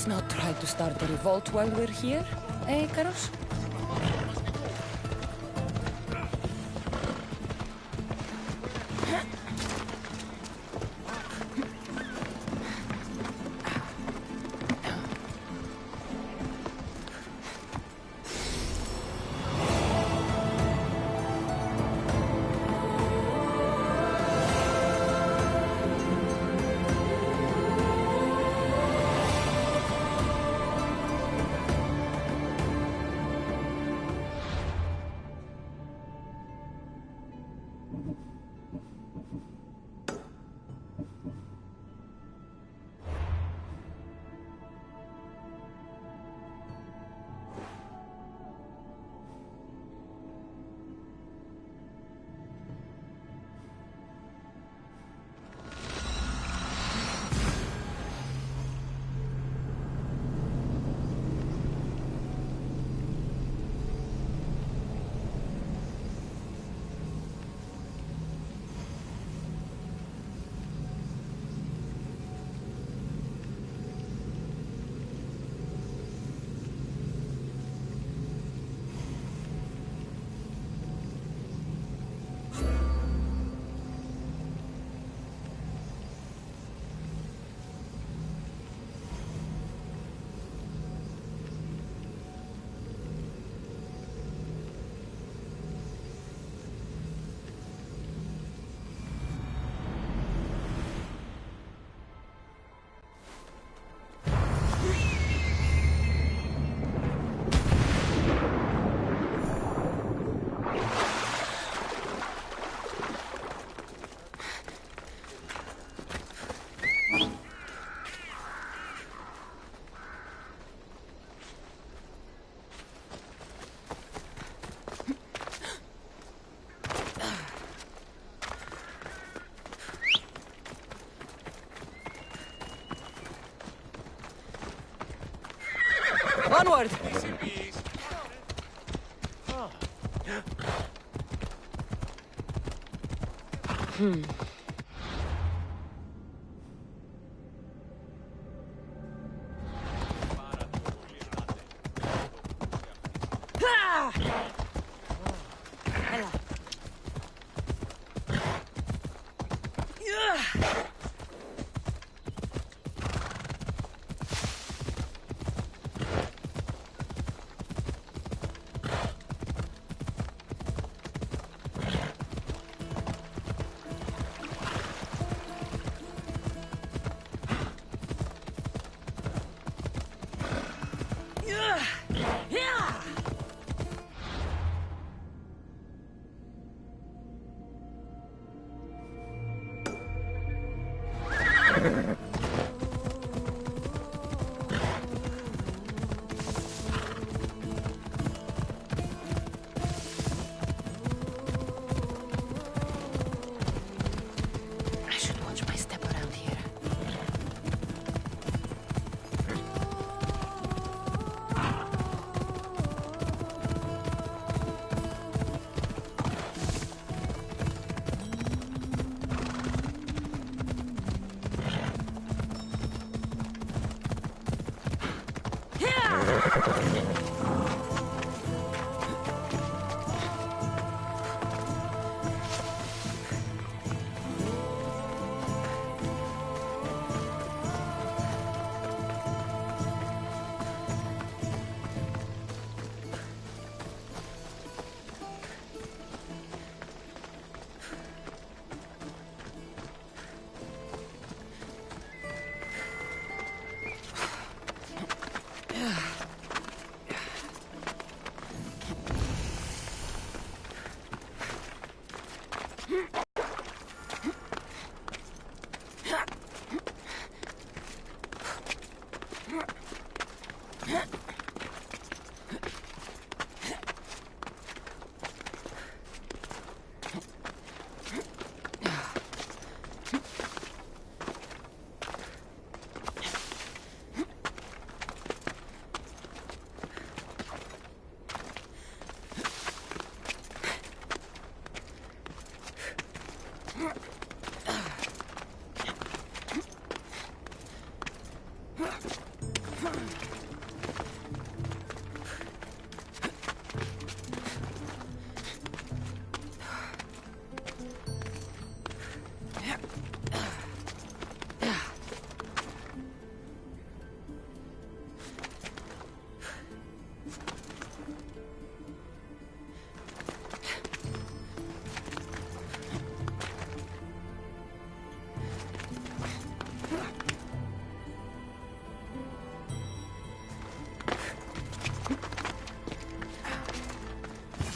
Let's not try to start a revolt while we're here, eh, Karos? Onward!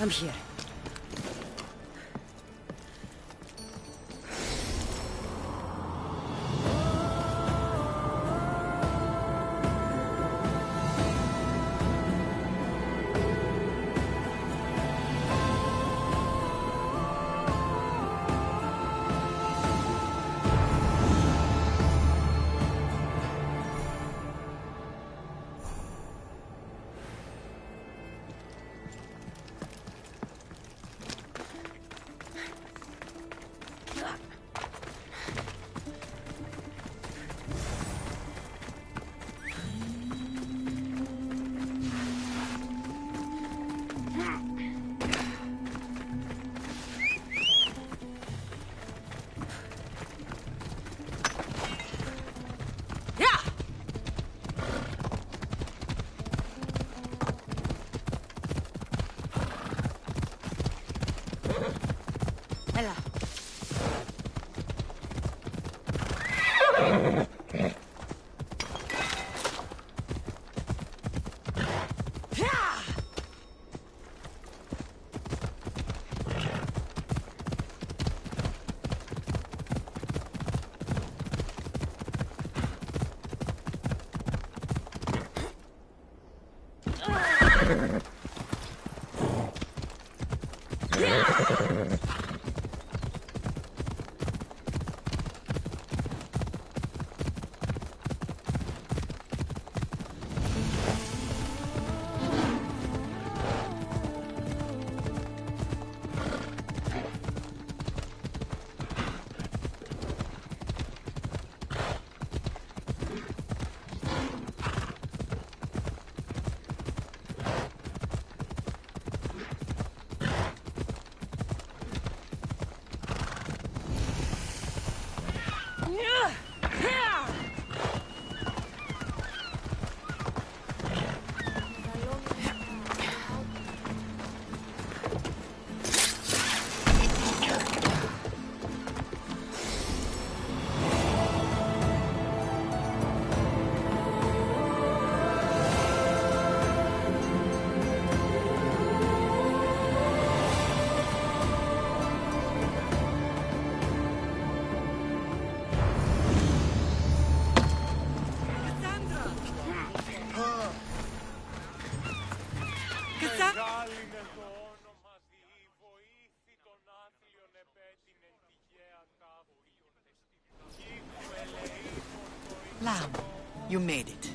I'm here. Lamb, you made it.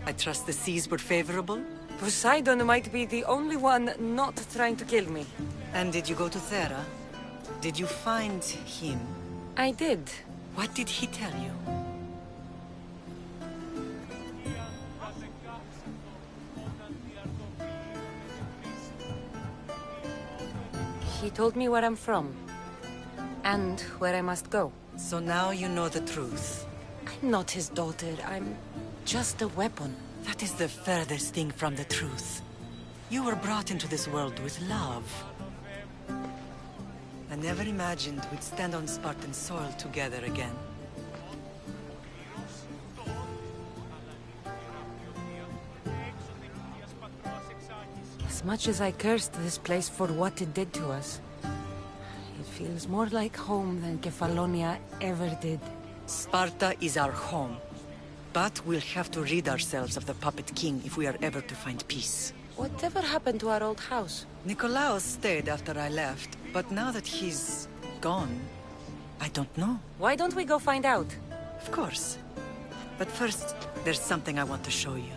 I trust the seas were favorable? Poseidon might be the only one not trying to kill me. And did you go to Thera? Did you find him? I did. What did he tell you? He told me where I'm from. And where I must go. So now you know the truth. I'm not his daughter. I'm just a weapon. That is the furthest thing from the truth. You were brought into this world with love. I never imagined we'd stand on Spartan soil together again. As much as I cursed this place for what it did to us, it feels more like home than Kefalonia ever did. Sparta is our home. But we'll have to rid ourselves of the Puppet King if we are ever to find peace. Whatever happened to our old house? Nikolaos stayed after I left, but now that he's gone, I don't know. Why don't we go find out? Of course. But first, there's something I want to show you.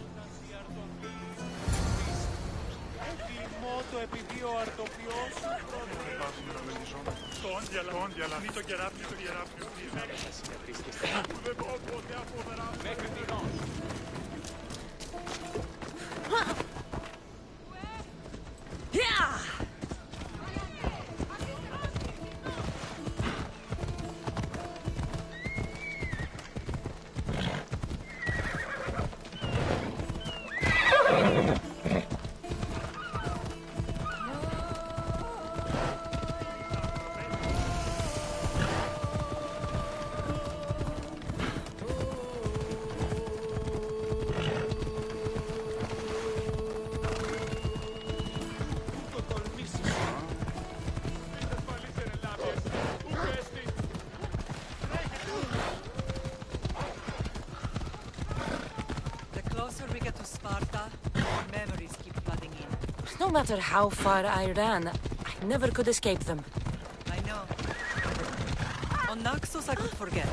No matter how far I ran, I never could escape them. I know. On Naxos I could forget.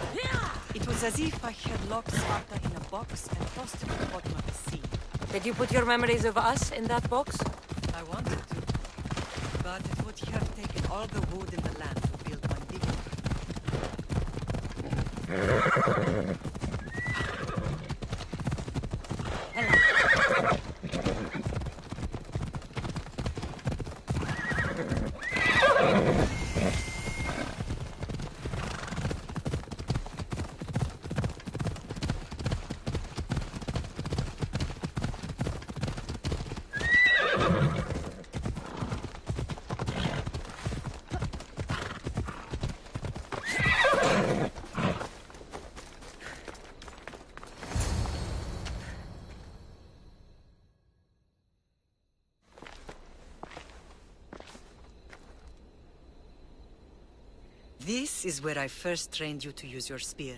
It was as if I had locked Sparta in a box and tossed him at the bottom of the sea. Did you put your memories of us in that box? I wanted to. But it would have taken all the wood in the land to build one bigger. This is where I first trained you to use your spear.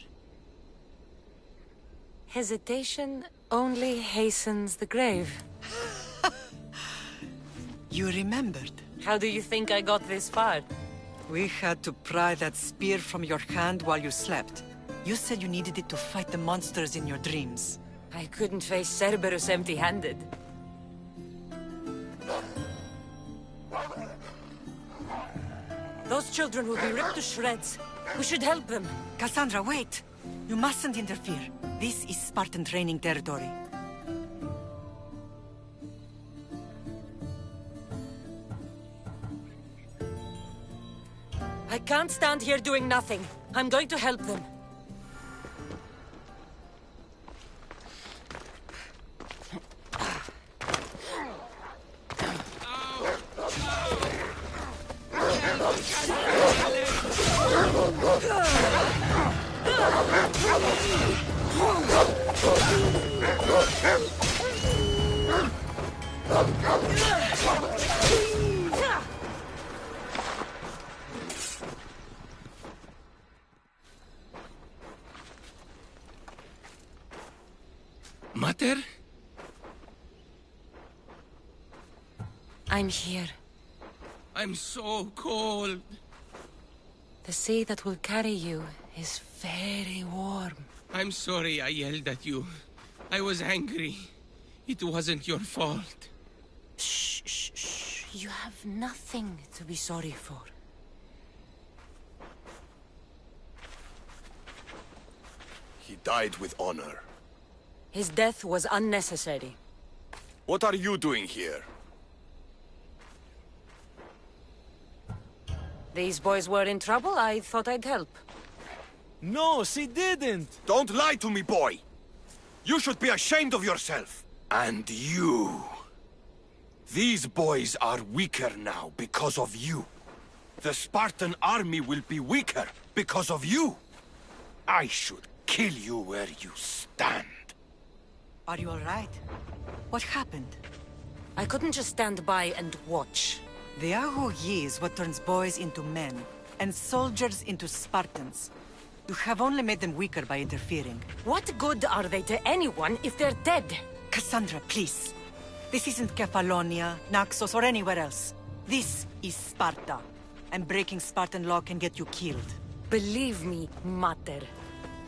Hesitation only hastens the grave. You remembered. How do you think I got this far? We had to pry that spear from your hand while you slept. You said you needed it to fight the monsters in your dreams. I couldn't face Cerberus empty-handed. Those children will be ripped to shreds. We should help them. Cassandra, wait! You mustn't interfere. This is Spartan training territory. I can't stand here doing nothing. I'm going to help them. Mater? I'm here. I'm so cold. The sea that will carry you is very warm. I'm sorry I yelled at you. I was angry. It wasn't your fault. Shh, shh, shh. You have nothing to be sorry for. He died with honor. His death was unnecessary. What are you doing here? These boys were in trouble. I thought I'd help. No, she didn't! Don't lie to me, boy! You should be ashamed of yourself. And you. These boys are weaker now because of you. The Spartan army will be weaker because of you. I should kill you where you stand. Are you all right? What happened? I couldn't just stand by and watch. The Aho Yi is what turns boys into men, and soldiers into Spartans. You have only made them weaker by interfering. What good are they to anyone if they're dead? Cassandra, please. This isn't Kefalonia, Naxos, or anywhere else. This is Sparta. And breaking Spartan law can get you killed. Believe me, Mater.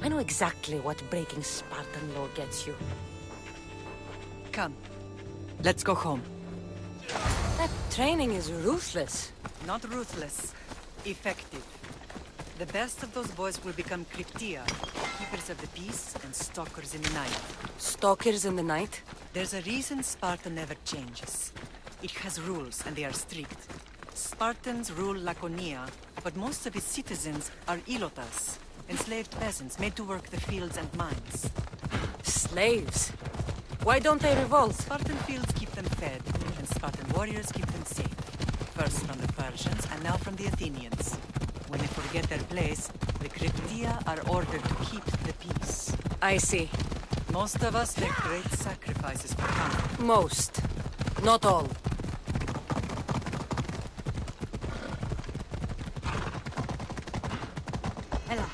I know exactly what breaking Spartan law gets you. Come. Let's go home. That training is ruthless. Not ruthless. Effective. The best of those boys will become Cryptia, keepers of the peace and stalkers in the night. Stalkers in the night? There's a reason Sparta never changes. It has rules, and they are strict. Spartans rule Laconia, but most of its citizens are ilotas, enslaved peasants made to work the fields and mines. Slaves? Why don't they revolt? Spartan fields keep them fed, and Spartan warriors keep them safe. First from the Persians, and now from the Athenians. When they forget their place, the Cryptia are ordered to keep the peace. I see. Most of us make great sacrifices for comfort. Most. Not all. Ella.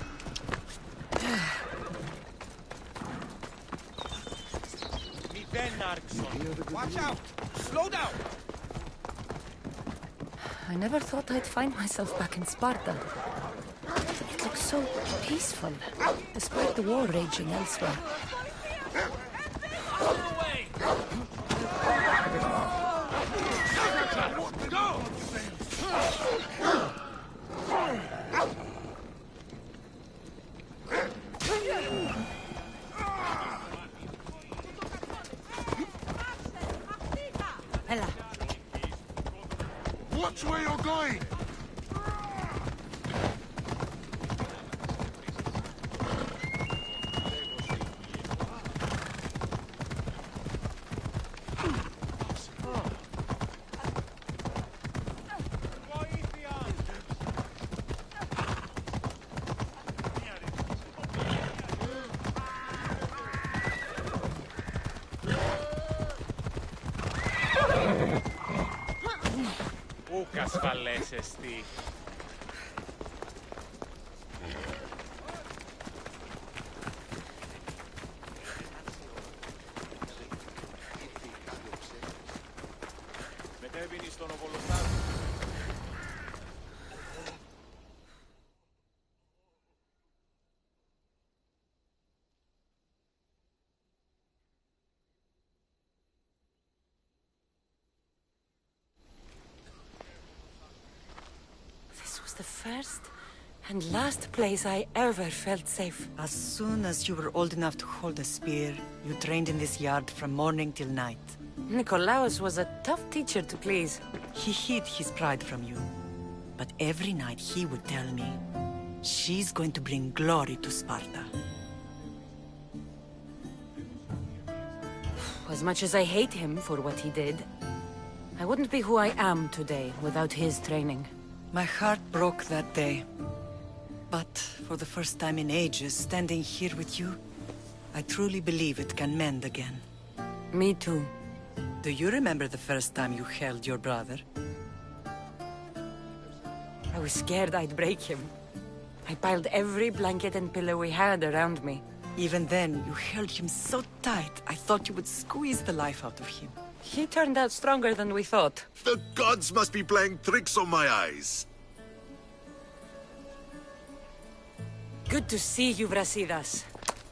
Watch out! Slow down! I never thought I'd find myself back in Sparta. It looks so peaceful, despite the war raging elsewhere. Ella. Watch where you're going! Πού κασφαλέσεστη. Μετέβηνε στον Οβολοστάδο. The first and last place I ever felt safe. As soon as you were old enough to hold a spear, you trained in this yard from morning till night. Nikolaos was a tough teacher to please. He hid his pride from you. But every night he would tell me, she's going to bring glory to Sparta. As much as I hate him for what he did, I wouldn't be who I am today without his training. My heart broke that day. But for the first time in ages, standing here with you, I truly believe it can mend again. Me too. Do you remember the first time you held your brother? I was scared I'd break him. I piled every blanket and pillow we had around me. Even then, you held him so tight, I thought you would squeeze the life out of him. He turned out stronger than we thought. The gods must be playing tricks on my eyes. Good to see you, Brasidas.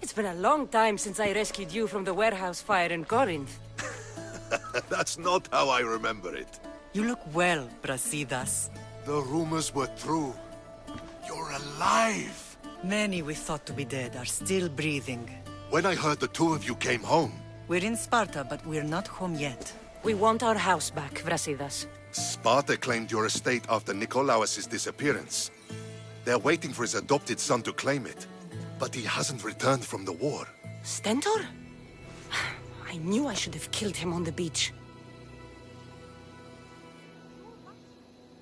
It's been a long time since I rescued you from the warehouse fire in Corinth. That's not how I remember it. You look well, Brasidas. The rumors were true. You're alive! Many we thought to be dead are still breathing. When I heard the two of you came home, We're in Sparta, but we're not home yet. We want our house back, Brasidas. Sparta claimed your estate after Nikolaos' disappearance. They're waiting for his adopted son to claim it. But he hasn't returned from the war. Stentor? I knew I should have killed him on the beach.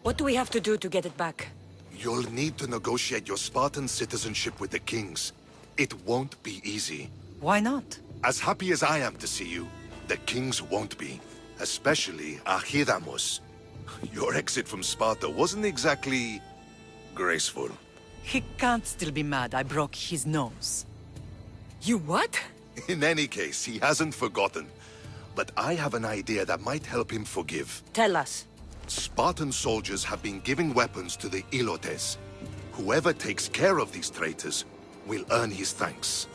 What do we have to do to get it back? You'll need to negotiate your Spartan citizenship with the kings. It won't be easy. Why not? As happy as I am to see you, the kings won't be. Especially Archidamos. Your exit from Sparta wasn't exactly graceful. He can't still be mad I broke his nose. You what? In any case, he hasn't forgotten. But I have an idea that might help him forgive. Tell us. Spartan soldiers have been giving weapons to the Ilotes. Whoever takes care of these traitors will earn his thanks.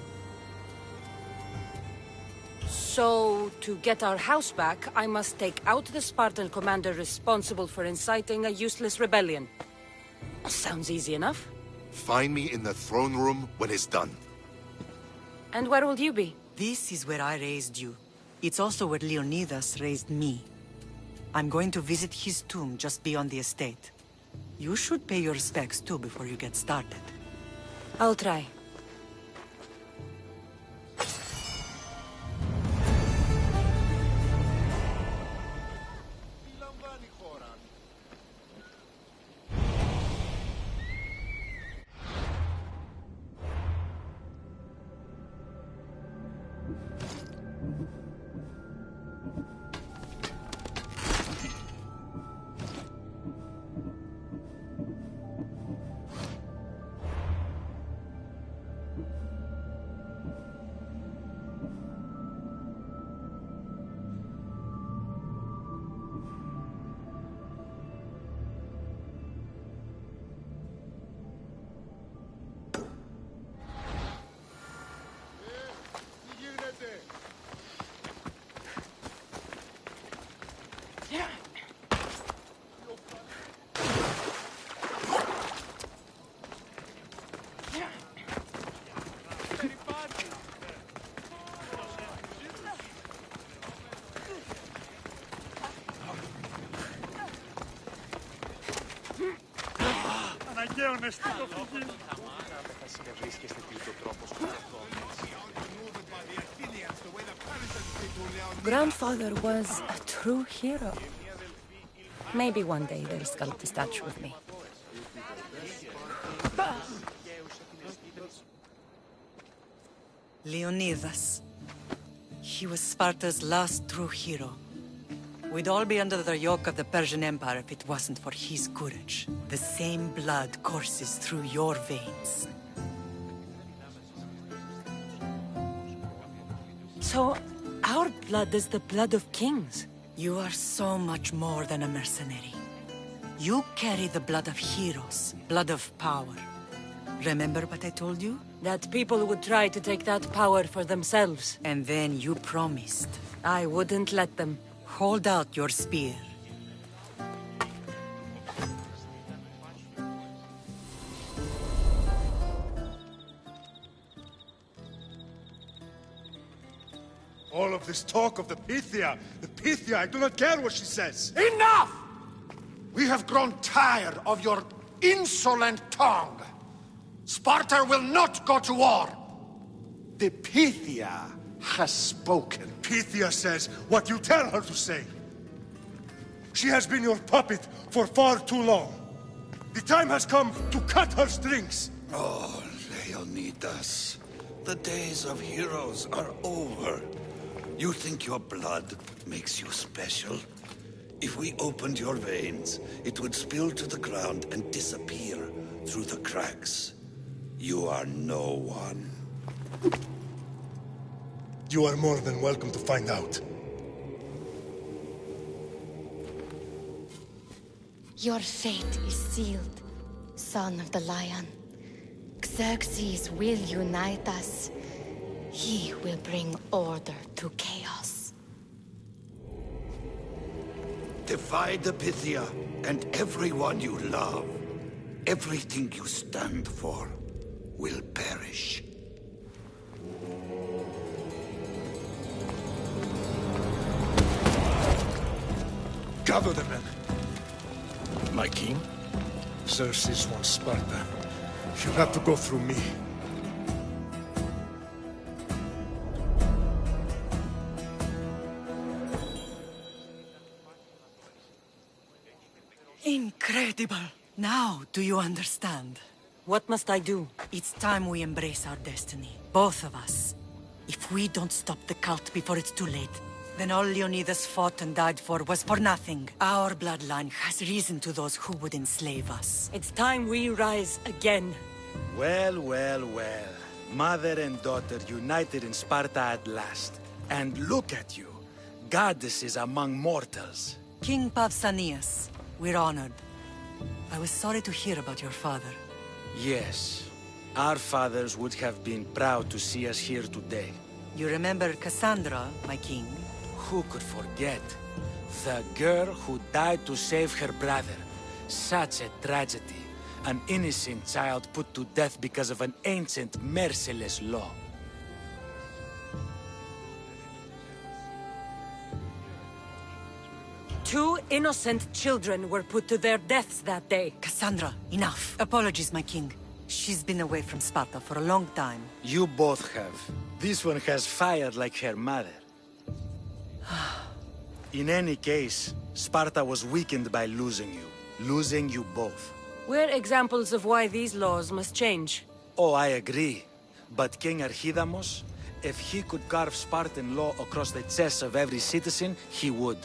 So, to get our house back, I must take out the Spartan commander responsible for inciting a useless rebellion. Sounds easy enough. Find me in the throne room when it's done. And where will you be? This is where I raised you. It's also where Leonidas raised me. I'm going to visit his tomb just beyond the estate. You should pay your respects too before you get started. I'll try. Grandfather was a true hero. Maybe one day they'll sculpt a statue of me. Leonidas. He was Sparta's last true hero. We'd all be under the yoke of the Persian Empire if it wasn't for his courage. The same blood courses through your veins. So, our blood is the blood of kings. You are so much more than a mercenary. You carry the blood of heroes, blood of power. Remember what I told you? That people would try to take that power for themselves. And then you promised. I wouldn't let them. Hold out your spear. All of this talk of the Pythia, I do not care what she says. Enough! We have grown tired of your insolent tongue. Sparta will not go to war. The Pythia has spoken. Pythia says what you tell her to say. She has been your puppet for far too long. The time has come to cut her strings. Oh, Leonidas, the days of heroes are over. You think your blood makes you special? If we opened your veins, it would spill to the ground and disappear through the cracks. You are no one. You are more than welcome to find out. Your fate is sealed, son of the lion. Xerxes will unite us. He will bring order to chaos. Defy the Pythia and everyone you love. Everything you stand for will perish. Gather the men. My king? Xerxes wants Sparta. She'll have to go through me. Incredible! Now, do you understand? What must I do? It's time we embrace our destiny. Both of us. If we don't stop the cult before it's too late, Then all Leonidas fought and died for was for nothing. Our bloodline has reason to those who would enslave us. It's time we rise again. Well, well, well. Mother and daughter united in Sparta at last. And look at you. Goddesses among mortals. King Pausanias, we're honored. I was sorry to hear about your father. Yes. Our fathers would have been proud to see us here today. You remember Cassandra, my king? Who could forget? The girl who died to save her brother. Such a tragedy. An innocent child put to death because of an ancient, merciless law. Two innocent children were put to their deaths that day. Cassandra, enough. Apologies, my king. She's been away from Sparta for a long time. You both have. This one has fire like her mother. In any case, Sparta was weakened by losing you. Losing you both. We're examples of why these laws must change. Oh, I agree. But King Archidamos, if he could carve Spartan law across the chests of every citizen, he would.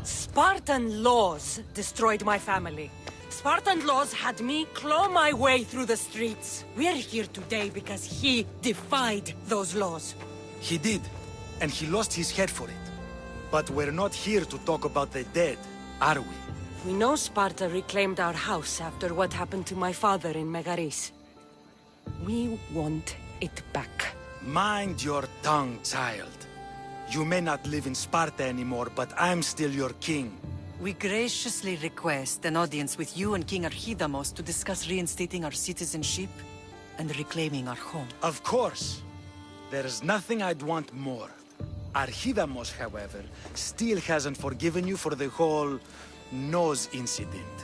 Spartan laws destroyed my family. Spartan laws had me claw my way through the streets. We're here today because he defied those laws. He did, and he lost his head for it. But we're not here to talk about the dead, are we? We know Sparta reclaimed our house after what happened to my father in Megaris. We want it back. Mind your tongue, child. You may not live in Sparta anymore, but I'm still your king. We graciously request an audience with you and King Archidamos to discuss reinstating our citizenship and reclaiming our home. Of course. There is nothing I'd want more. Archidamos, however, still hasn't forgiven you for the whole nose incident.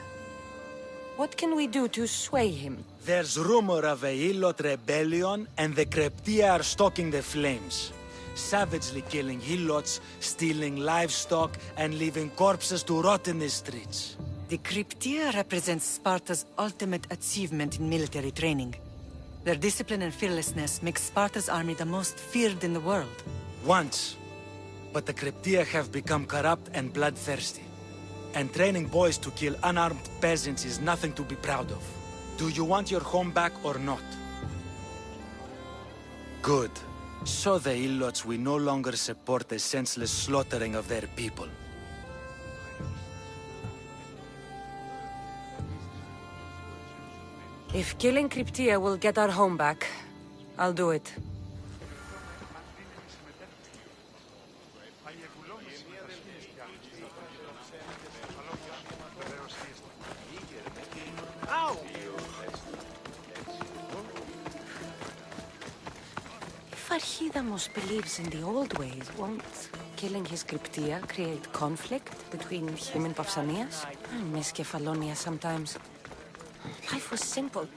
What can we do to sway him? There's rumor of a Hilot rebellion, and the Kreptia are stalking the flames. Savagely killing Helots, stealing livestock, and leaving corpses to rot in the streets. The Cryptia represents Sparta's ultimate achievement in military training. Their discipline and fearlessness make Sparta's army the most feared in the world. Once. But the Cryptia have become corrupt and bloodthirsty. And training boys to kill unarmed peasants is nothing to be proud of. Do you want your home back or not? Good. So the Ilots will no longer support the senseless slaughtering of their people. If killing Cryptia will get our home back, I'll do it. If Archidamos believes in the old ways, won't killing his Cryptia create conflict between him and Pausanias? I miss Kefalonia sometimes. Life was simple,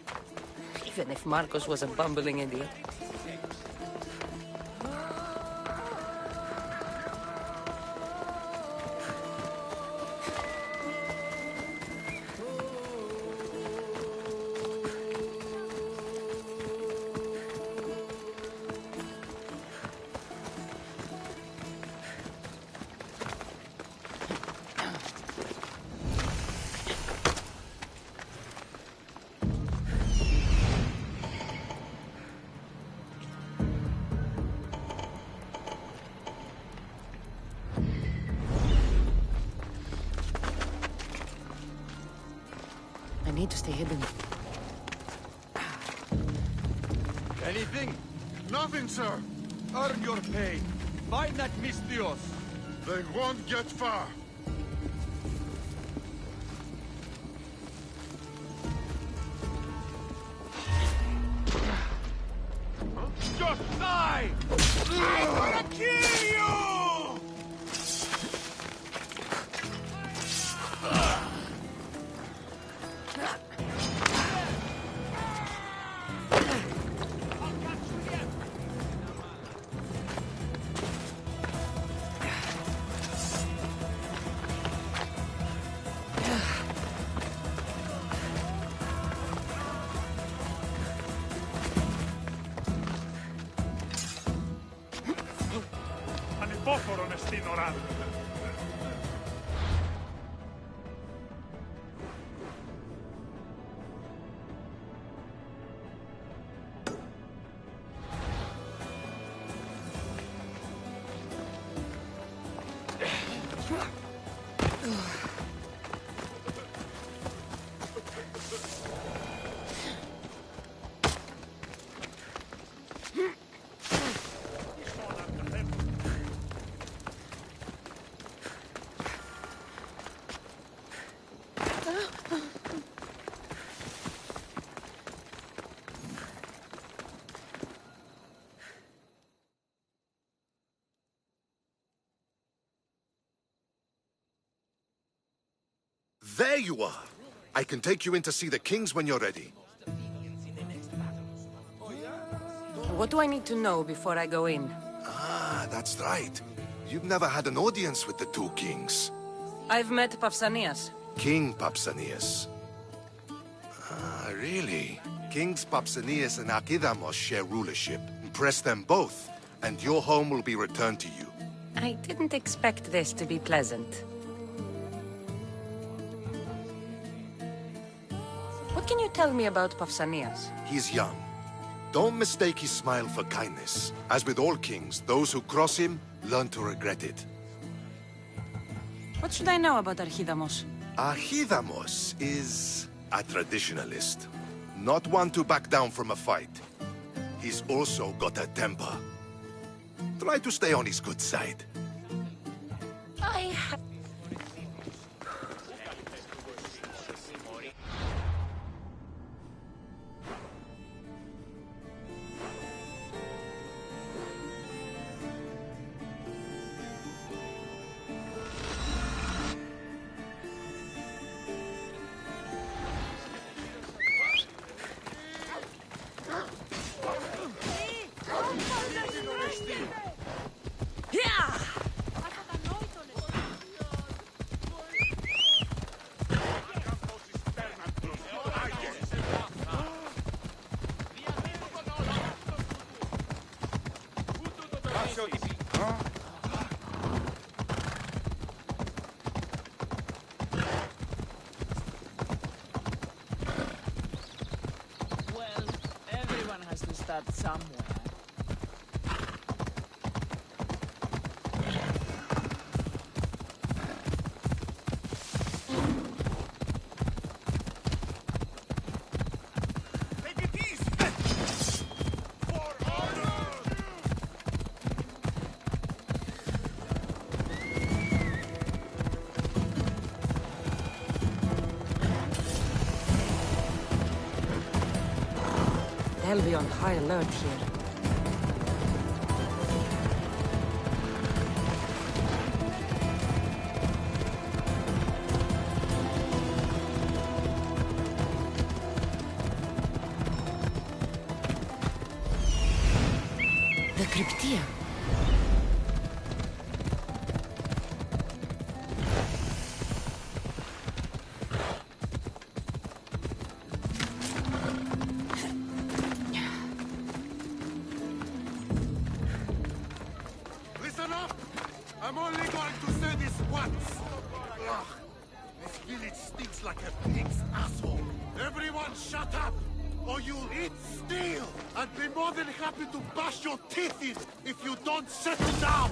even if Marcos was a bumbling idiot. I need to stay hidden. Anything? Nothing, sir. Earn your pay. Find that Mistios. They won't get far. Just die! I'm gonna kill you! There you are! I can take you in to see the kings when you're ready. What do I need to know before I go in? Ah, that's right. You've never had an audience with the two kings. I've met Pausanias. King Pausanias. Ah, really? Kings Pausanias and Archidamos share rulership. Impress them both, and your home will be returned to you. I didn't expect this to be pleasant. What can you tell me about Pausanias? He's young. Don't mistake his smile for kindness. As with all kings, those who cross him learn to regret it. What should I know about Archidamos? Archidamos is a traditionalist. Not one to back down from a fight. He's also got a temper. Try to stay on his good side. I have... Well, everyone has to start somewhere. They'll be on high alert here. The Cryptia. Listen up! I'm only going to say this once. Ugh, this village stinks like a pig's asshole. Everyone shut up, or you'll eat steel! I'd be more than happy to bash your teeth in if you don't settle down!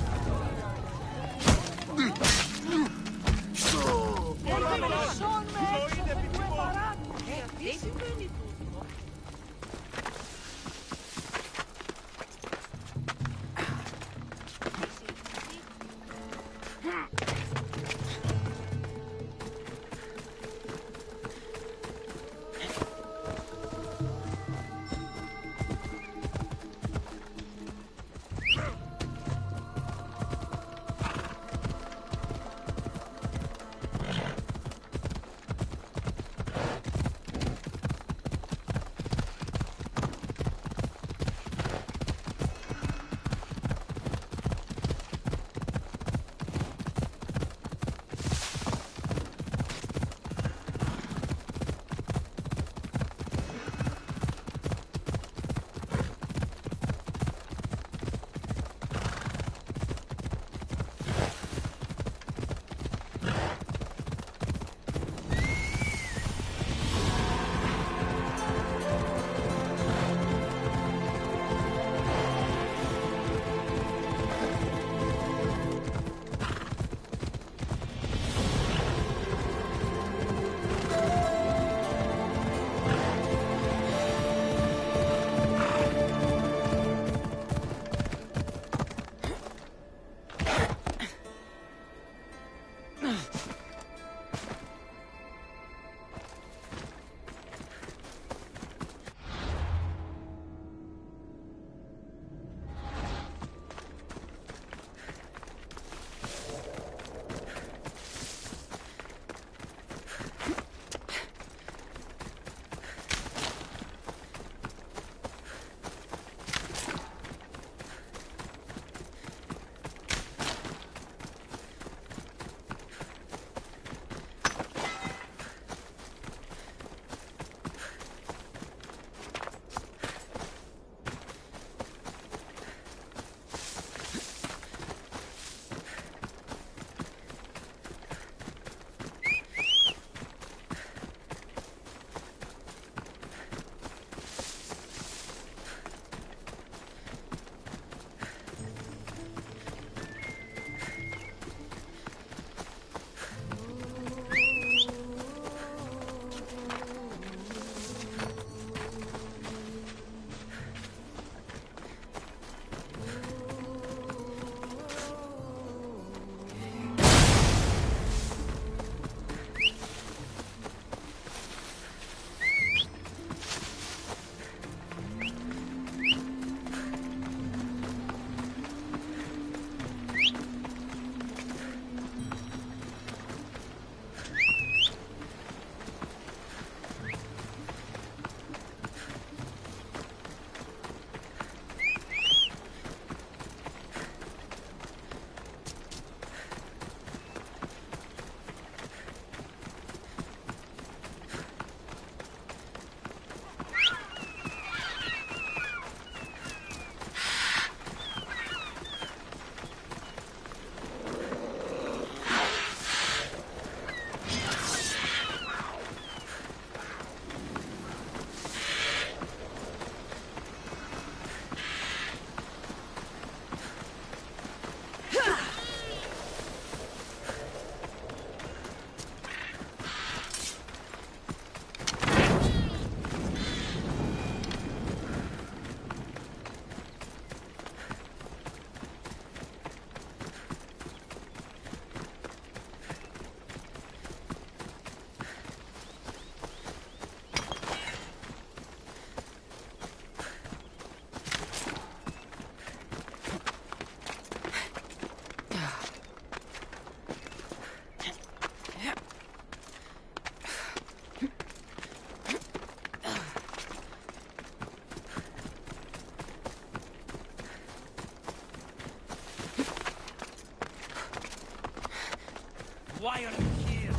why are you here?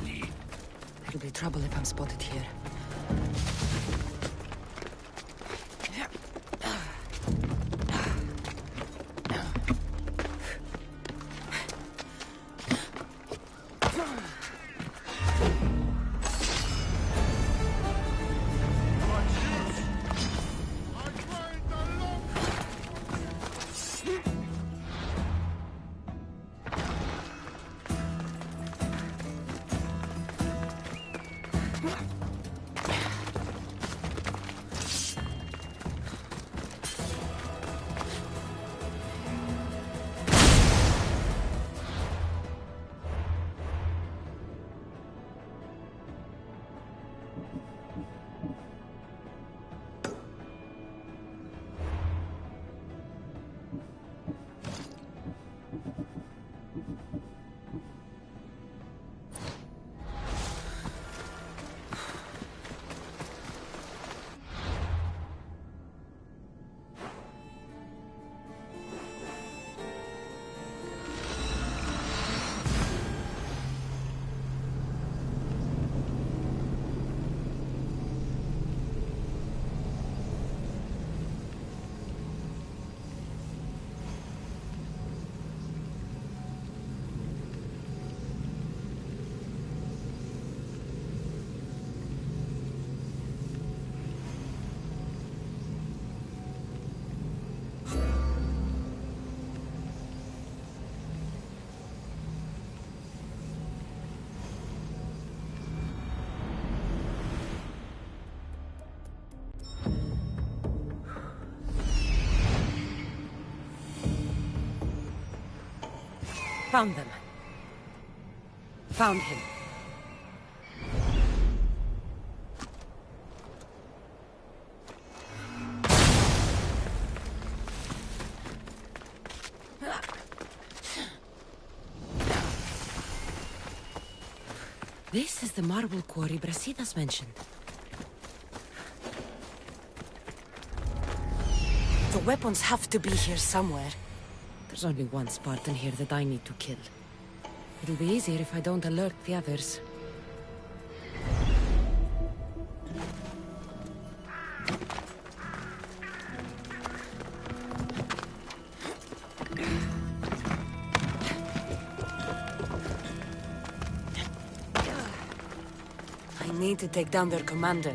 Leave. There'll be trouble if I'm spotted here. Found them. Found him. This is the marble quarry Brasidas mentioned. The weapons have to be here somewhere. There's only one Spartan here that I need to kill. It'll be easier if I don't alert the others. I need to take down their commander.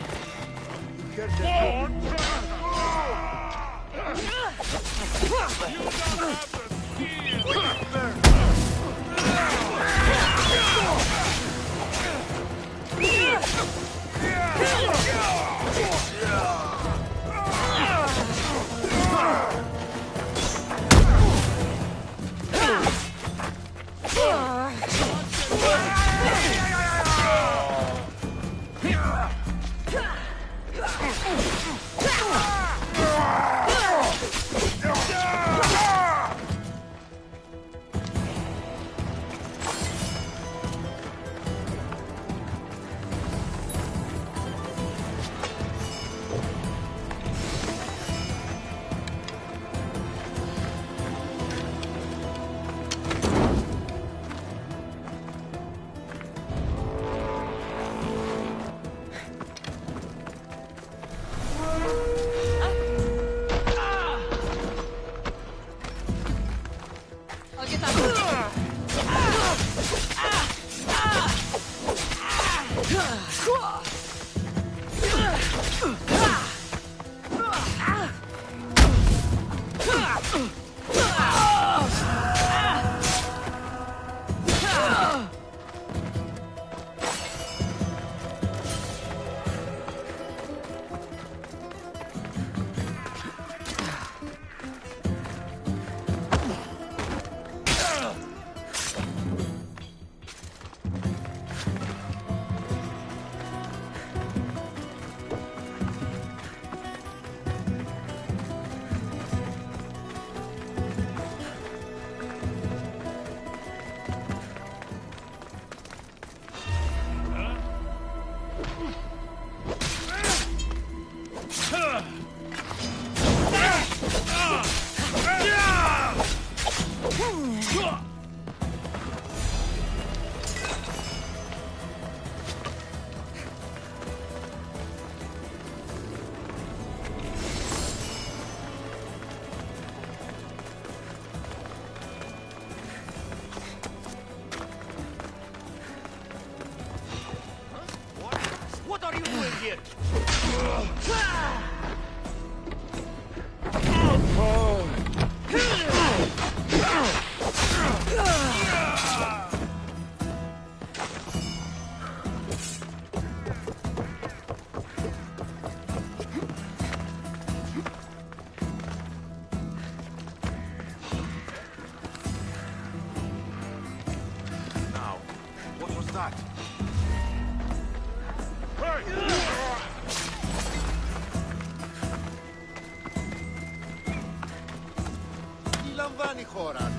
Koran.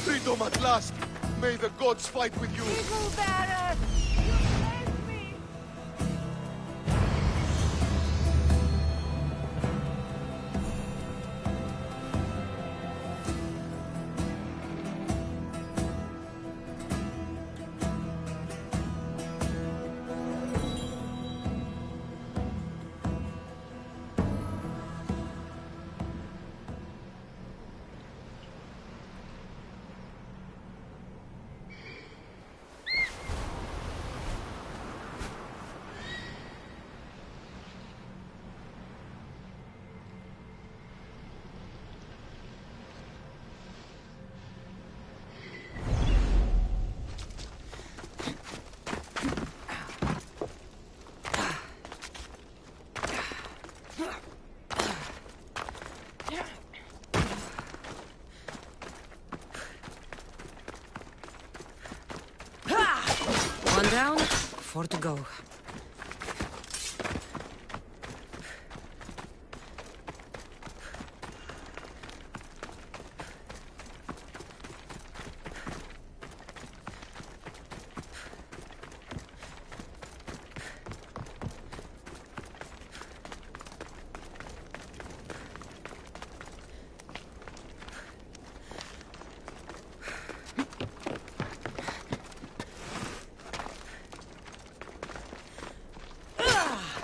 Freedom at last! May the gods fight with you! Eagle Bearer! You saved me! One down, 4 to go.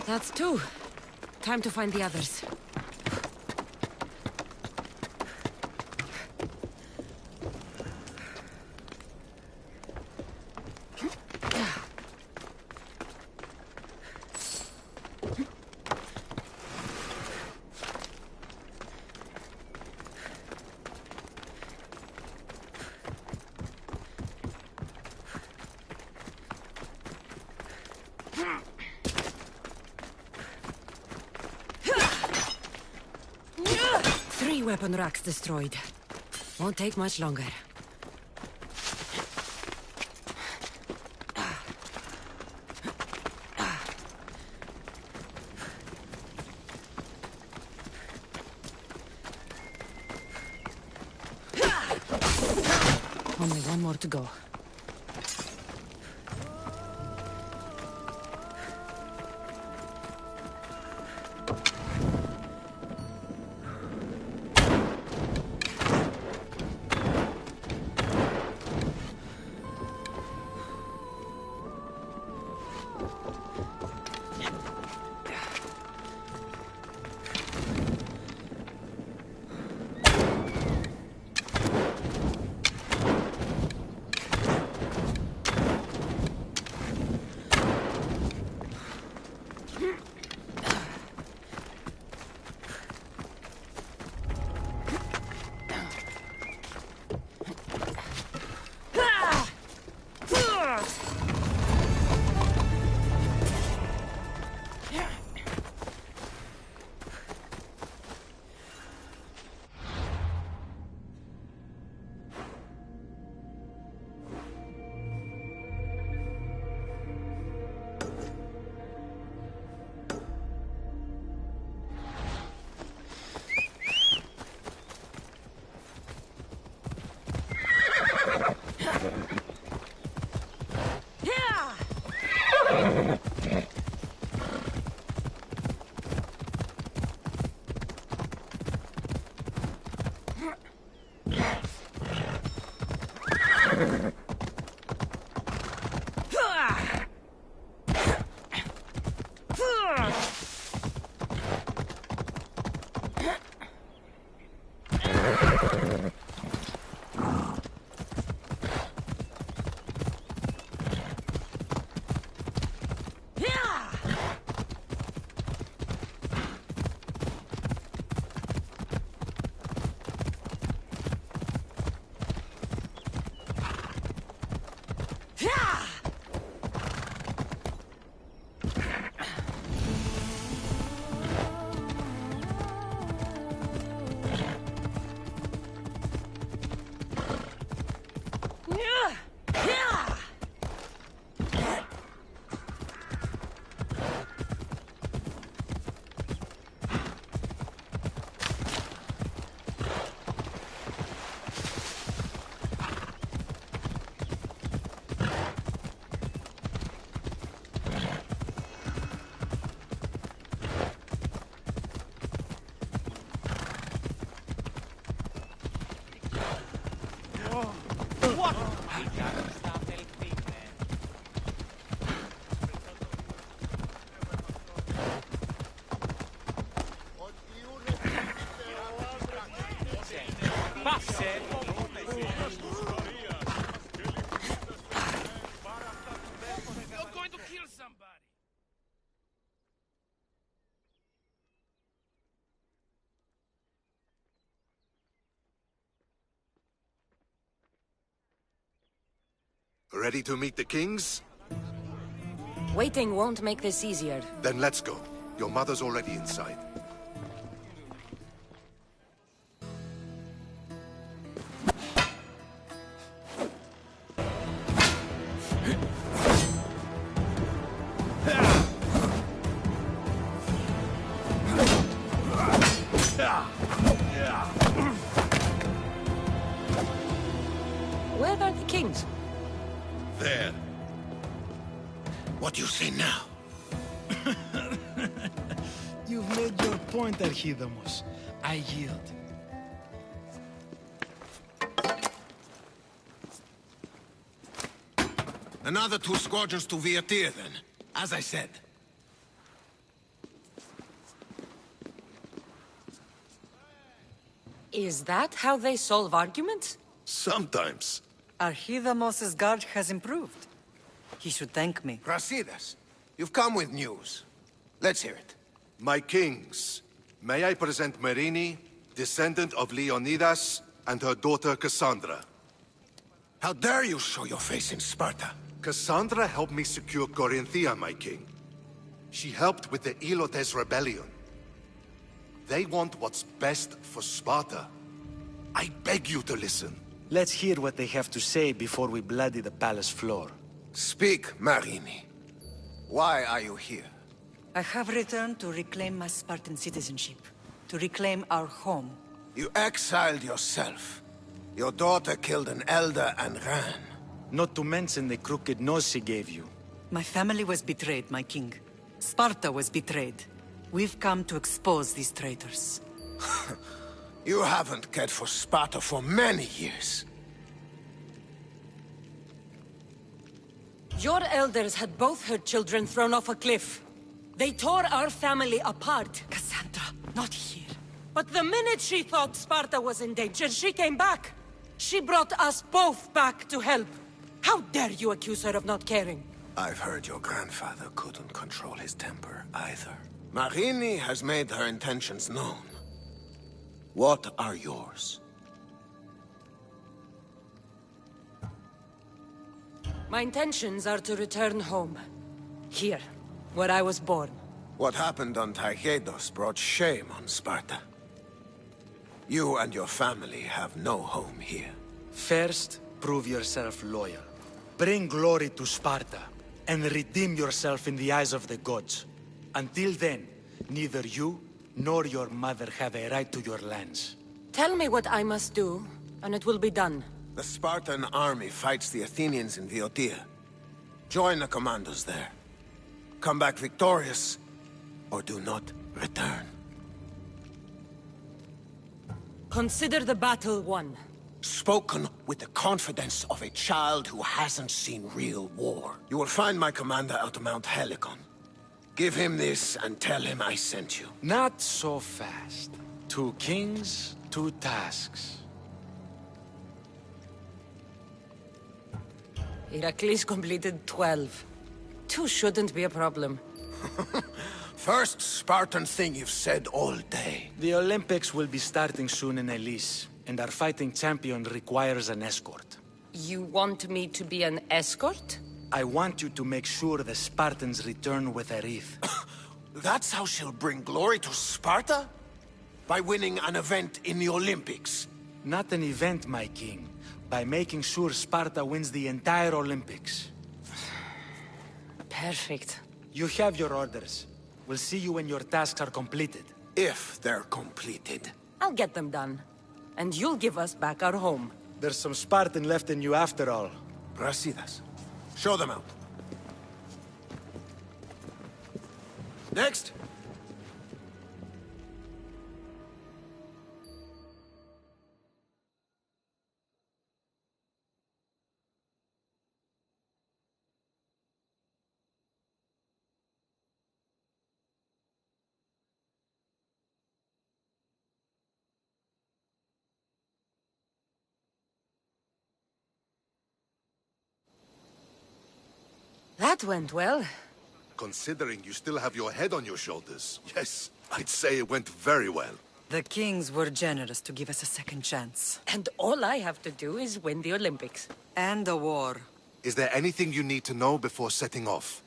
That's 2. Time to find the others. Weapon racks destroyed. Won't take much longer. Only 1 more to go. Ready to meet the kings? Waiting won't make this easier. Then let's go. Your mother's already inside. Where are the kings? There. What do you say now? You've made your point, Archidamos. I yield. Another 2 squadrons to Viatir, then. As I said. Is that how they solve arguments? Sometimes. Archidamos's guard has improved. He should thank me. Brasidas, you've come with news. Let's hear it. My kings, may I present Marini, descendant of Leonidas, and her daughter Cassandra. How dare you show your face in Sparta? Cassandra helped me secure Corinthia, my king. She helped with the Ilotes rebellion. They want what's best for Sparta. I beg you to listen. Let's hear what they have to say before we bloody the palace floor. Speak, Marini. Why are you here? I have returned to reclaim my Spartan citizenship. To reclaim our home. You exiled yourself. Your daughter killed an elder and ran. Not to mention the crooked nose she gave you. My family was betrayed, my king. Sparta was betrayed. We've come to expose these traitors. You haven't cared for Sparta for many years. Your elders had both her children thrown off a cliff. They tore our family apart. Cassandra, not here. But the minute she thought Sparta was in danger, she came back. She brought us both back to help. How dare you accuse her of not caring? I've heard your grandfather couldn't control his temper either. Marini has made her intentions known. What are yours? My intentions are to return home. Here, where I was born. What happened on Taygedos brought shame on Sparta. You and your family have no home here. First, prove yourself loyal. Bring glory to Sparta, and redeem yourself in the eyes of the gods. Until then, neither you nor your mother have a right to your lands. Tell me what I must do, and it will be done. The Spartan army fights the Athenians in Viotia. Join the commandos there. Come back victorious, or do not return. Consider the battle won. Spoken with the confidence of a child who hasn't seen real war. You will find my commander out of Mount Helicon. Give him this and tell him I sent you. Not so fast. 2 kings, 2 tasks. Heracles completed 12. 2 shouldn't be a problem. First Spartan thing you've said all day. The Olympics will be starting soon in Elise, and our fighting champion requires an escort. You want me to be an escort? I want you to make sure the Spartans return with a wreath. That's how she'll bring glory to Sparta? By winning an event in the Olympics? Not an event, my king. By making sure Sparta wins the entire Olympics. Perfect. You have your orders. We'll see you when your tasks are completed. If they're completed. I'll get them done. And you'll give us back our home. There's some Spartan left in you after all. Brasidas, show them out. Next! That went well. Considering you still have your head on your shoulders, yes, I'd say it went very well. The kings were generous to give us a second chance. And all I have to do is win the Olympics. And a war. Is there anything you need to know before setting off?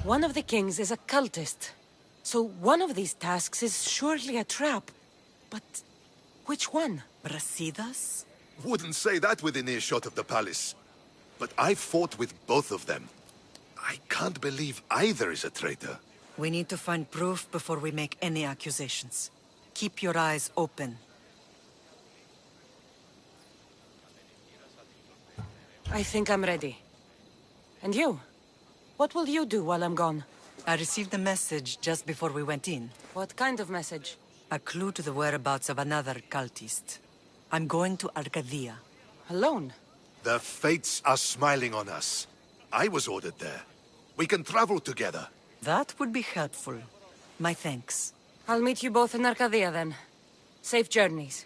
One of the kings is a cultist. So one of these tasks is surely a trap. But which one? Brasidas? Wouldn't say that within earshot of the palace. But I fought with both of them. I can't believe either is a traitor. We need to find proof before we make any accusations. Keep your eyes open. I think I'm ready. And you? What will you do while I'm gone? I received a message just before we went in. What kind of message? A clue to the whereabouts of another cultist. I'm going to Arcadia. Alone? The fates are smiling on us. I was ordered there. We can travel together. That would be helpful. My thanks. I'll meet you both in Arcadia then. Safe journeys.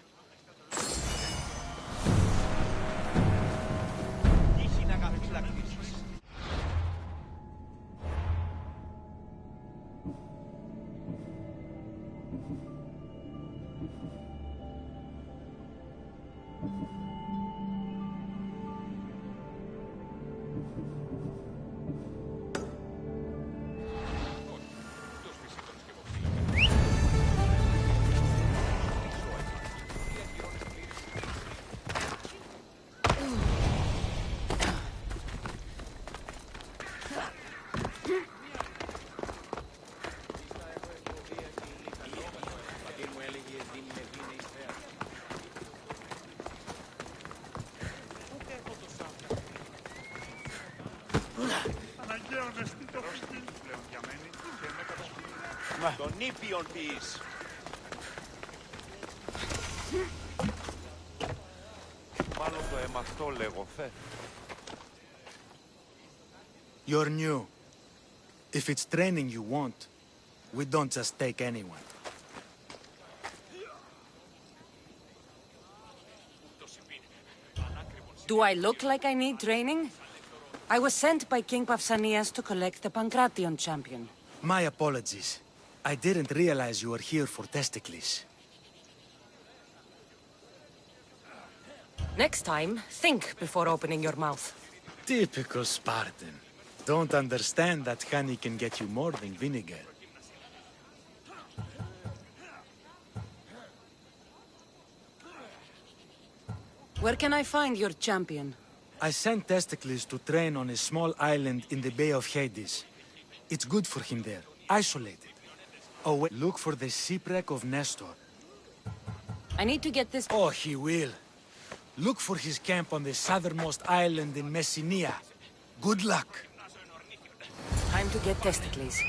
Τον ήπιον της. Μάλλον το εμαστό λέγω, φε. You're new. If it's training you want, we don't just take anyone. Do I look like I need training? I was sent by King Pausanias to collect the Pancration champion. My apologies. I didn't realize you were here for testicles. Next time, think before opening your mouth. Typical Spartan. Don't understand that honey can get you more than vinegar. Where can I find your champion? I sent Testicles to train on a small island in the Bay of Hades. It's good for him there, isolated. Oh, wait. Look for the shipwreck of Nestor. I need to get this... Oh, he will. Look for his camp on the southernmost island in Messenia. Good luck. Time to get Testicles.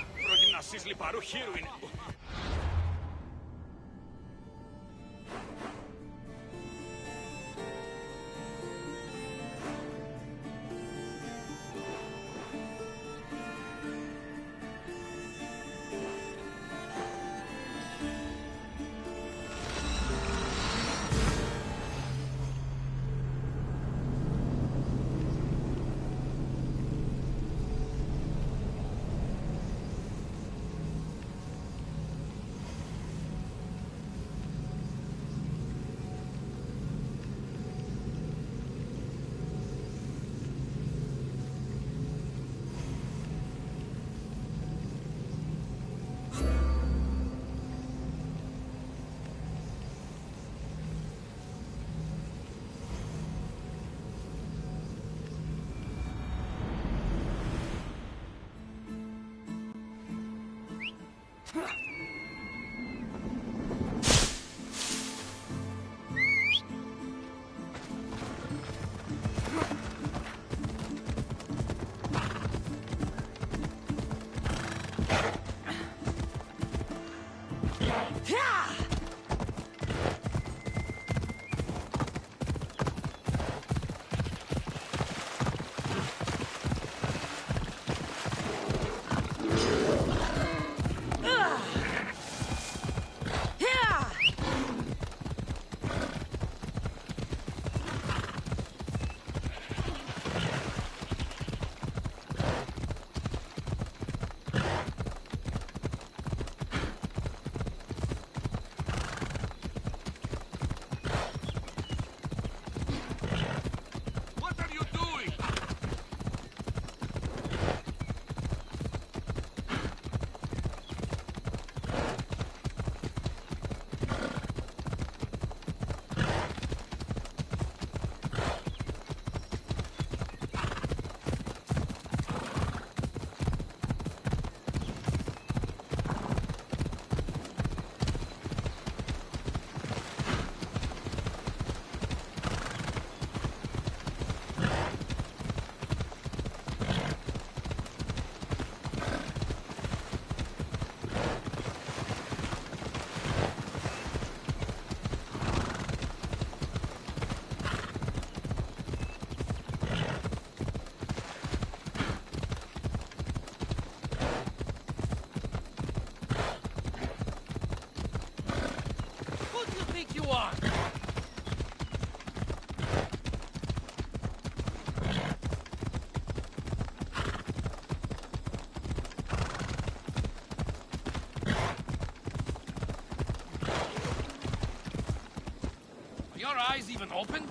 one! Are your eyes even open?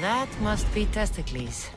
That must be testicles.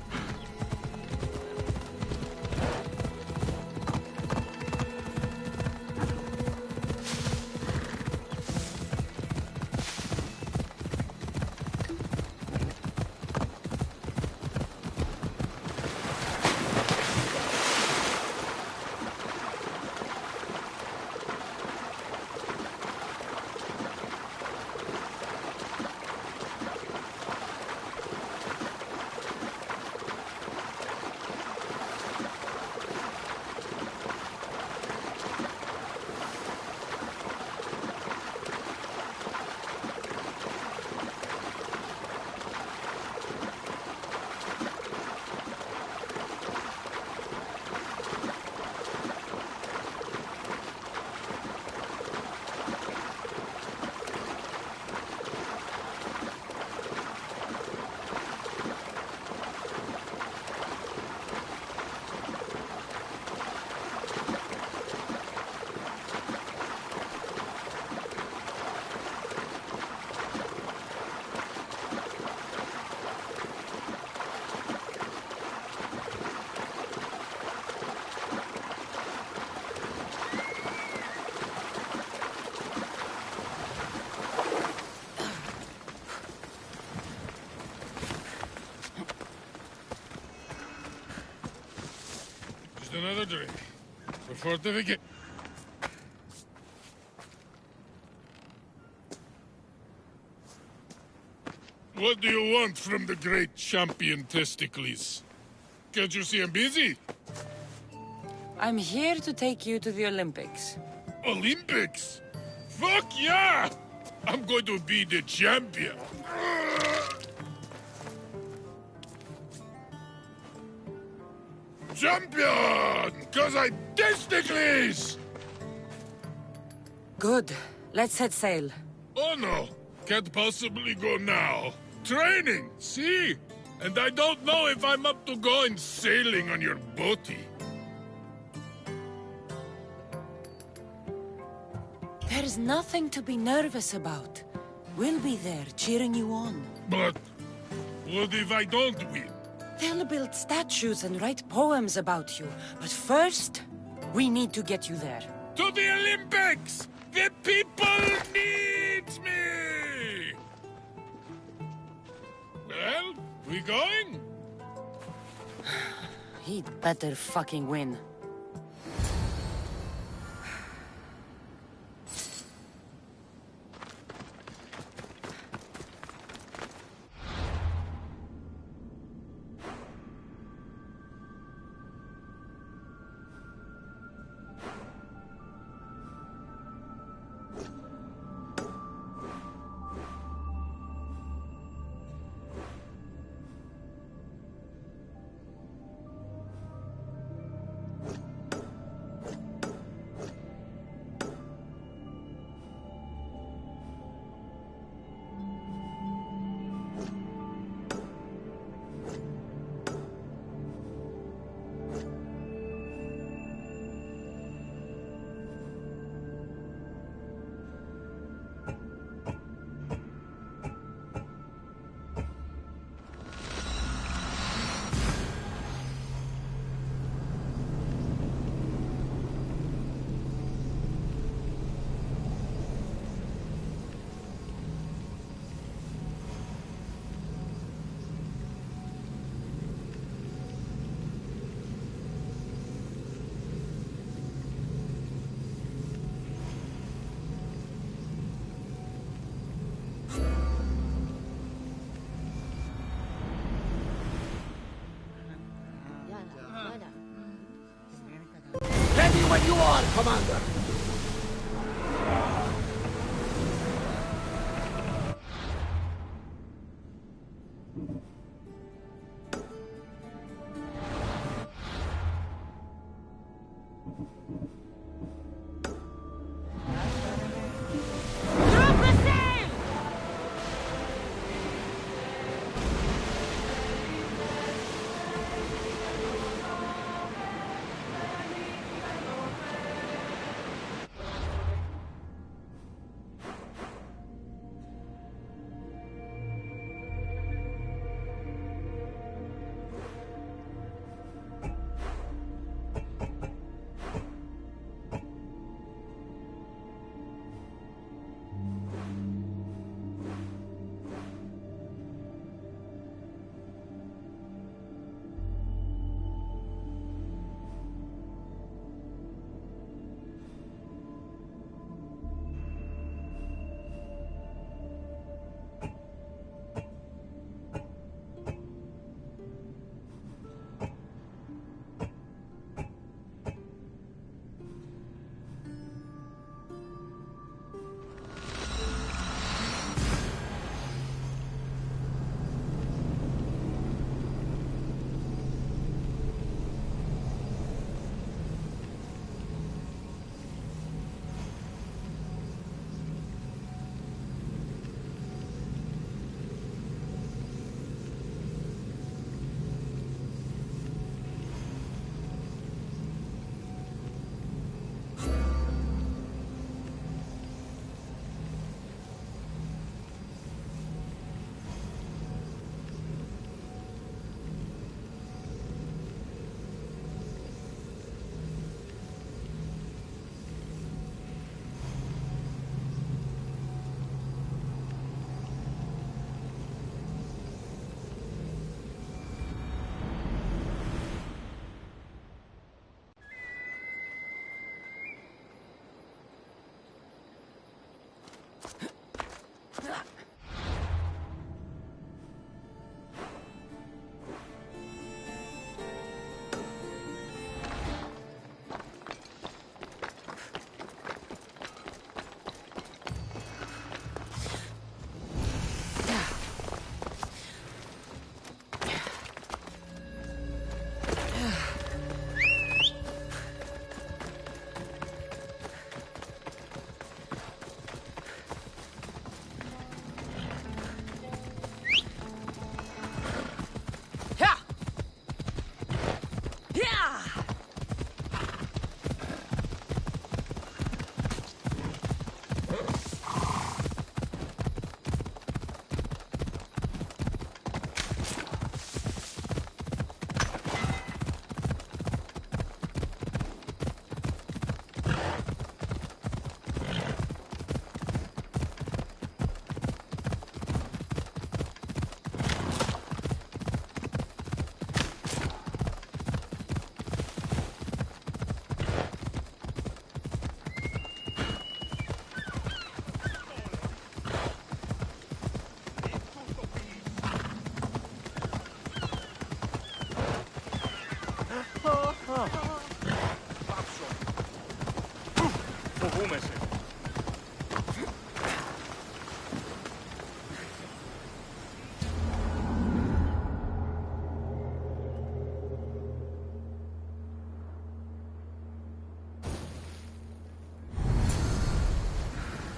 Another drink. Before the begin. What do you want from the great champion Testicles? Can't you see I'm busy? I'm here to take you to the Olympics. Olympics? Fuck yeah! I'm going to be the champion. Champion! Cause I testicles! Good. Let's set sail. Oh no! Can't possibly go now. Training, see? And I don't know if I'm up to going sailing on your boaty. There's nothing to be nervous about. We'll be there, cheering you on. But what if I don't win? They'll build statues and write poems about you. But first, we need to get you there. To the Olympics! The people need me! Well, we going? He'd better fucking win. you are, Commander!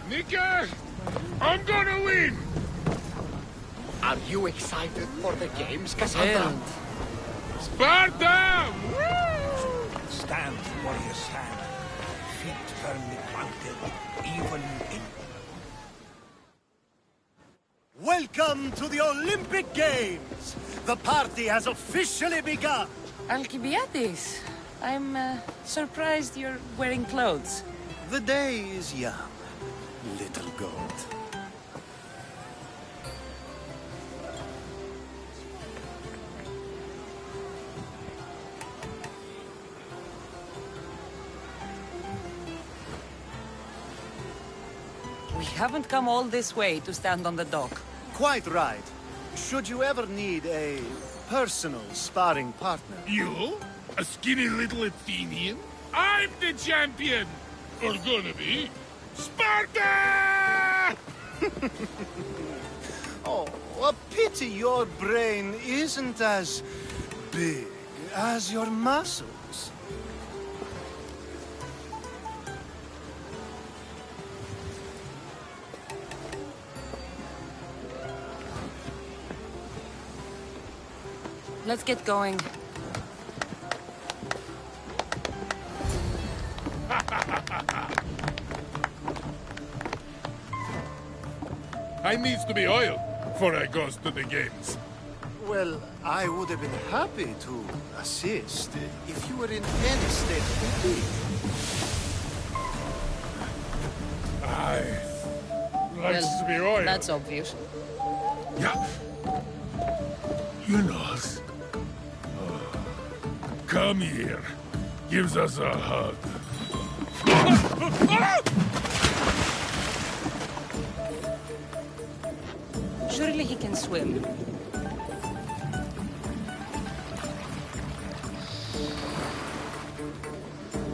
Nika! I'm gonna win! Are you excited for the games, Cassandra? Sparta! Stand, warrior, stand. Feet firmly planted, even in... Welcome to the Olympic Games! The party has officially begun! Alcibiades, I'm surprised you're wearing clothes. The day is young, little goat. We haven't come all this way to stand on the dock. Quite right. Should you ever need a personal sparring partner... You? A skinny little Athenian? I'm the champion! Or gonna be. Sparta! Oh, a pity your brain isn't as big as your muscles. Let's get going. I needs to be oiled before I goes to the games. Well, I would have been happy to assist if you were in any state of fatigue. Aye. Likes to be oiled. That's obvious. Yeah. You know. Come here. Gives us a hug. Surely he can swim.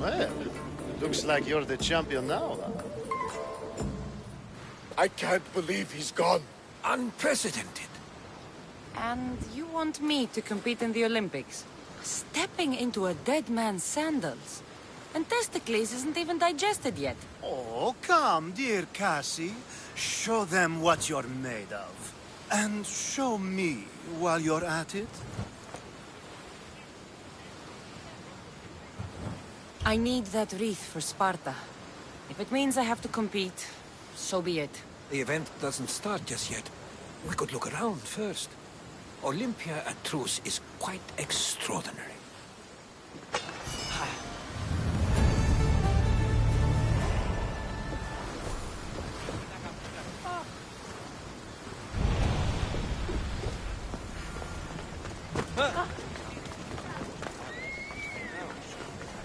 Well, looks like you're the champion now, huh? I can't believe he's gone. Unprecedented. And you want me to compete in the Olympics? Stepping into a dead man's sandals. And Testicles isn't even digested yet. Oh, come, dear Cassie. Show them what you're made of. And show me while you're at it. I need that wreath for Sparta. If it means I have to compete, so be it. The event doesn't start just yet. We could look around first. Olympia at truce is quite extraordinary.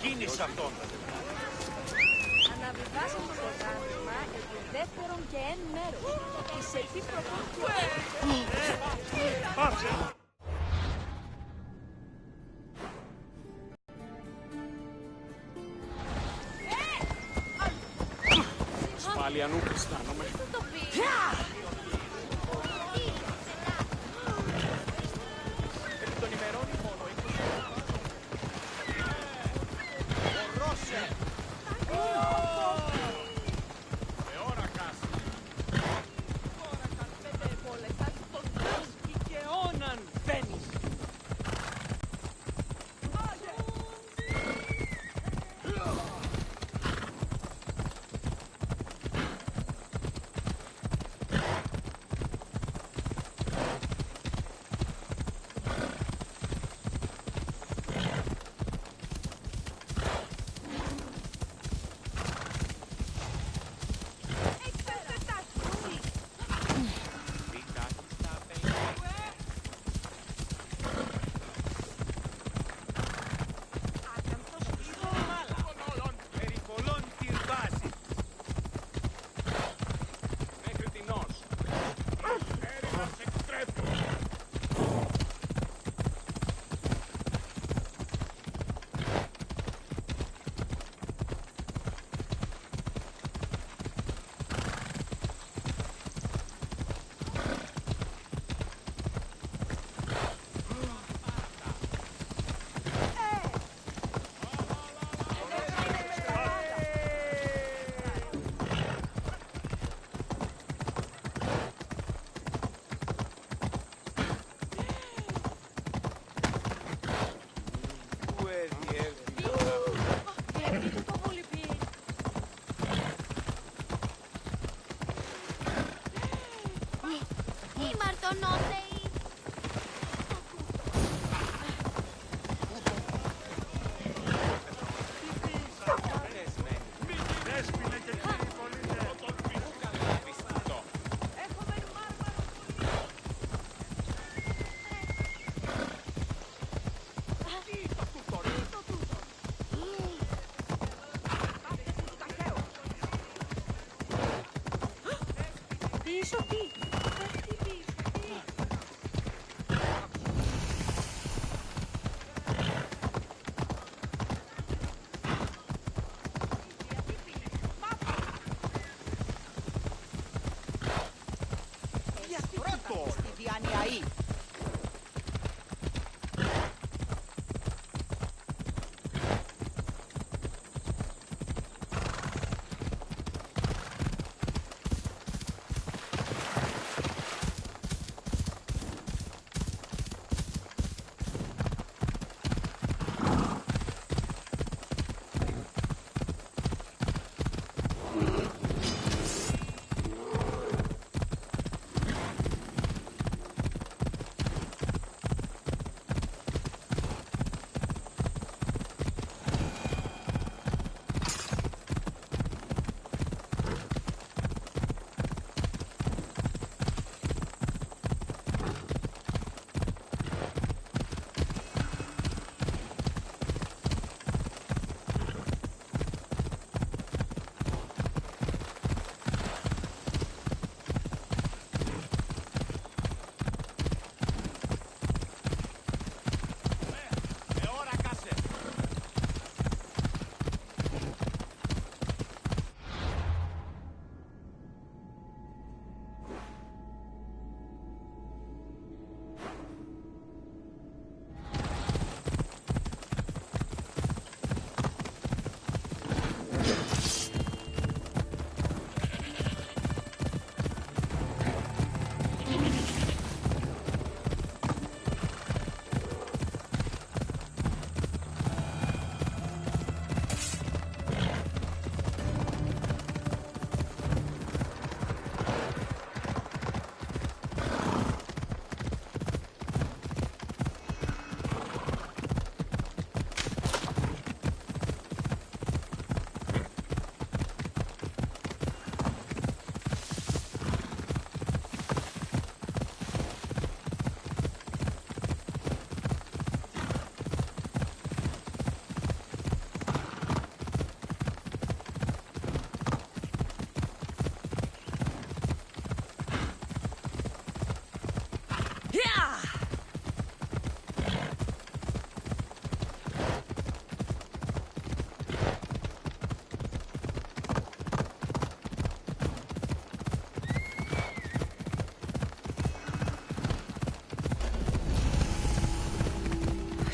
Κίνησε αυτόν. Αναβιβάσαν το πρωτάθλημα για δεύτερον και εν μέρος. Η σερφή Ασφάλεια νου αισθάνομαι. Τον ημερώνει μόνο.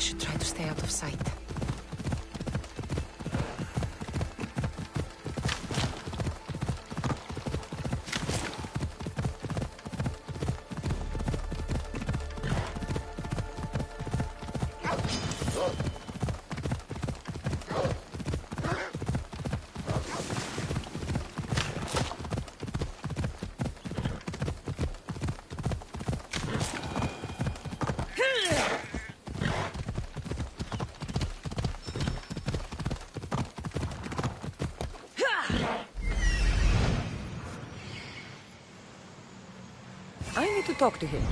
should try to stay out of sight. I need to talk to him.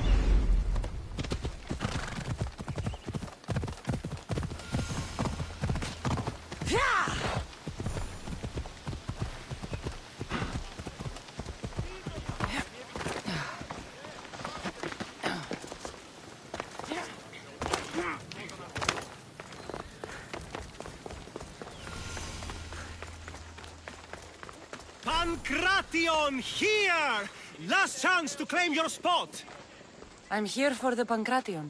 Pancration, here! Last chance to claim your spot! I'm here for the Pancration.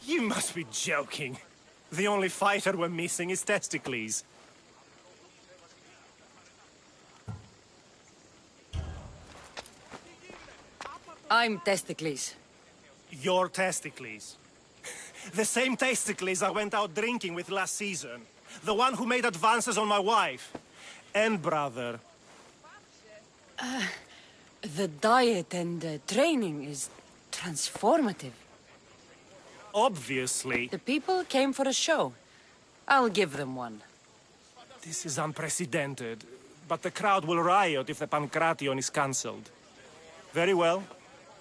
You must be joking. The only fighter we're missing is Testicles. I'm Testicles. Your Testicles. The same Testicles I went out drinking with last season. The one who made advances on my wife. And brother. The diet and training is transformative. Obviously. The people came for a show. I'll give them one. This is unprecedented, but the crowd will riot if the Pancration is cancelled. Very well.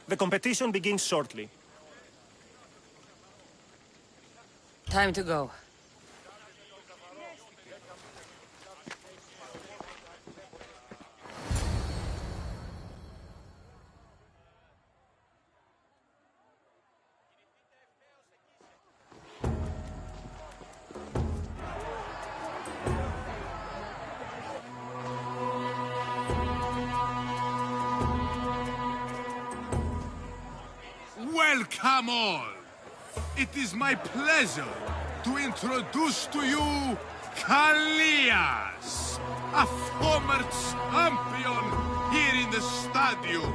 The competition begins shortly. Time to go. Welcome all! It is my pleasure to introduce to you Kallias, a former champion here in the stadium,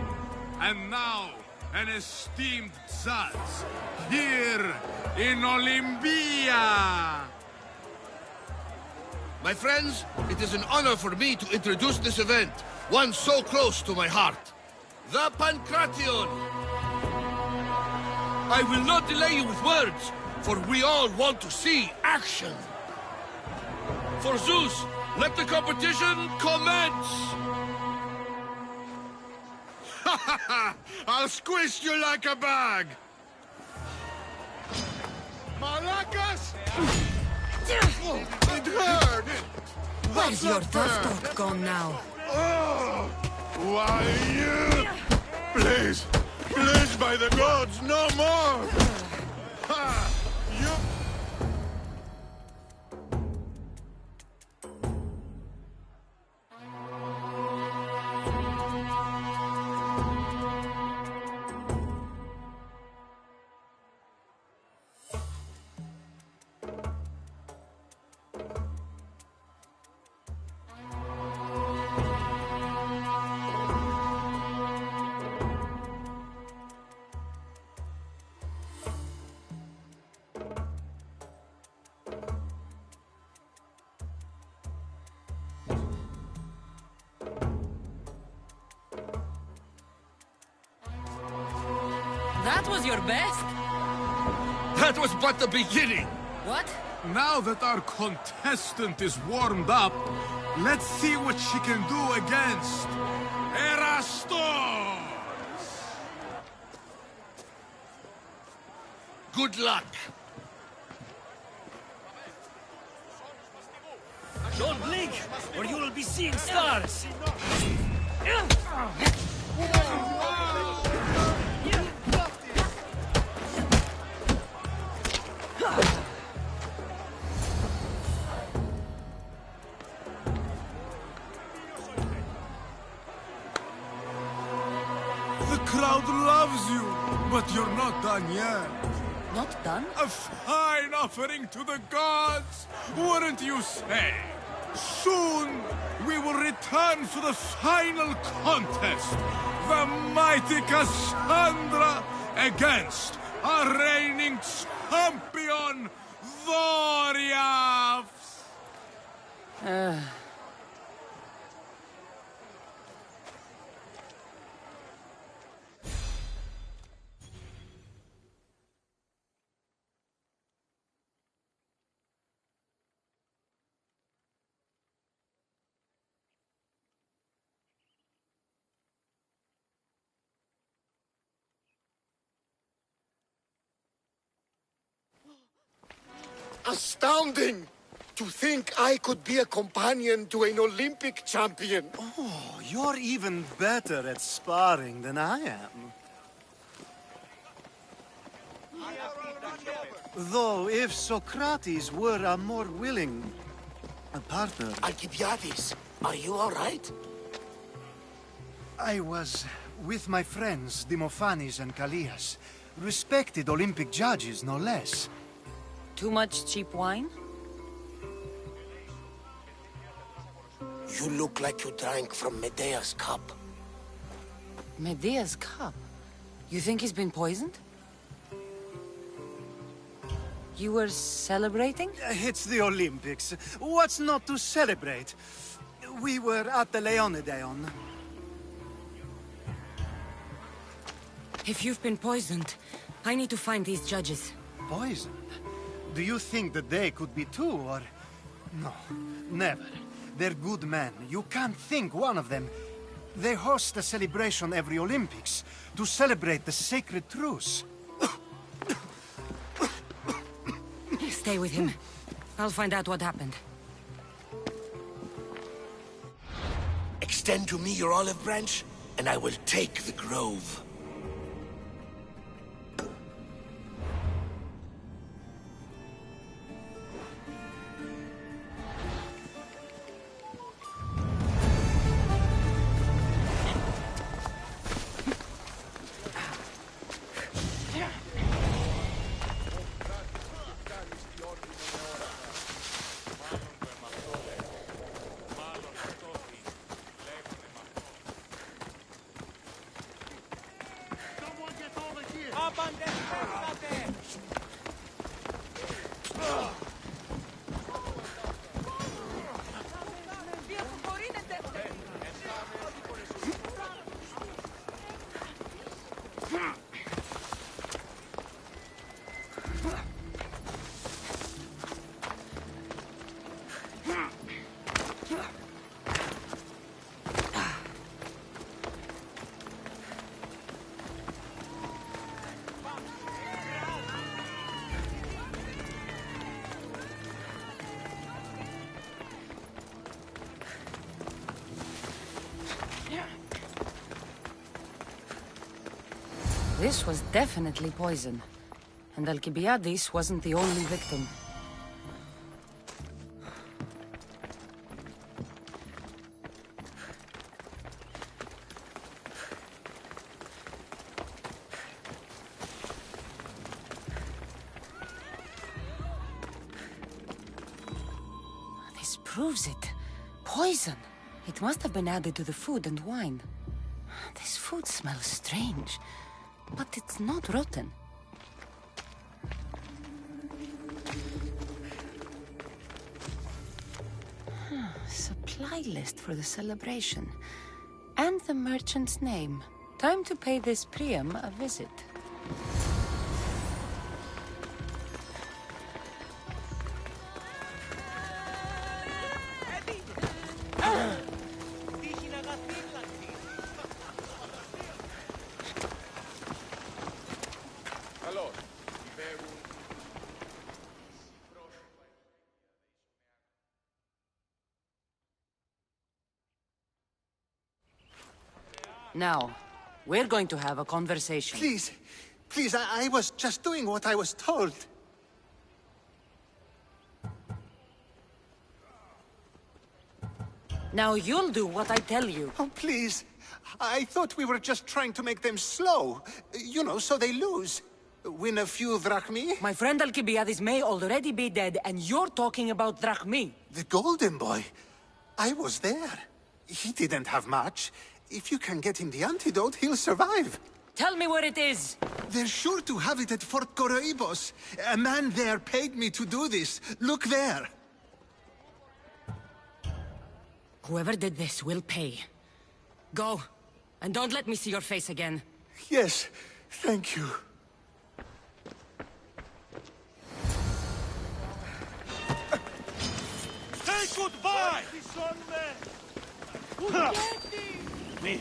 and now an esteemed judge here in Olympia. My friends, it is an honor for me to introduce this event, one so close to my heart. The Pancration! I will not delay you with words, for we all want to see action. For Zeus, let the competition commence! I'll squish you like a bag! Malacas! It hurt! Where's your tough talk gone now? Oh, why you? Please! Please, by the gods, no more! Ha! You... That was your best? That was but the beginning! What? Now that our contestant is warmed up, let's see what she can do against Erastos! Good luck! Don't blink, or you will be seeing stars! The crowd loves you, but you're not done yet. Not done? A fine offering to the gods, wouldn't you say? Soon, we will return for the final contest. The mighty Cassandra against our reigning champion, Warriors! Astounding! To think I could be a companion to an Olympic champion. Oh, you're even better at sparring than I am. Though, if Socrates were a more willing partner... Alcibiades, are you all right? I was with my friends, Demophanes and Callias. Respected Olympic judges, no less. Too much cheap wine? You look like you drank from Medea's cup. Medea's cup? You think he's been poisoned? You were celebrating? It's the Olympics. What's not to celebrate? We were at the Leonideon. If you've been poisoned, I need to find these judges. Poisoned? Do you think that they could be too, or... No, never. They're good men. You can't think one of them. They host a celebration every Olympics to celebrate the sacred truce. Stay with him. I'll find out what happened. Extend to me your olive branch, and I will take the grove. This was definitely poison. And Alcibiades wasn't the only victim. This proves it. Poison. It must have been added to the food and wine. This food smells strange. But it's not rotten. Supply list for the celebration. And the merchant's name. Time to pay this Priam a visit. Now, we're going to have a conversation. Please, please, I was just doing what I was told. Now you'll do what I tell you. Oh, please. I thought we were just trying to make them slow. You know, so they lose. Win a few drachmi? My friend Alcibiades may already be dead, and you're talking about drachmi. The golden boy. I was there. He didn't have much. If you can get him the antidote, he'll survive. Tell me where it is. They're sure to have it at Fort Coroibos. A man there paid me to do this. Look there. Whoever did this will pay. Go, and don't let me see your face again. Yes, thank you. Say goodbye! Me.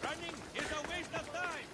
Running is a waste of time!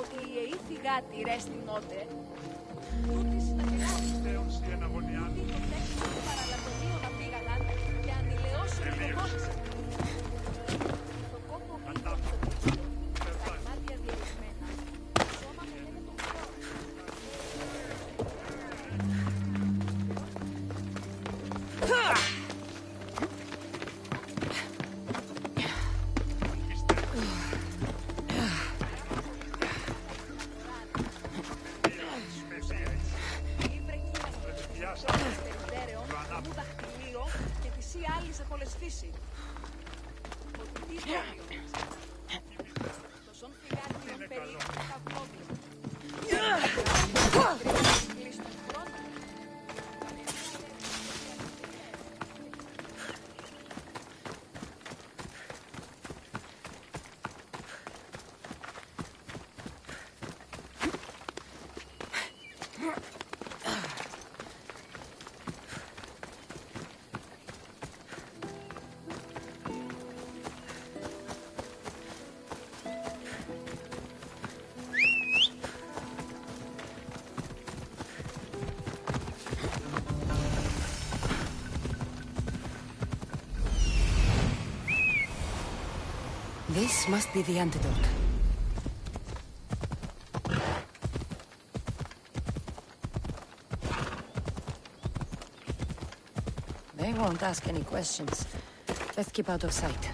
Ότι οι αιοί θυγάτοι ρέστη νότε, τούτης να κεράσουν, τούτοι το τέξιμο του παραλατωνίου να πήγαγαν και ανηλαιώσουν το κόψε. Το κόπο μήκο το τρίστο, τα μάτια διερισμένα, το σώμα μου είναι το χώρο. This must be the antidote. They won't ask any questions. Let's keep out of sight.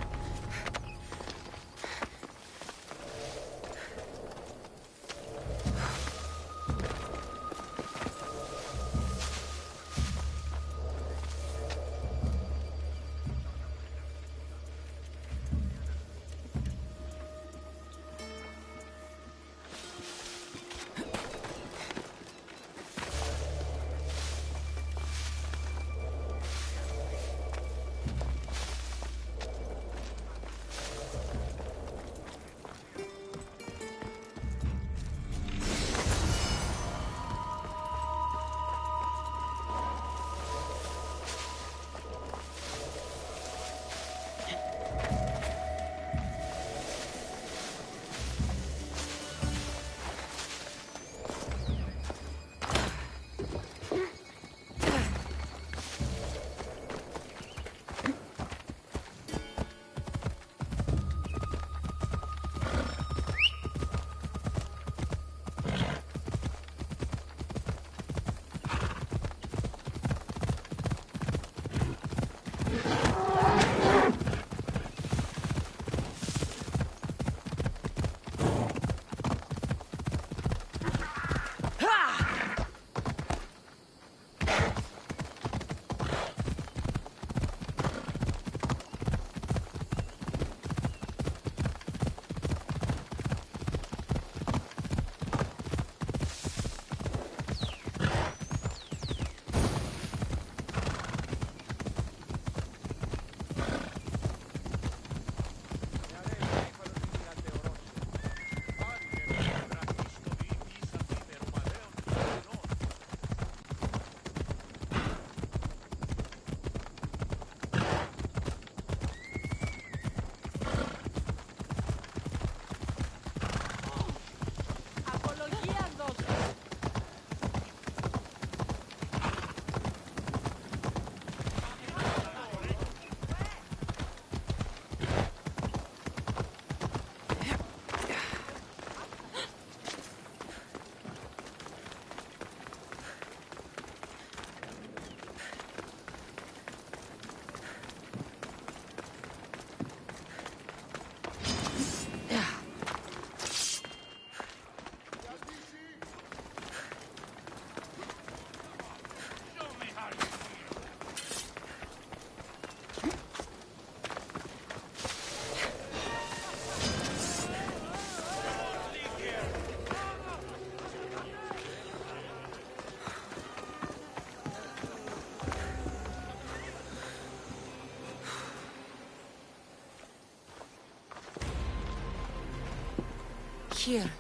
Here.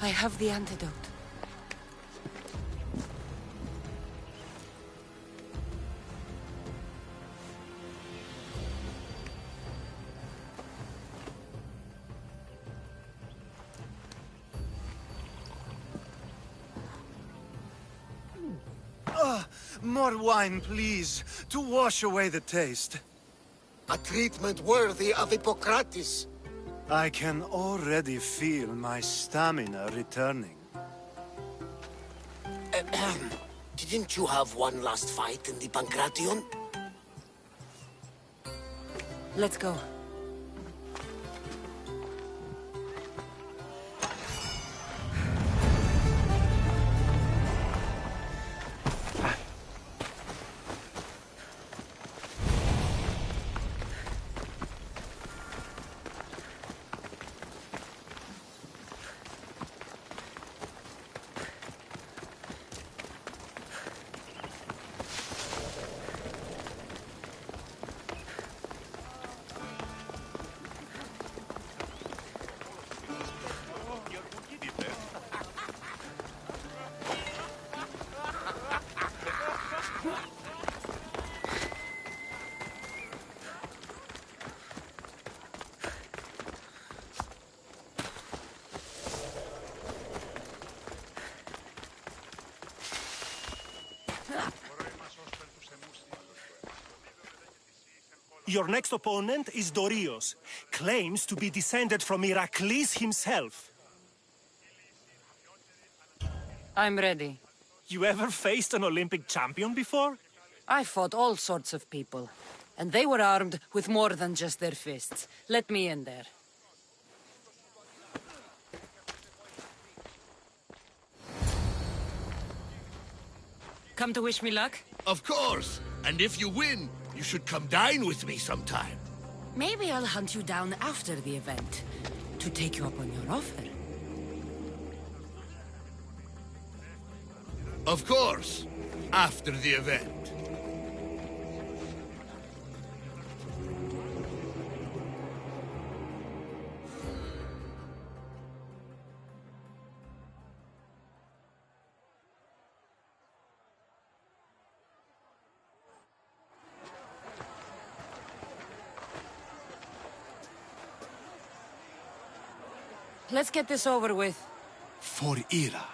I have the antidote. More wine, please, to wash away the taste. A treatment worthy of Hippocrates. I can already feel my stamina returning. Didn't you have one last fight in the Pancration? Let's go. Your next opponent is Dorios. Claims to be descended from Heracles himself. I'm ready. You ever faced an Olympic champion before? I fought all sorts of people. And they were armed with more than just their fists. Let me in there. Come to wish me luck? Of course! And if you win, you should come dine with me sometime. Maybe I'll hunt you down after the event. To take you up on your offer. Of course, after the event. Let's get this over with. For Ira.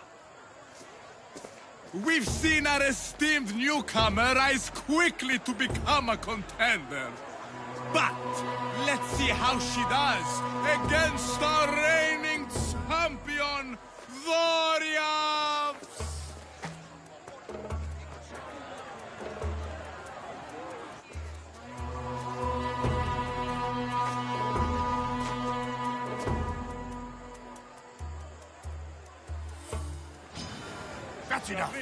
We've seen our esteemed newcomer rise quickly to become a contender. But let's see how she does against our reigning champion, Dorios! That's enough.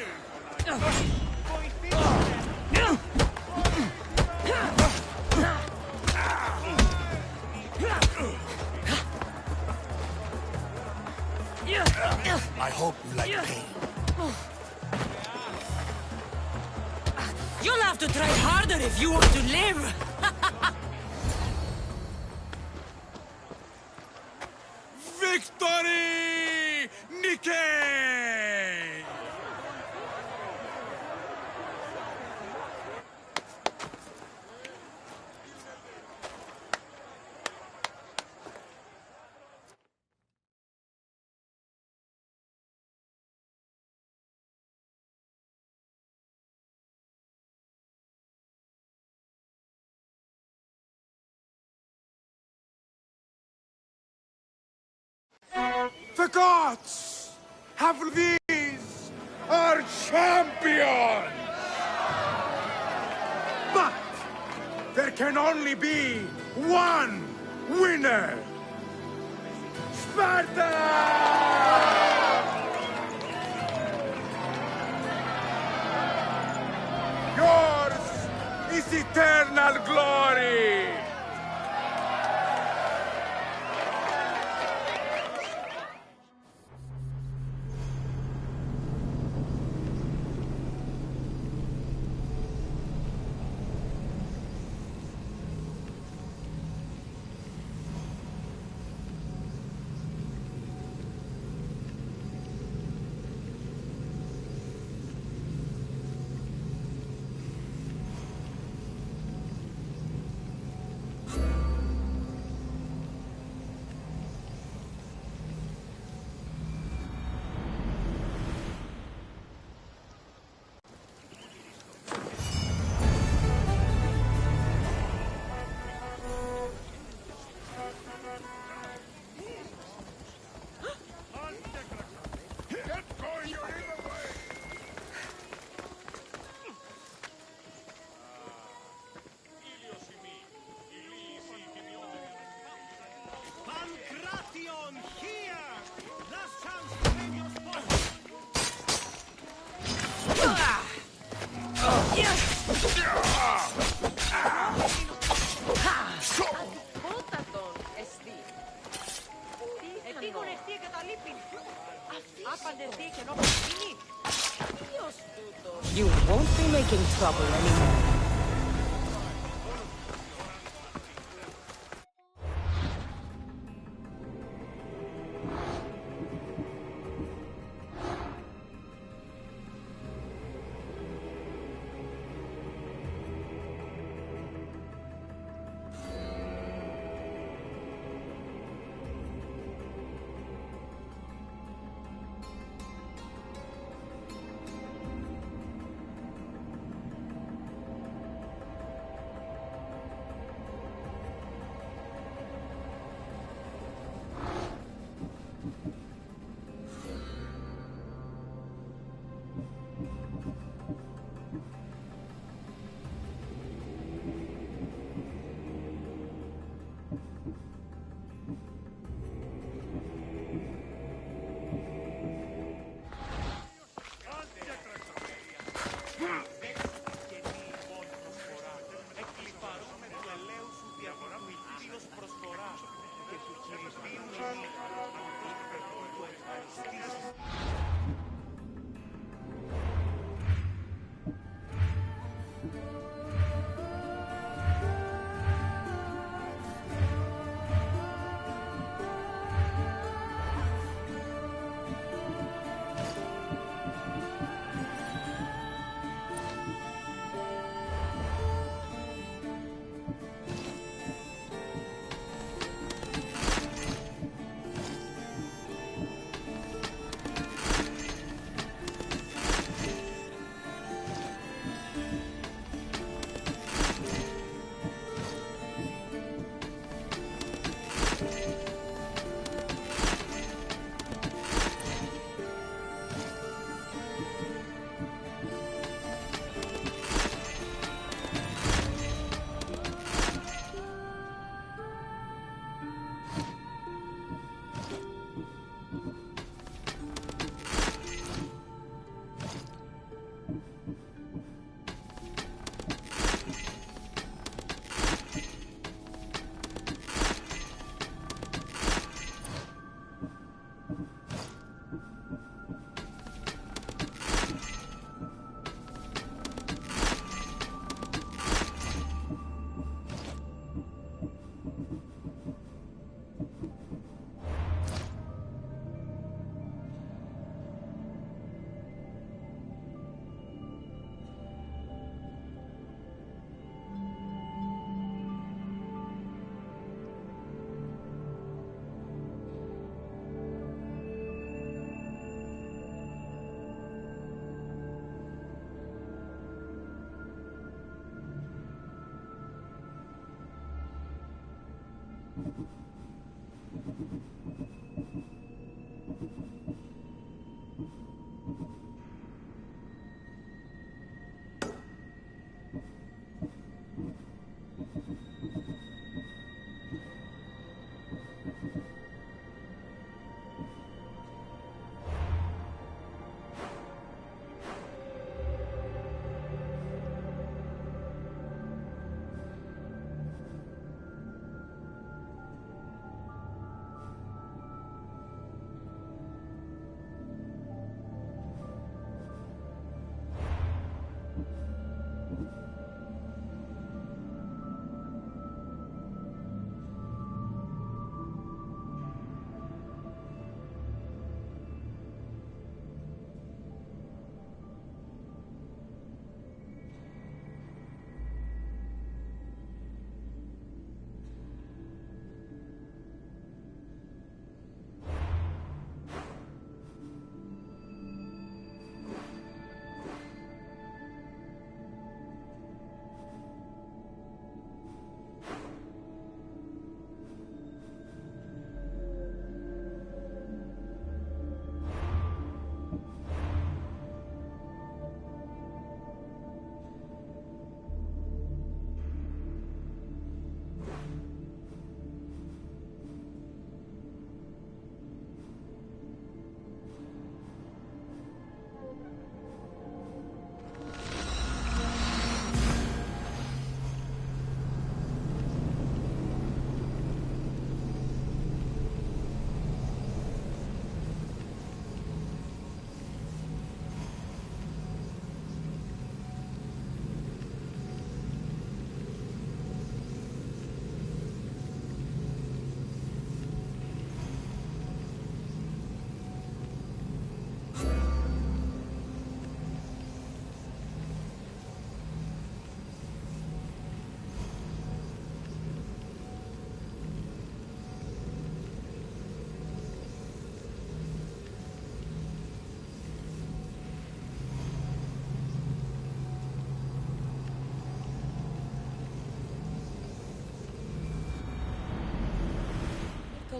I hope you like pain. You'll have to try harder if you want to live! Victory! Nikkei! The gods have these our champions! But there can only be one winner! Sparta! Yours is eternal glory! Ration, here! Last chance to save your spot! Αντιπότατον εστί. Επίγον εστί και τα λείπει. Απαντεστί και νόχος γίνει. Ποιος τούτος. You won't be making trouble anymore.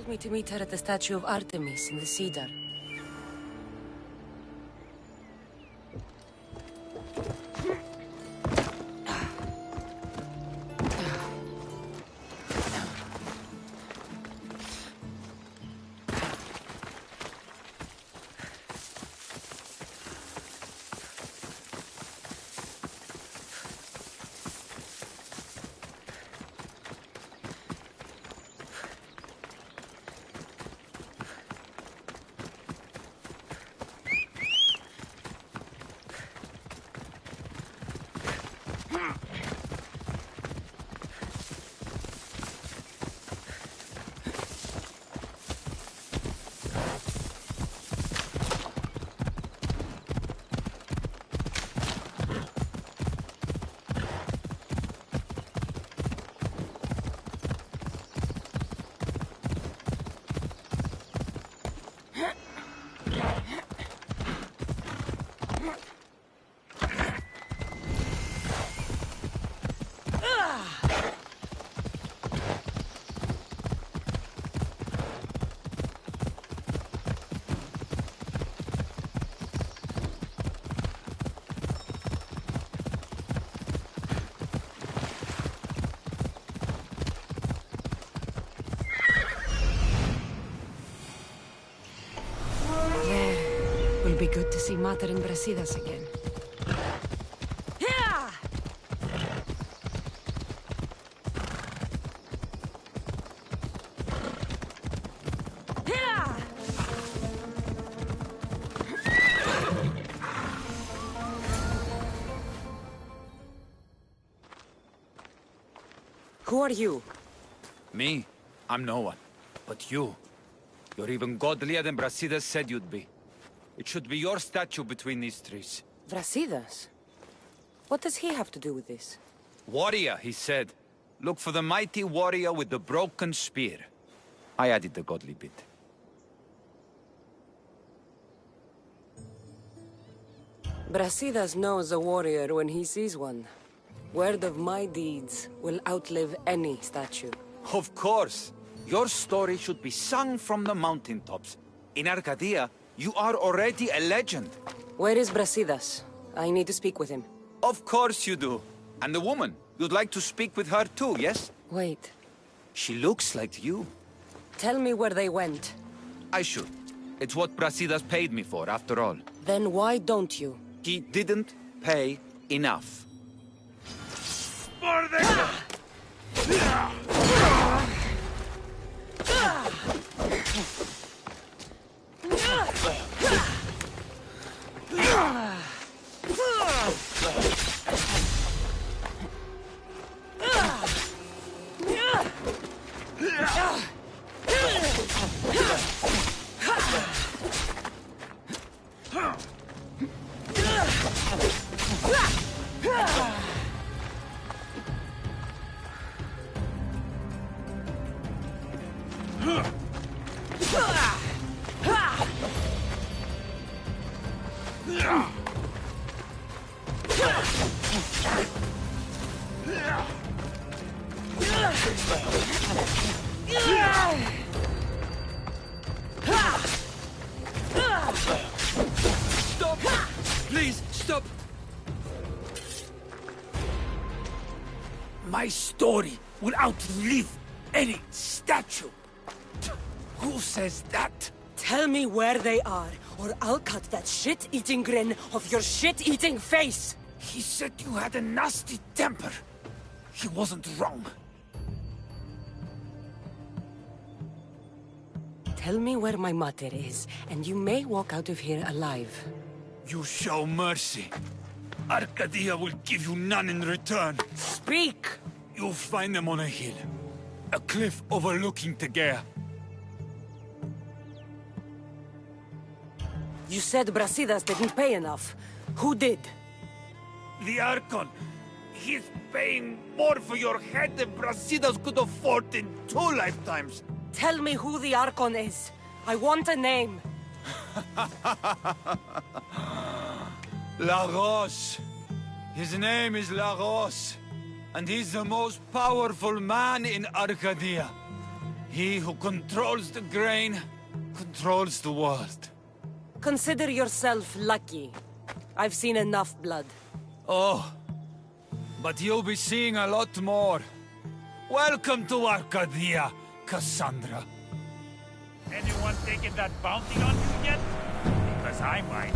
told me to meet her at the statue of Artemis in the Cedar. It'll be good to see Mater and Brasidas again. Who are you? Me? I'm no one. But you. You're even godlier than Brasidas said you'd be. It should be your statue between these trees. Brasidas? What does he have to do with this? Warrior, he said. Look for the mighty warrior with the broken spear. I added the godly bit. Brasidas knows a warrior when he sees one. Word of my deeds will outlive any statue. Of course. Your story should be sung from the mountaintops. In Arcadia, you are already a legend. Where is Brasidas? I need to speak with him. Of course you do. And the woman, you'd like to speak with her too, yes? Wait. She looks like you. Tell me where they went. I should. It's what Brasidas paid me for, after all. Then why don't you? He didn't pay enough. Stop! Please, stop! My story will outlive any statue. Who says that? Tell me where they are, or I'll cut that shit-eating grin off your shit-eating face! He said you had a nasty temper. He wasn't wrong. Tell me where my mater is, and you may walk out of here alive. You show mercy. Arcadia will give you none in return. Speak! You'll find them on a hill. A cliff overlooking Tegea. You said Brasidas didn't pay enough. Who did? The Archon. He's paying more for your head than Brasidas could afford in 2 lifetimes. Tell me who the Archon is. I want a name. Lagos. His name is Lagos. And he's the most powerful man in Arcadia. He who controls the grain, controls the world. Consider yourself lucky. I've seen enough blood. Oh, but you'll be seeing a lot more. Welcome to Arcadia, Cassandra. Anyone taking that bounty on you yet? Because I might.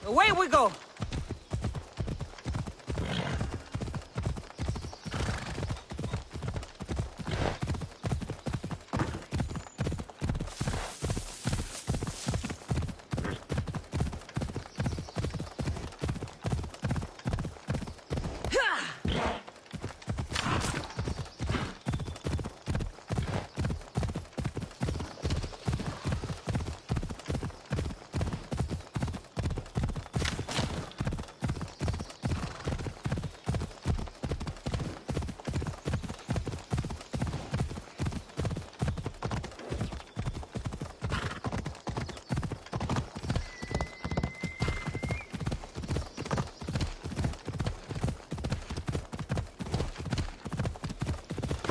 Away we go!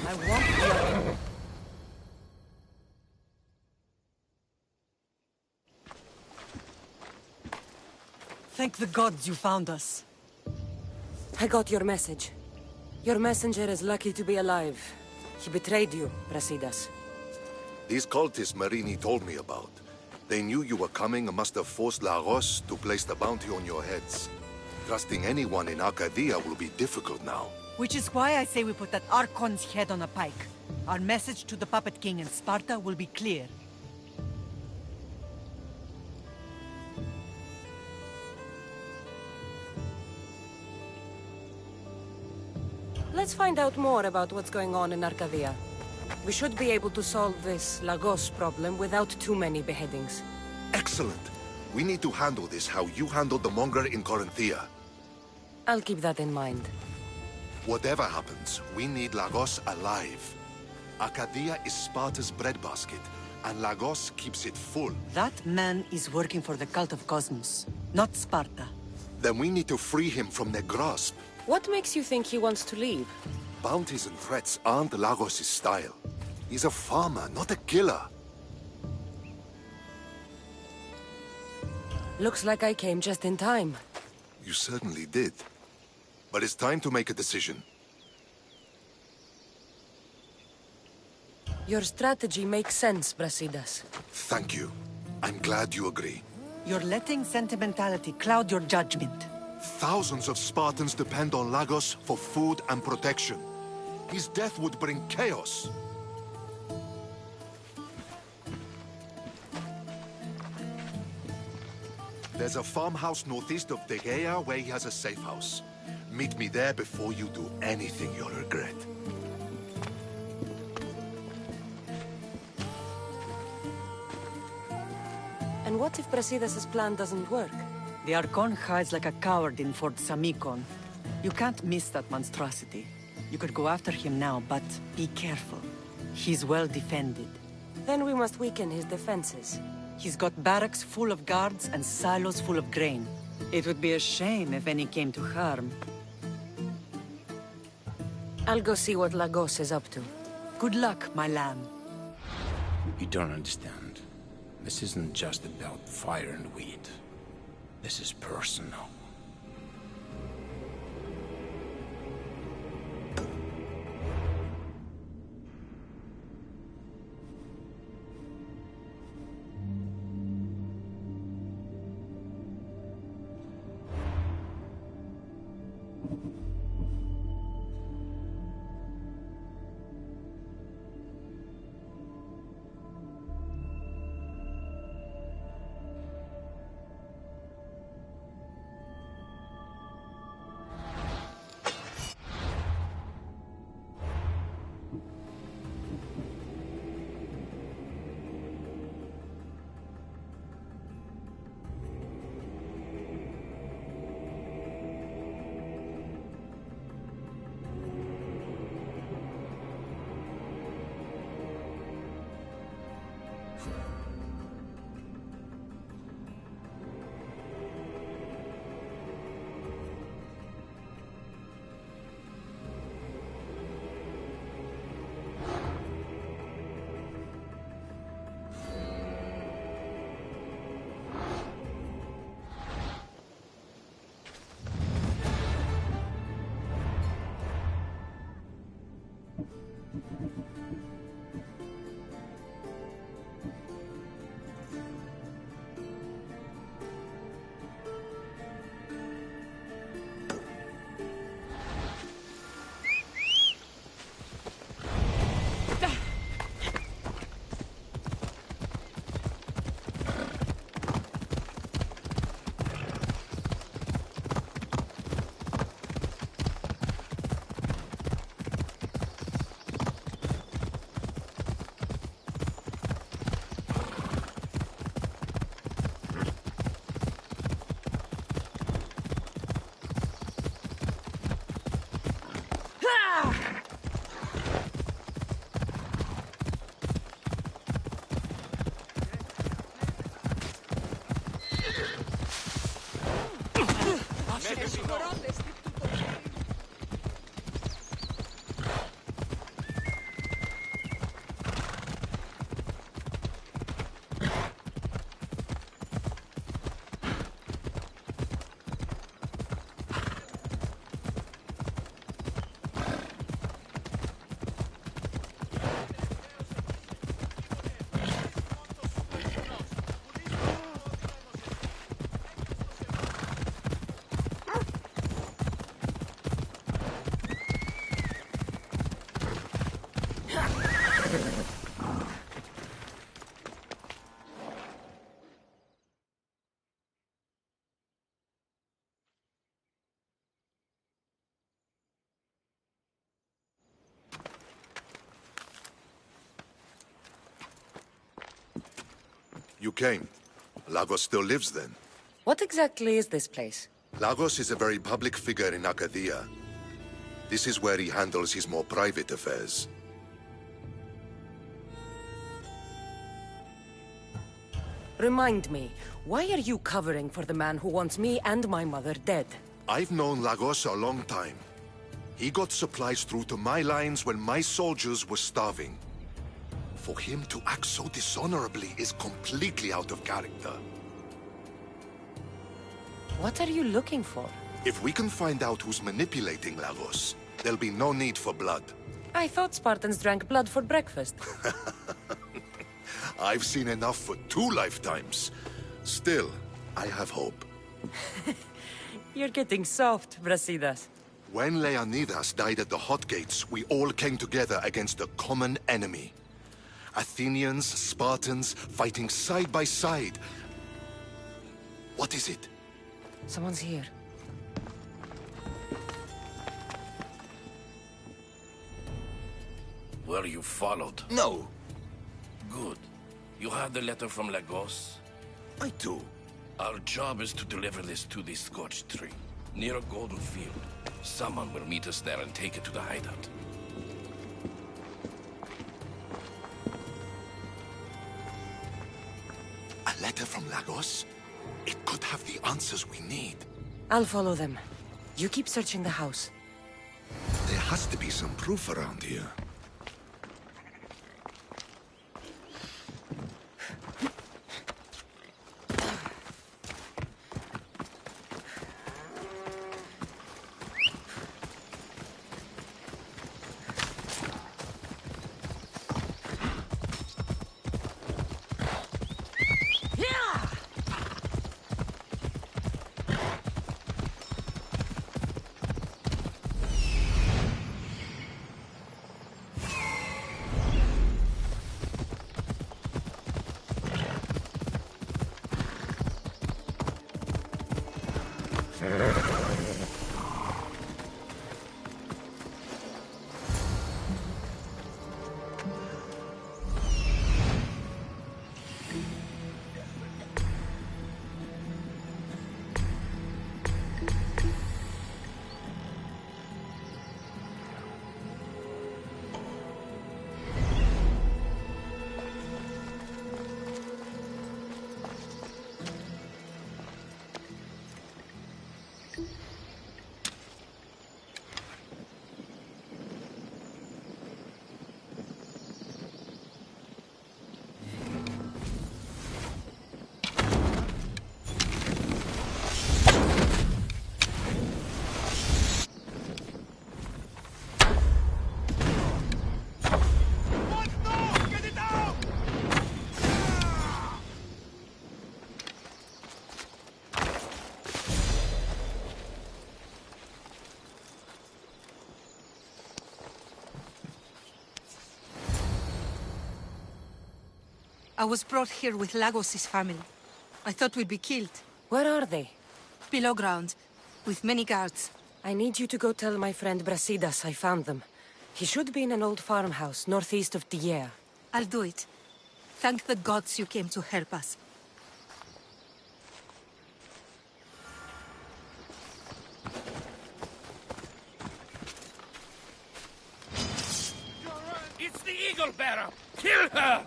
I want you. Thank the gods you found us. I got your message. Your messenger is lucky to be alive. He betrayed you, Brasidas. These cultists Marini told me about. They knew you were coming and must have forced Lagos to place the bounty on your heads. Trusting anyone in Arcadia will be difficult now. Which is why I say we put that Archon's head on a pike. Our message to the Puppet King in Sparta will be clear. Let's find out more about what's going on in Arcadia. We should be able to solve this Lagos problem without too many beheadings. Excellent. We need to handle this how you handled the monger in Corinthia. I'll keep that in mind. Whatever happens, we need Lagos alive. Arcadia is Sparta's breadbasket, and Lagos keeps it full. That man is working for the cult of Cosmos, not Sparta. Then we need to free him from their grasp. What makes you think he wants to leave? Bounties and threats aren't Lagos' style. He's a farmer, not a killer. Looks like I came just in time. You certainly did. But it's time to make a decision. Your strategy makes sense, Brasidas. Thank you. I'm glad you agree. You're letting sentimentality cloud your judgment. Thousands of Spartans depend on Lagos for food and protection. His death would bring chaos. There's a farmhouse northeast of Degeia where he has a safe house. Meet me there before you do anything you'll regret. And what if Brasidas' plan doesn't work? The Archon hides like a coward in Fort Samikon. You can't miss that monstrosity. You could go after him now, but be careful. He's well defended. Then we must weaken his defenses. He's got barracks full of guards and silos full of grain. It would be a shame if any came to harm. I'll go see what Lagos is up to. Good luck, my lamb. You don't understand. This isn't just about fire and weed. This is personal. You came. Lagos still lives then? What exactly is this place? Lagos is a very public figure in Arcadia. This is where he handles his more private affairs. Remind me, why are you covering for the man who wants me and my mother dead? I've known Lagos a long time. He got supplies through to my lines when my soldiers were starving. For him to act so dishonorably is completely out of character. What are you looking for? If we can find out who's manipulating Lagos, there'll be no need for blood. I thought Spartans drank blood for breakfast. I've seen enough for 2 lifetimes. Still, I have hope. You're getting soft, Brasidas. When Leonidas died at the Hot Gates, we all came together against a common enemy. Athenians, Spartans, fighting side by side. What is it? Someone's here. Were you followed? No. Good. You have the letter from Lagos? I do. Our job is to deliver this to the scorched tree, near a golden field. Someone will meet us there and take it to the hideout. A letter from Lagos? It could have the answers we need. I'll follow them. You keep searching the house. There has to be some proof around here. I was brought here with Lagos' family. I thought we'd be killed. Where are they? Below ground, with many guards. I need you to go tell my friend Brasidas I found them. He should be in an old farmhouse northeast of Dier. I'll do it. Thank the gods you came to help us. It's the Eagle Bearer! Kill her!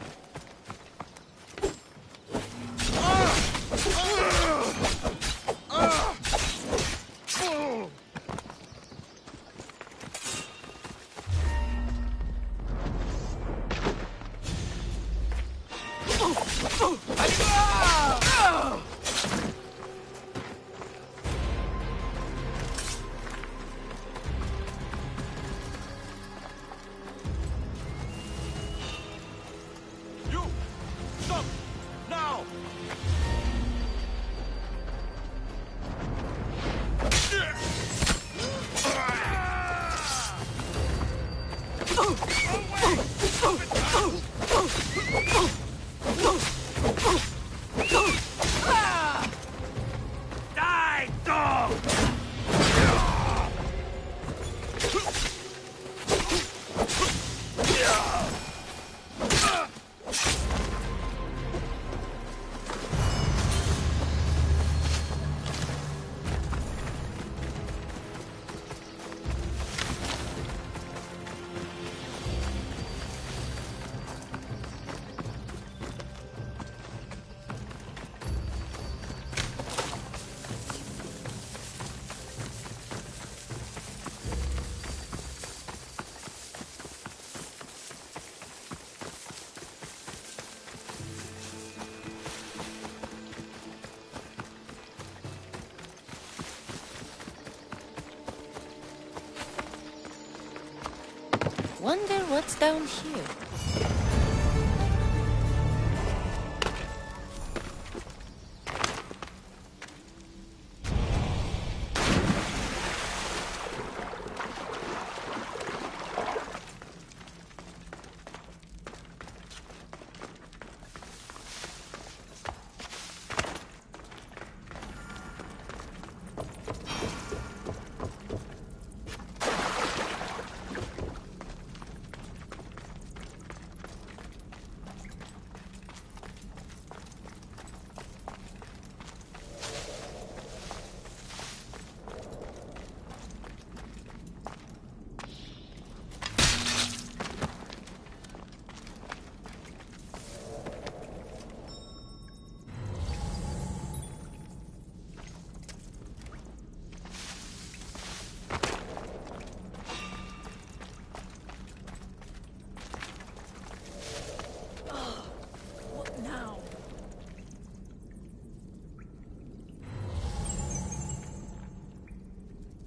You! Stop! Now! Die, dog! Wonder what's down here.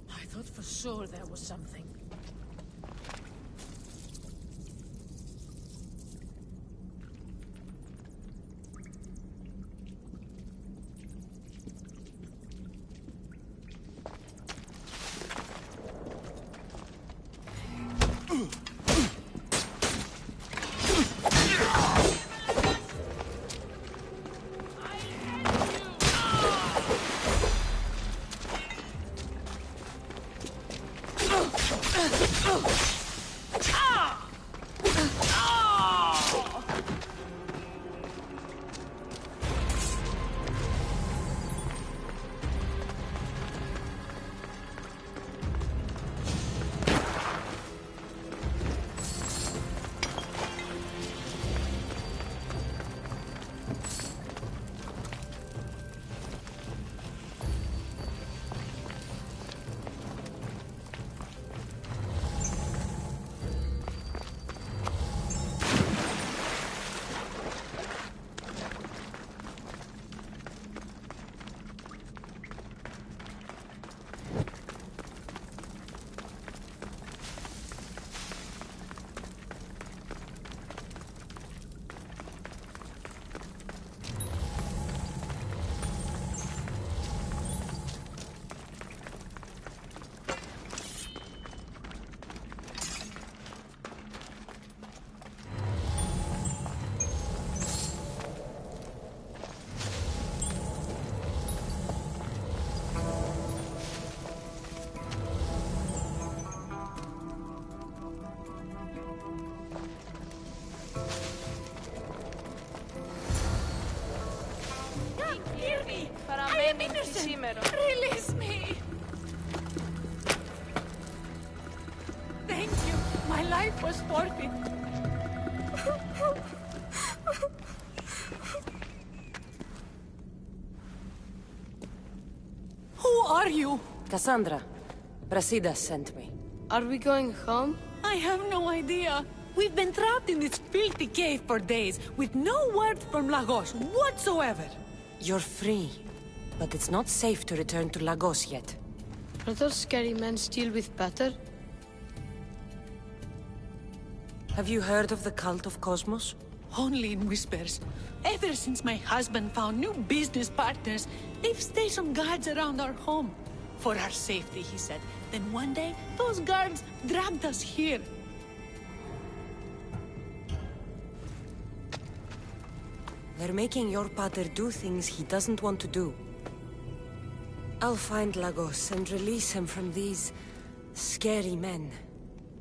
I thought for sure there was something. was forfeit. Who are you? Cassandra. Brasidas sent me. Are we going home? I have no idea. We've been trapped in this filthy cave for days, with no word from Lagos whatsoever. You're free, but it's not safe to return to Lagos yet. Are those scary men still with Peter? Have you heard of the cult of Cosmos? Only in whispers. Ever since my husband found new business partners, they've stationed guards around our home. For our safety, he said. Then one day, those guards dragged us here. They're making your pater do things he doesn't want to do. I'll find Lagos and release him from these scary men.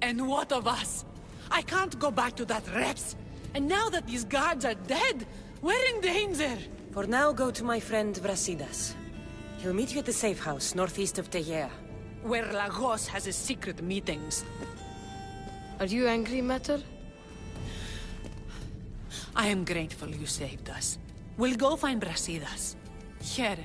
And what of us? I can't go back to that Reps. And now that these guards are dead, we're in danger. For now, go to my friend Brasidas. He'll meet you at the safe house northeast of Tegea. Where Lagos has his secret meetings. Are you angry, Mater? I am grateful you saved us. We'll go find Brasidas. Here.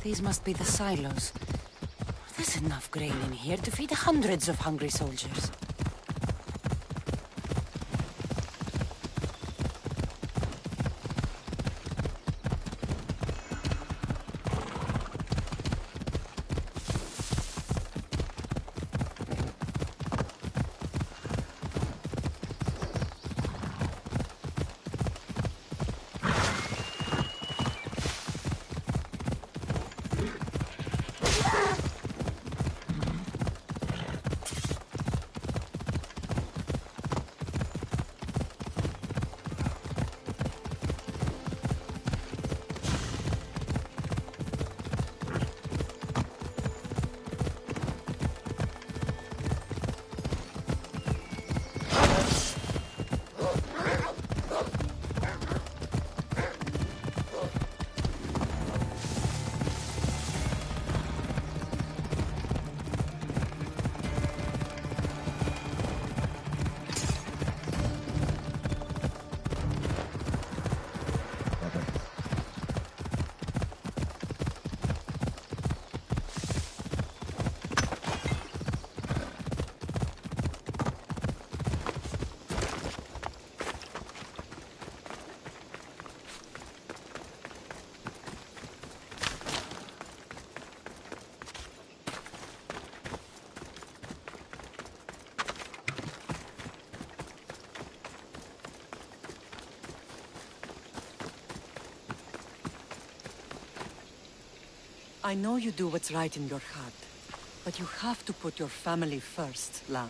These must be the silos. There's enough grain in here to feed hundreds of hungry soldiers. I know you do what's right in your heart, but you have to put your family first, Lamb.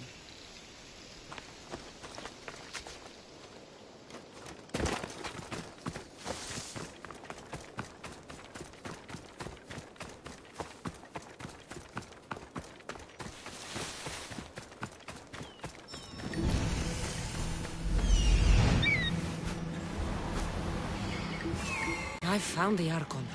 I found the Archon.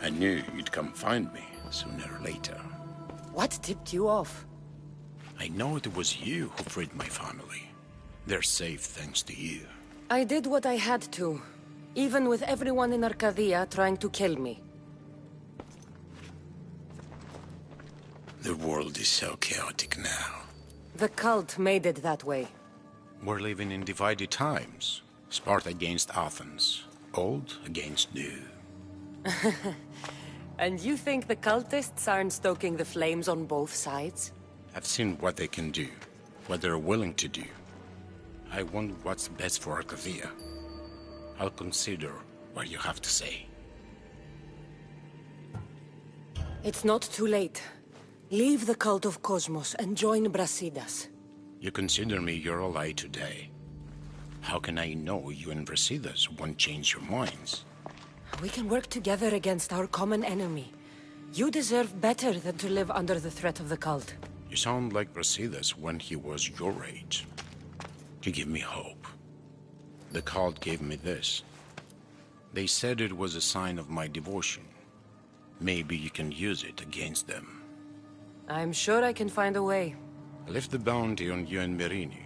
I knew you'd come find me, sooner or later. What tipped you off? I know it was you who freed my family. They're safe thanks to you. I did what I had to, even with everyone in Arcadia trying to kill me. The world is so chaotic now. The cult made it that way. We're living in divided times. Sparta against Athens. Old against new. And you think the cultists aren't stoking the flames on both sides? I've seen what they can do. What they're willing to do. I want what's best for Arcadia. I'll consider what you have to say. It's not too late. Leave the cult of Cosmos and join Brasidas. You consider me your ally today. How can I know you and Brasidas won't change your minds? We can work together against our common enemy. You deserve better than to live under the threat of the cult. You sound like Brasidas when he was your age. You give me hope. The cult gave me this. They said it was a sign of my devotion. Maybe you can use it against them. I'm sure I can find a way. I left the bounty on you and Merini,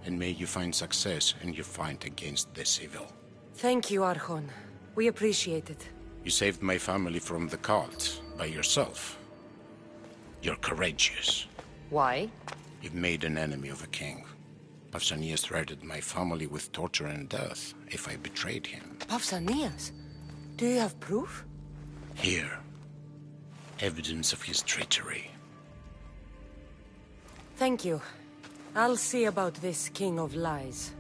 and may you find success in your fight against the evil. Thank you, Archon. We appreciate it. You saved my family from the cult by yourself. You're courageous. Why? You've made an enemy of a king. Pausanias threatened my family with torture and death if I betrayed him. Pausanias? Do you have proof? Here. Evidence of his treachery. Thank you. I'll see about this King of Lies.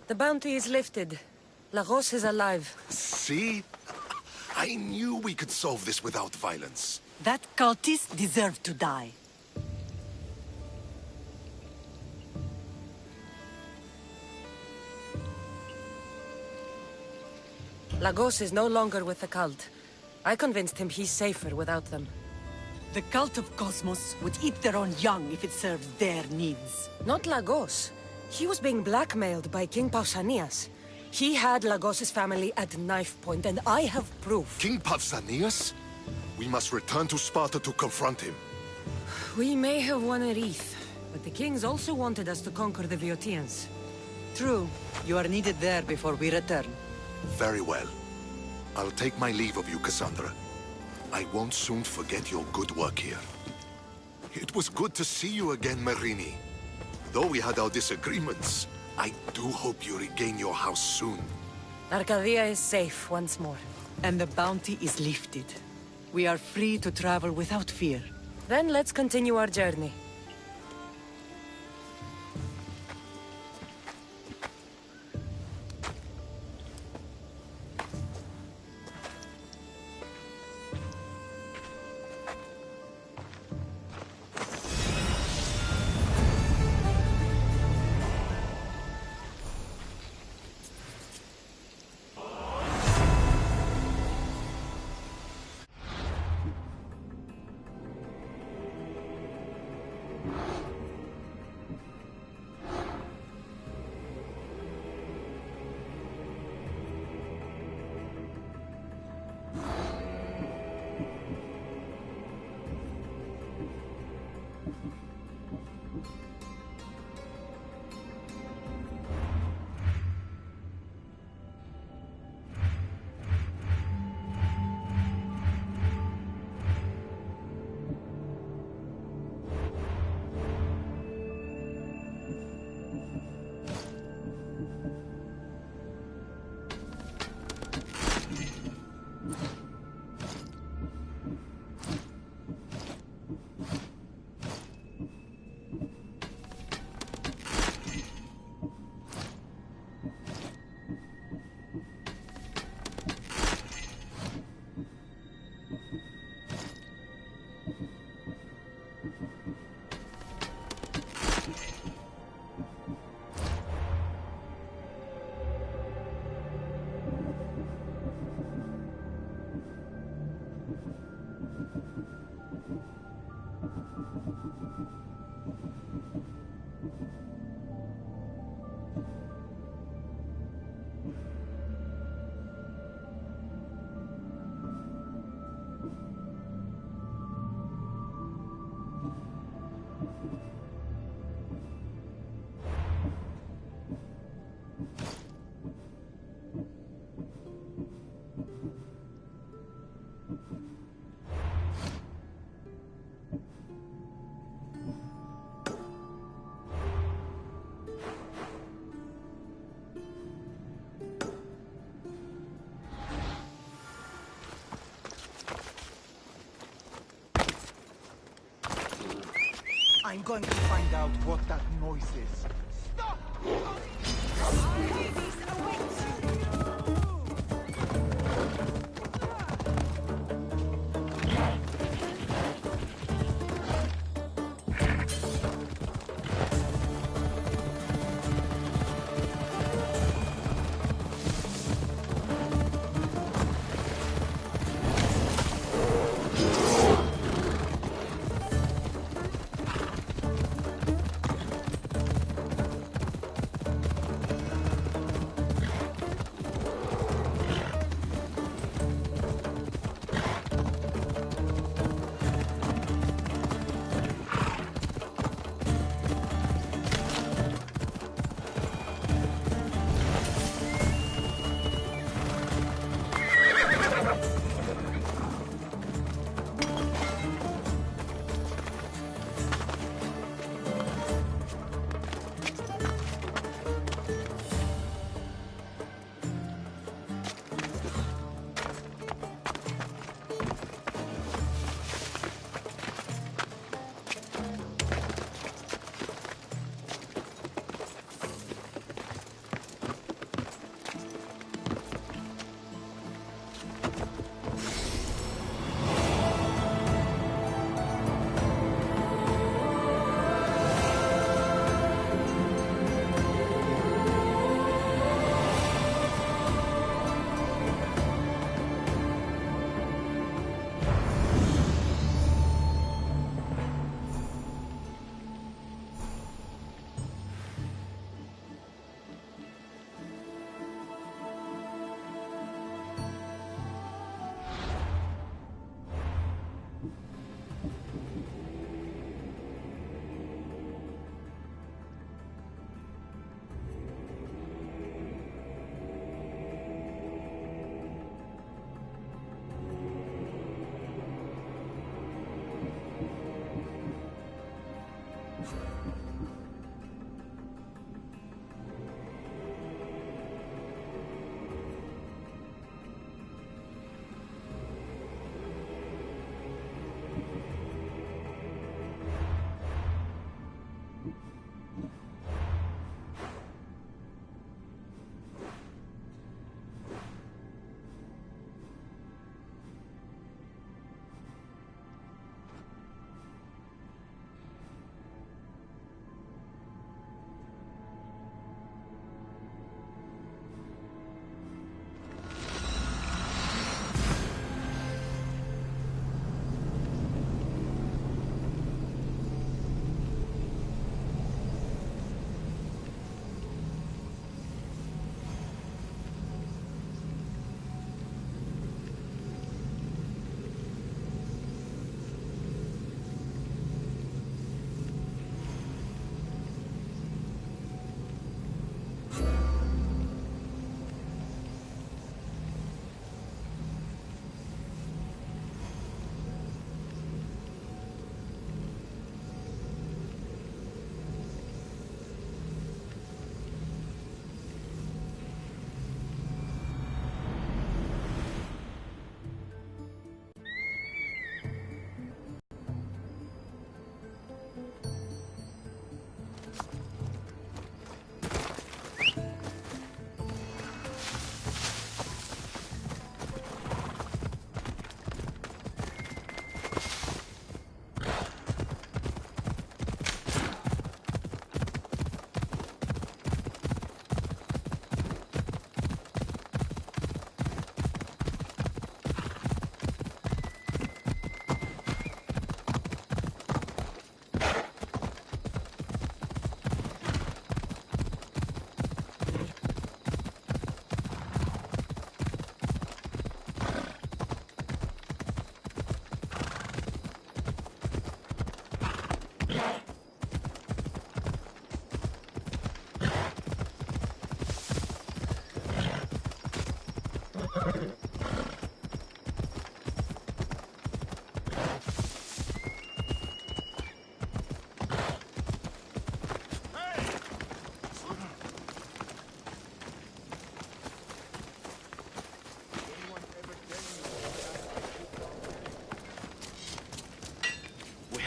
The bounty is lifted. Lagos is alive. See? I knew we could solve this without violence. That cultist deserved to die. Lagos is no longer with the cult. I convinced him he's safer without them. The cult of Cosmos would eat their own young if it served their needs. Not Lagos. He was being blackmailed by King Pausanias. He had Lagos's family at knife point, and I have proof. King Pausanias? We must return to Sparta to confront him. We may have won a wreath, but the kings also wanted us to conquer the Boeotians. True. You are needed there before we return. Very well. I'll take my leave of you, Cassandra. I won't soon forget your good work here. It was good to see you again, Merini. Though we had our disagreements, I do hope you regain your house soon. Arcadia is safe once more. And the bounty is lifted. We are free to travel without fear. Then let's continue our journey. I'm going to find out what that noise is. Stop! Hades awaits you!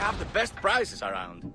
have the best prices around.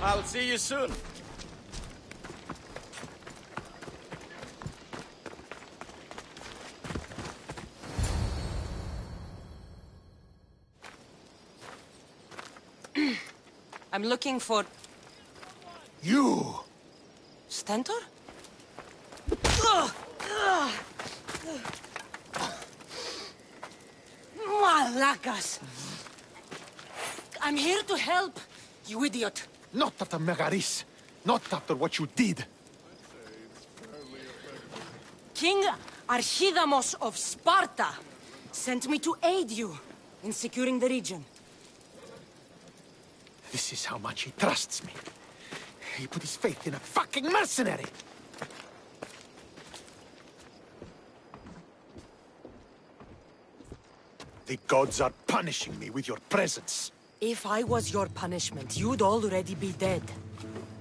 I'll see you soon. I'm looking for... You! Stentor? Malacas! I'm here to help, you idiot. Not after Megaris. Not after what you did. King Archidamos of Sparta sent me to aid you in securing the region. This is how much he trusts me. He put his faith in a fucking mercenary! The gods are punishing me with your presence. If I was your punishment, you'd already be dead.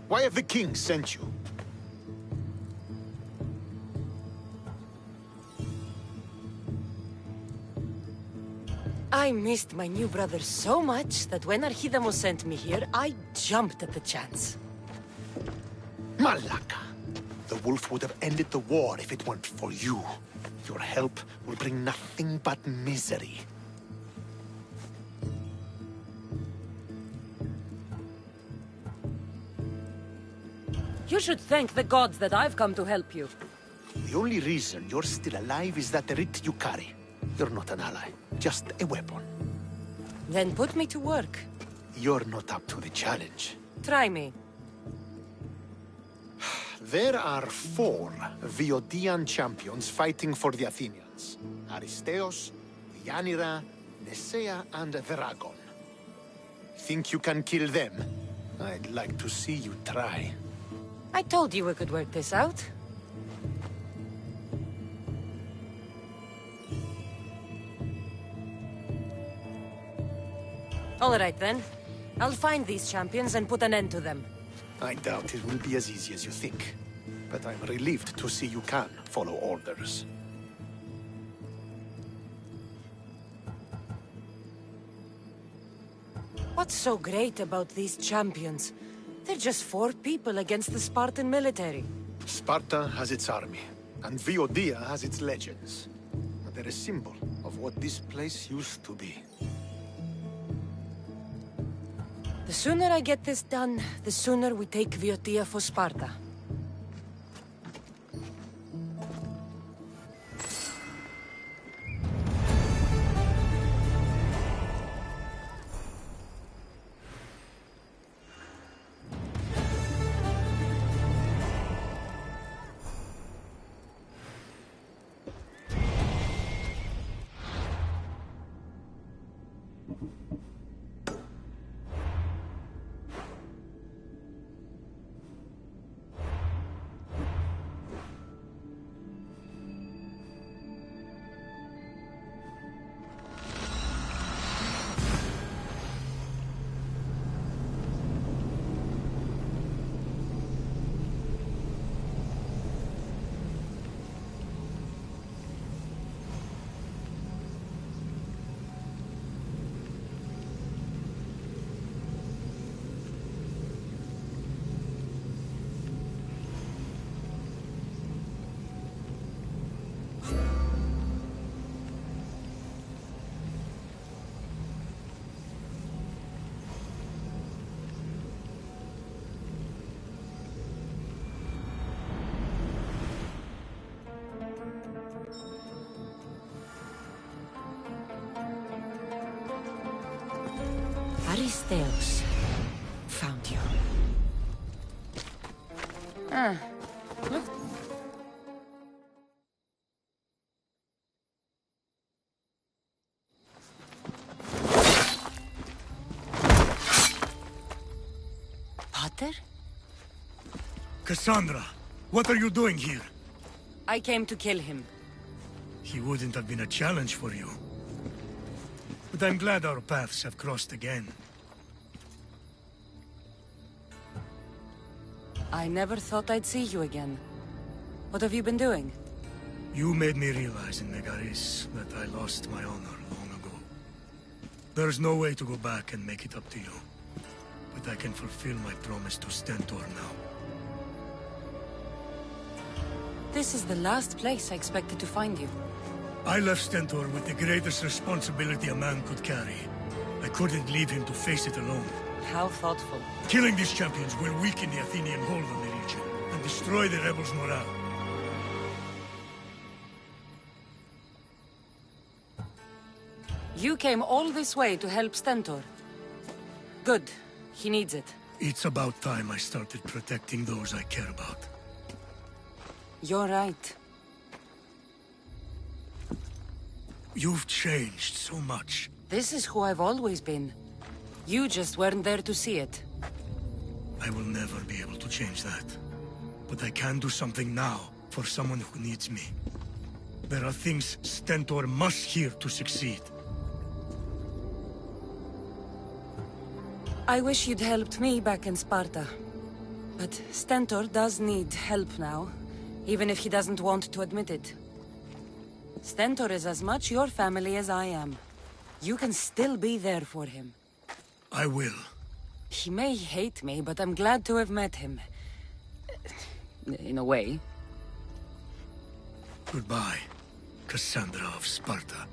Why have the king sent you? I missed my new brother so much that when Archidamos sent me here, I jumped at the chance. Malaka! The wolf would have ended the war if it weren't for you. Your help will bring nothing but misery. You should thank the gods that I've come to help you. The only reason you're still alive is that writ you carry. You're not an ally, just a weapon. Then put me to work. You're not up to the challenge. Try me. There are 4 Viodian champions fighting for the Athenians. Aristeos, Yanira, Nesea, and Veragon. Think you can kill them? I'd like to see you try. I told you we could work this out. All right, then. I'll find these champions and put an end to them. I doubt it will be as easy as you think. But I'm relieved to see you can follow orders. What's so great about these champions? They're just 4 people against the Spartan military. Sparta has its army, and Viodia has its legends. But they're a symbol of what this place used to be. The sooner I get this done, the sooner we take Viotia for Sparta. Aristeus found you. Ah. Look. Pater? Cassandra, what are you doing here? I came to kill him. He wouldn't have been a challenge for you. But I'm glad our paths have crossed again. I never thought I'd see you again. What have you been doing? You made me realize in Megaris that I lost my honor long ago. There's no way to go back and make it up to you. But I can fulfill my promise to Stentor now. This is the last place I expected to find you. I left Stentor with the greatest responsibility a man could carry. I couldn't leave him to face it alone. How thoughtful. Killing these champions will weaken the Athenian hold on the region, and destroy the rebels' morale. You came all this way to help Stentor. Good. He needs it. It's about time I started protecting those I care about. You're right. You've changed so much. This is who I've always been. You just weren't there to see it. I will never be able to change that. But I can do something now for someone who needs me. There are things Stentor must hear to succeed. I wish you'd helped me back in Sparta. But Stentor does need help now, even if he doesn't want to admit it. Stentor is as much your family as I am. You can still be there for him. I will. He may hate me, but I'm glad to have met him. In a way. Goodbye, Cassandra of Sparta.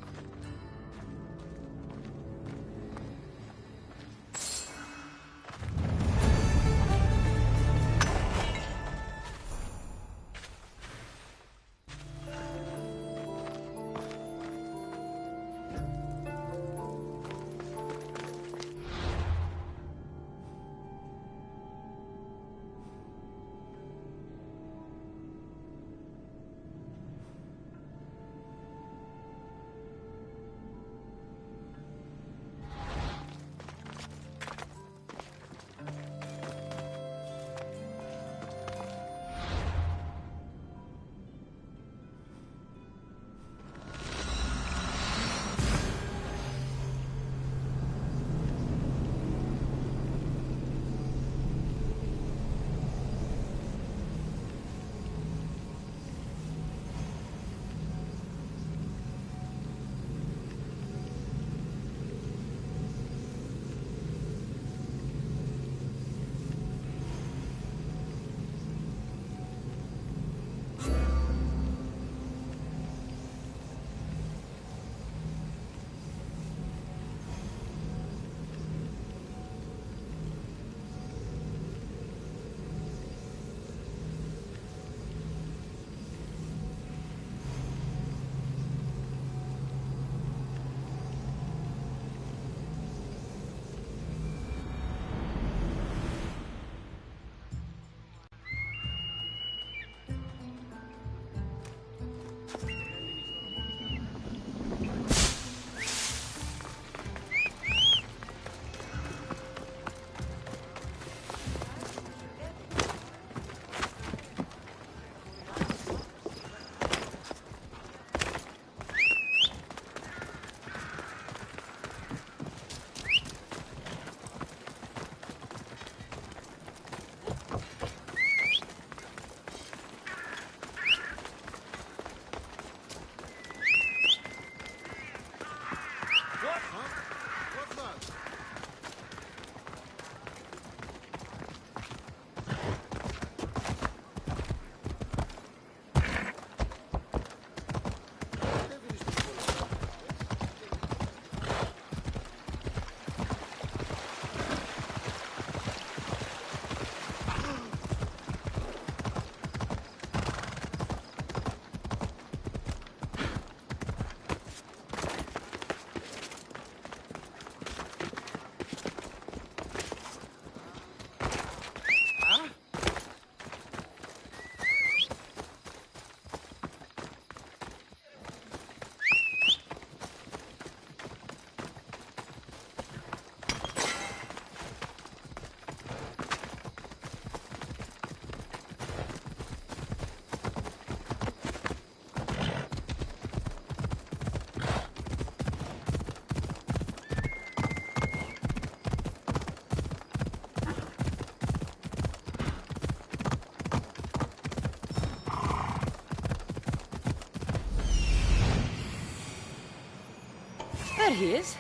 There he is.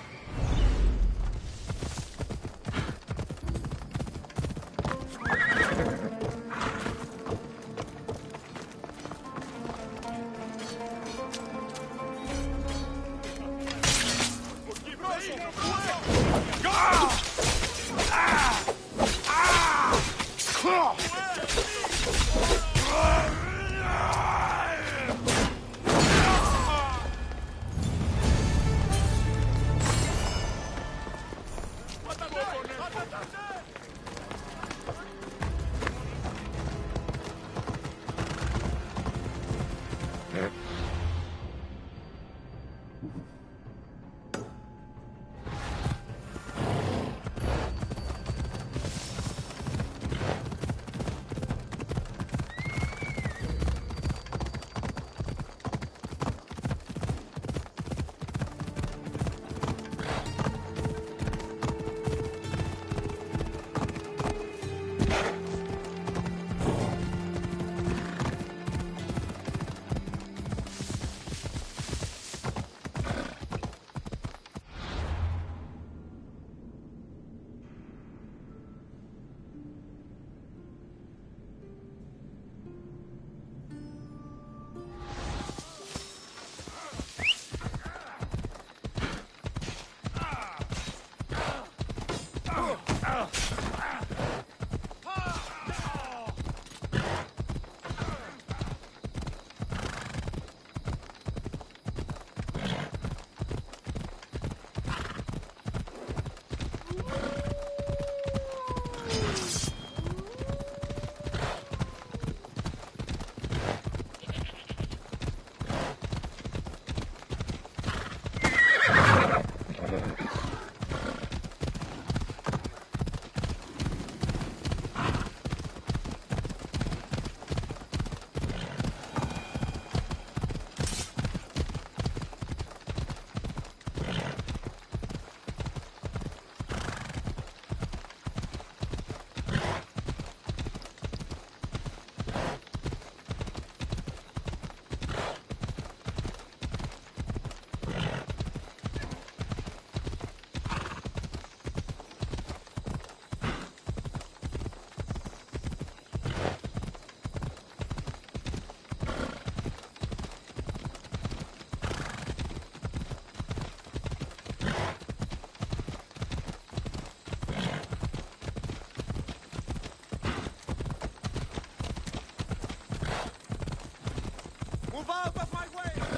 Move out of my way!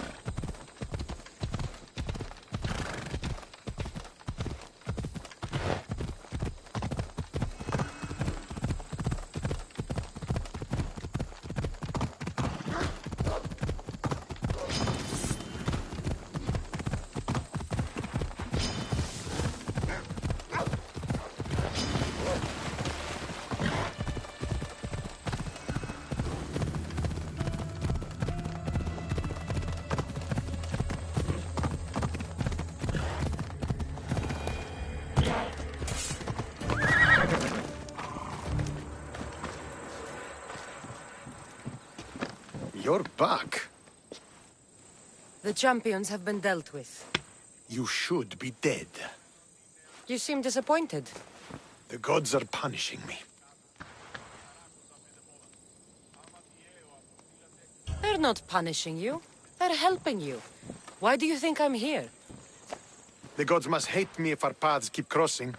You're back. The champions have been dealt with. You should be dead. You seem disappointed. The gods are punishing me. They're not punishing you. They're helping you. Why do you think I'm here? The gods must hate me if our paths keep crossing.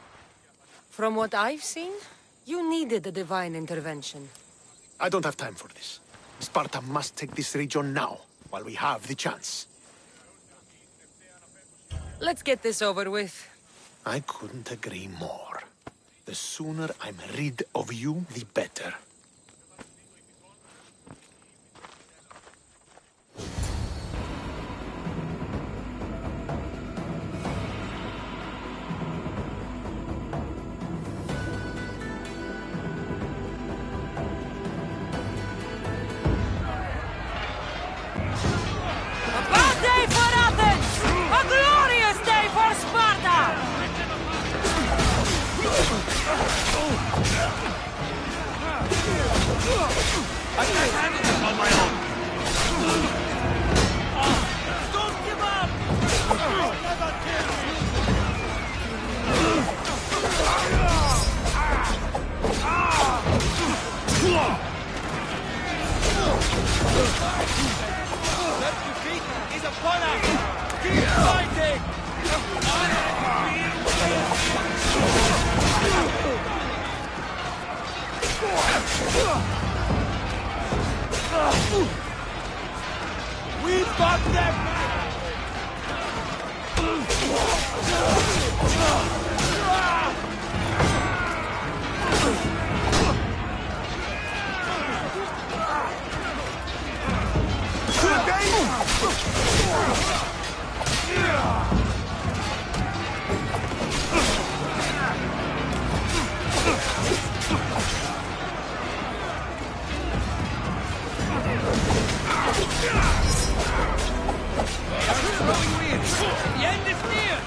From what I've seen, you needed a divine intervention. I don't have time for this. Sparta must take this region now, while we have the chance. Let's get this over with. I couldn't agree more. The sooner I'm rid of you, the better. That defeat is upon us! Keep fighting! We've got them! The end is near!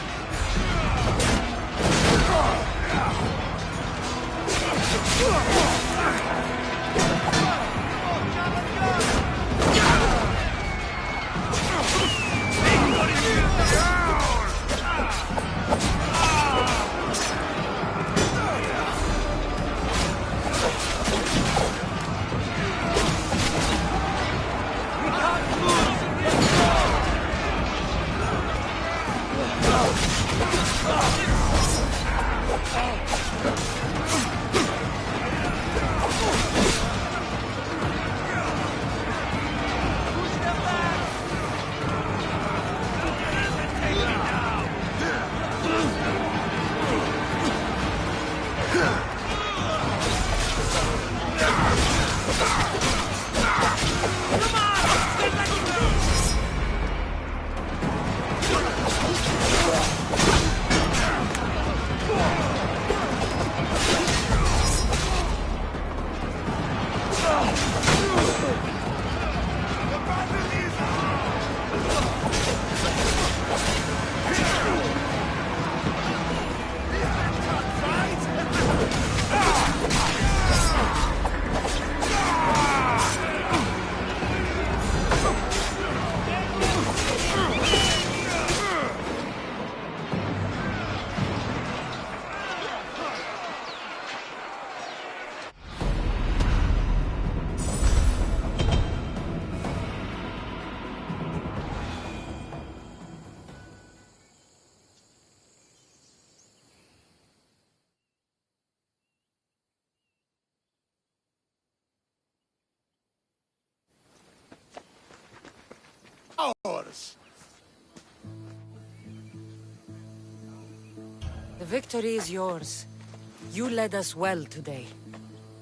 Ours. The victory is yours. You led us well today.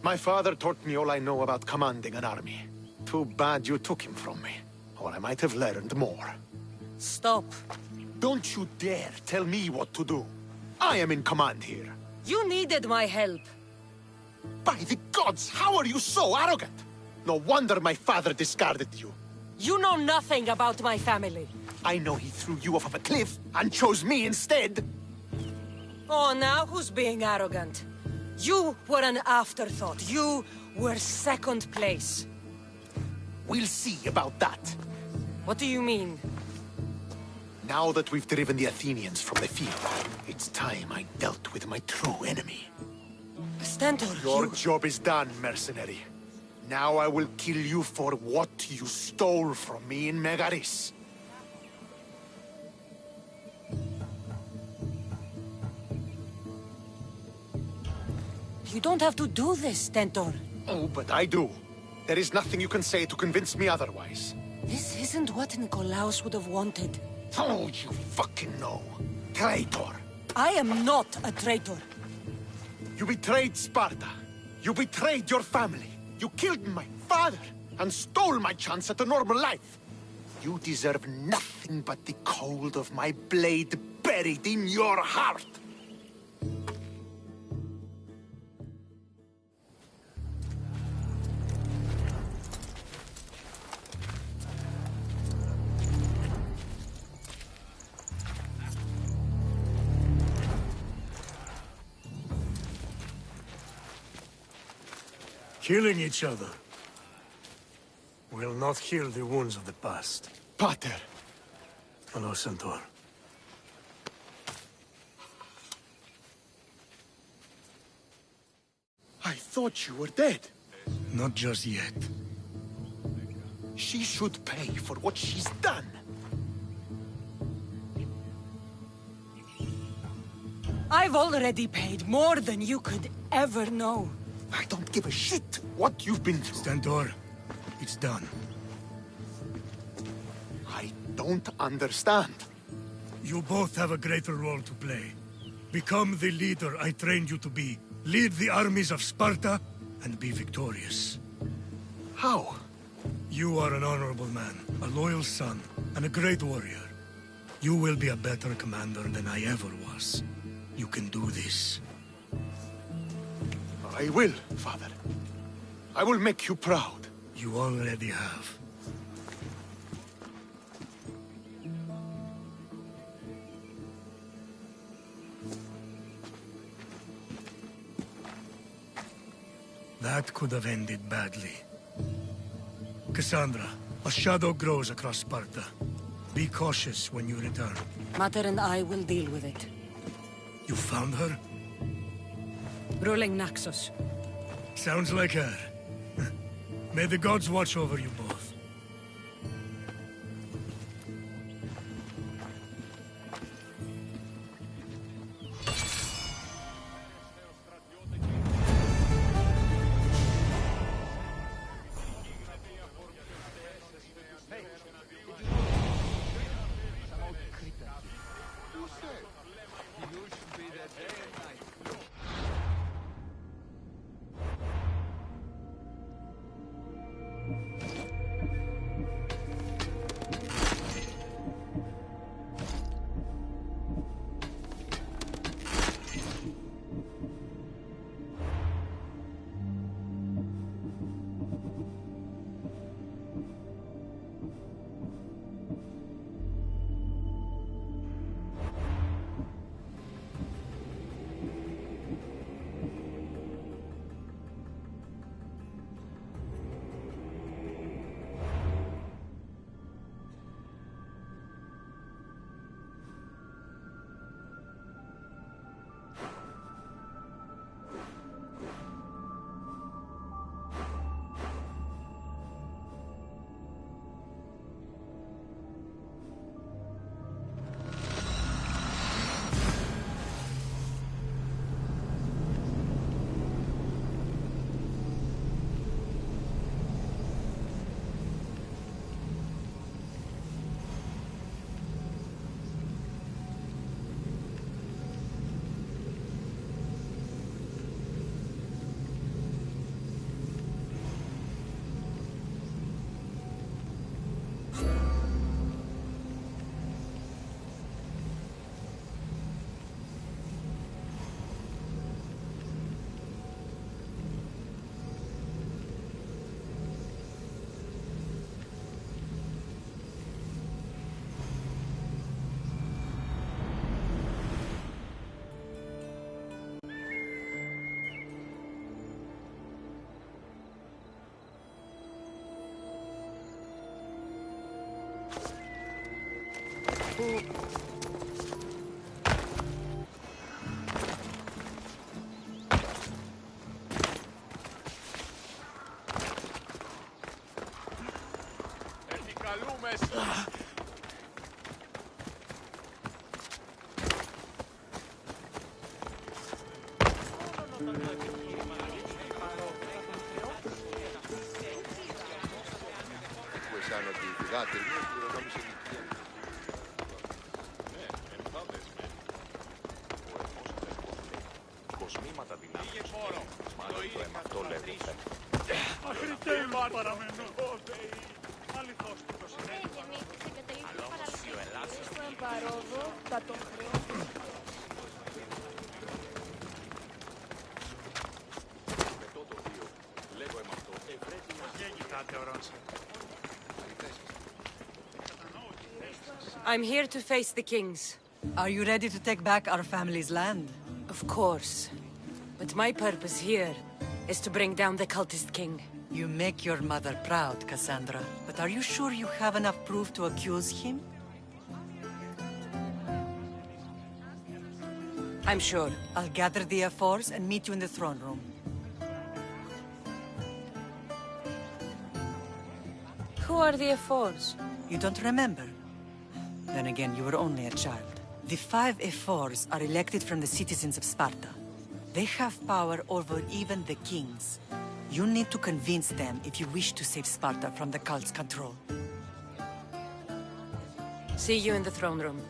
My father taught me all I know about commanding an army. Too bad you took him from me, or I might have learned more. Stop. Don't you dare tell me what to do. I am in command here. You needed my help. By the gods, how are you so arrogant? No wonder my father discarded you. You know nothing about my family. I know he threw you off of a cliff and chose me instead. Oh, now who's being arrogant? You were an afterthought. You were second place. We'll see about that. What do you mean? Now that we've driven the Athenians from the field, it's time I dealt with my true enemy. Stentor, Your job is done, mercenary. Now I will kill you for what you stole from me in Megaris. You don't have to do this, Stentor. Oh, but I do. There is nothing you can say to convince me otherwise. This isn't what Nikolaos would have wanted. Oh, you fucking know. Traitor. I am not a traitor. You betrayed Sparta. You betrayed your family. You killed my father and stole my chance at a normal life. You deserve nothing but the cold of my blade buried in your heart. Killing each other will not heal the wounds of the past. Pater! Hello, Centaur. I thought you were dead. Not just yet. She should pay for what she's done. I've already paid more than you could ever know. I don't give a shit what you've been through. Stentor, it's done. I don't understand. You both have a greater role to play. Become the leader I trained you to be. Lead the armies of Sparta and be victorious. How? You are an honorable man, a loyal son, and a great warrior. You will be a better commander than I ever was. You can do this. I will, Father. I will make you proud. You already have. That could have ended badly. Cassandra, a shadow grows across Sparta. Be cautious when you return. Mater and I will deal with it. You found her? Ruling Naxos. Sounds like her. May the gods watch over you both. I'm here to face the kings. Are you ready to take back our family's land? Of course. But my purpose here is to bring down the cultist king. You make your mother proud, Cassandra. But are you sure you have enough proof to accuse him? I'm sure. I'll gather the F4s and meet you in the throne room. Who are the Ephors? You don't remember? Then again, you were only a child. The 5 Ephors are elected from the citizens of Sparta. They have power over even the kings. You need to convince them if you wish to save Sparta from the cult's control. See you in the throne room.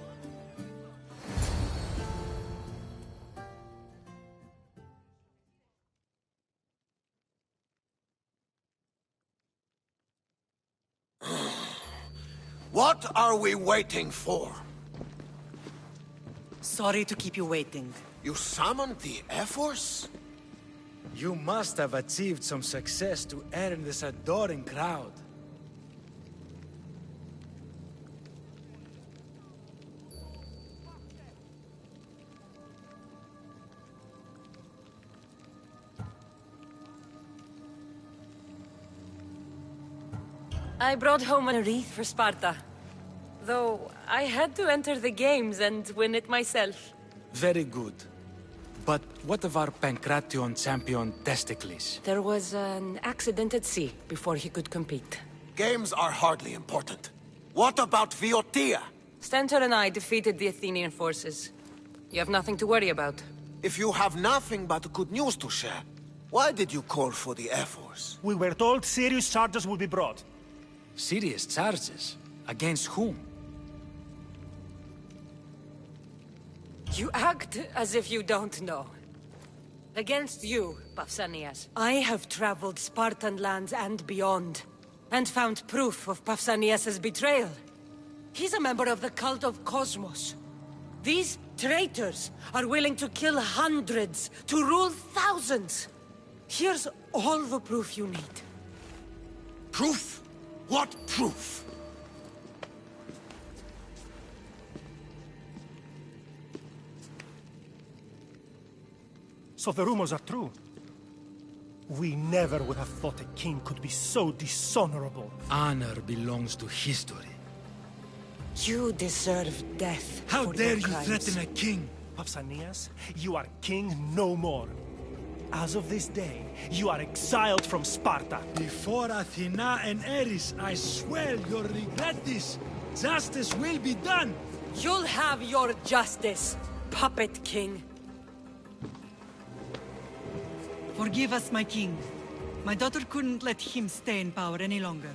What are we waiting for? Sorry to keep you waiting. You summoned the Ephors? You must have achieved some success to earn this adoring crowd. I brought home a wreath for Sparta. Though I had to enter the games and win it myself. Very good. But what of our Pancration champion Testicles? There was an accident at sea before he could compete. Games are hardly important. What about Viotia? Stentor and I defeated the Athenian forces. You have nothing to worry about. If you have nothing but good news to share, why did you call for the Ephors? We were told serious charges would be brought. Serious charges? Against whom? You act as if you don't know. Against you, Pausanias. I have traveled Spartan lands and beyond, and found proof of Pausanias' betrayal. He's a member of the cult of Cosmos. These traitors are willing to kill hundreds to rule thousands. Here's all the proof you need. Proof? What proof? So the rumors are true. We never would have thought a king could be so dishonorable. Honor belongs to history. You deserve death. How for dare your you crimes. threaten a king? Pausanias, you are king no more. As of this day, you are exiled from Sparta. Before Athena and Eris, I swear you'll regret this. Justice will be done. You'll have your justice, puppet king. Forgive us, my king. My daughter couldn't let him stay in power any longer.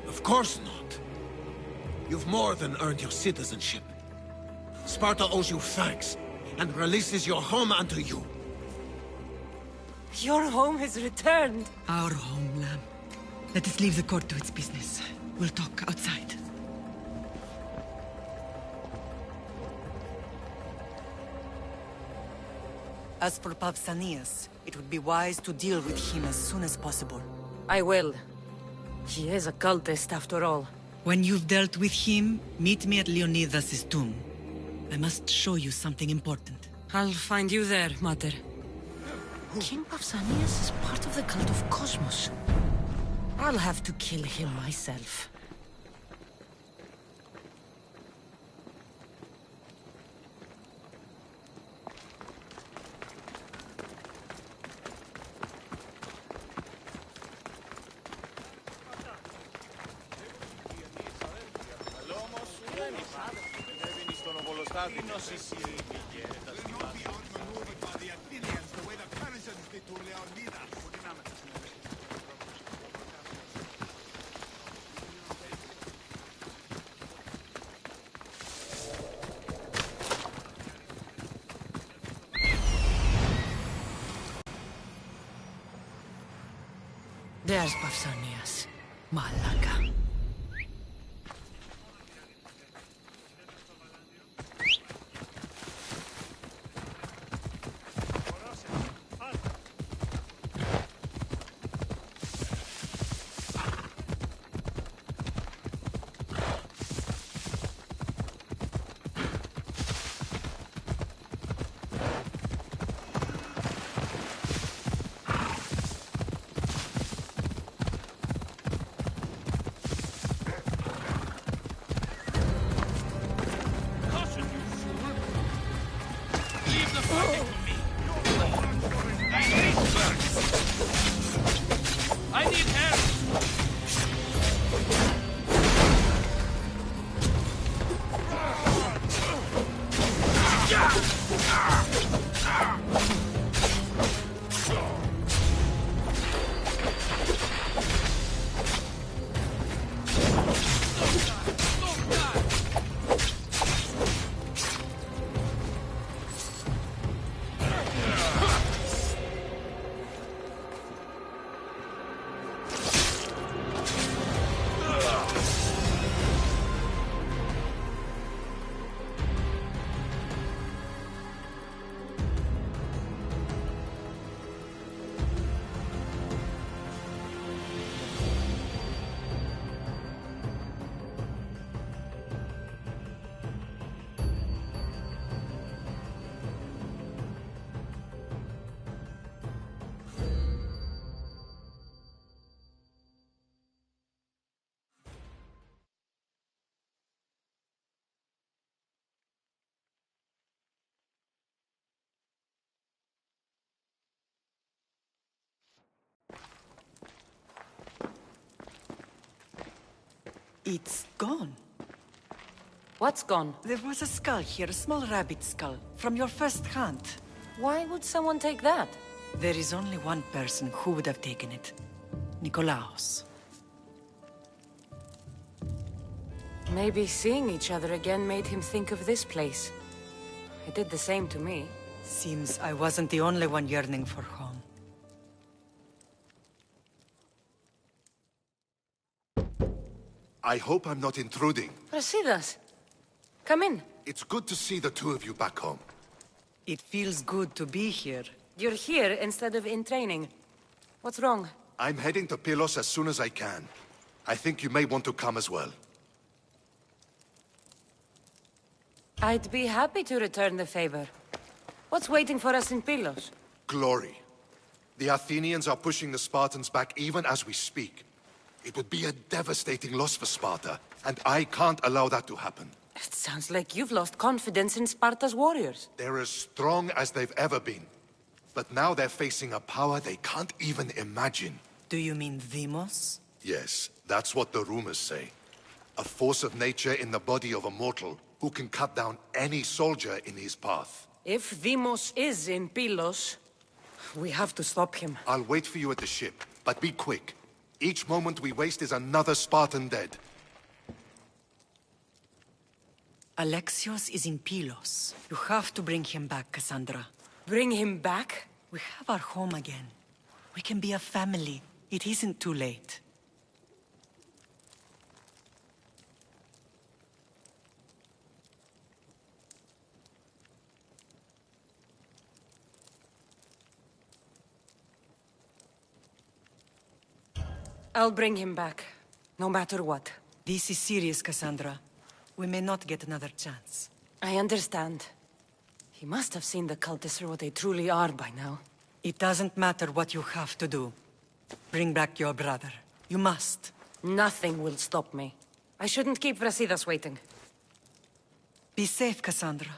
Of course not. You've more than earned your citizenship. Sparta owes you thanks, and releases your home unto you. Your home has returned. Our home, lamb. Let us leave the court to its business. We'll talk outside. As for Pausanias, it would be wise to deal with him as soon as possible. I will. He is a cultist, after all. When you've dealt with him, meet me at Leonidas' tomb. I must show you something important. I'll find you there, Mater. King Pausanias is part of the cult of Cosmos. I'll have to kill him myself. There's Pausanias. Malaka. It's gone. What's gone? There was a skull here, a small rabbit skull, from your first hunt. Why would someone take that? There is only one person who would have taken it. Nikolaos. Maybe seeing each other again made him think of this place. It did the same to me. Seems I wasn't the only one yearning for home. I hope I'm not intruding. Brasidas, come in. It's good to see the two of you back home. It feels good to be here. You're here instead of in training. What's wrong? I'm heading to Pylos as soon as I can. I think you may want to come as well. I'd be happy to return the favor. What's waiting for us in Pylos? Glory. The Athenians are pushing the Spartans back even as we speak. It would be a devastating loss for Sparta, and I can't allow that to happen. It sounds like you've lost confidence in Sparta's warriors. They're as strong as they've ever been. But now they're facing a power they can't even imagine. Do you mean Deimos? Yes, that's what the rumors say. A force of nature in the body of a mortal who can cut down any soldier in his path. If Deimos is in Pylos, we have to stop him. I'll wait for you at the ship, but be quick. Each moment we waste is another Spartan dead. Alexios is in Pylos. You have to bring him back, Cassandra. Bring him back? We have our home again. We can be a family. It isn't too late. I'll bring him back, no matter what. This is serious, Cassandra. We may not get another chance. I understand. He must have seen the cultists for what they truly are by now. It doesn't matter what you have to do. Bring back your brother. You must. Nothing will stop me. I shouldn't keep Brasidas waiting. Be safe, Cassandra.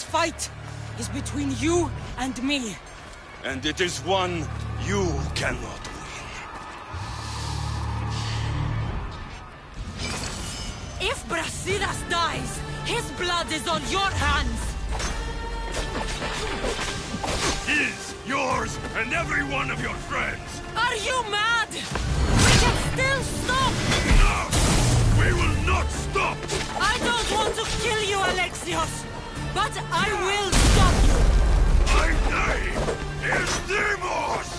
fight is between you and me. And it is one you cannot win. If Brasidas dies, his blood is on your hands! His, yours, and every one of your friends! Are you mad? We can still stop! No! We will not stop! I don't want to kill you, Alexios! But I will stop you! My name is Demos!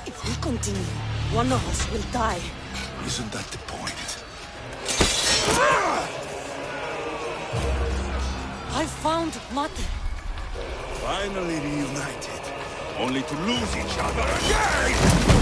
If we continue, one of us will die. Isn't that the point? I found Mater. Finally reunited, only to lose each other again!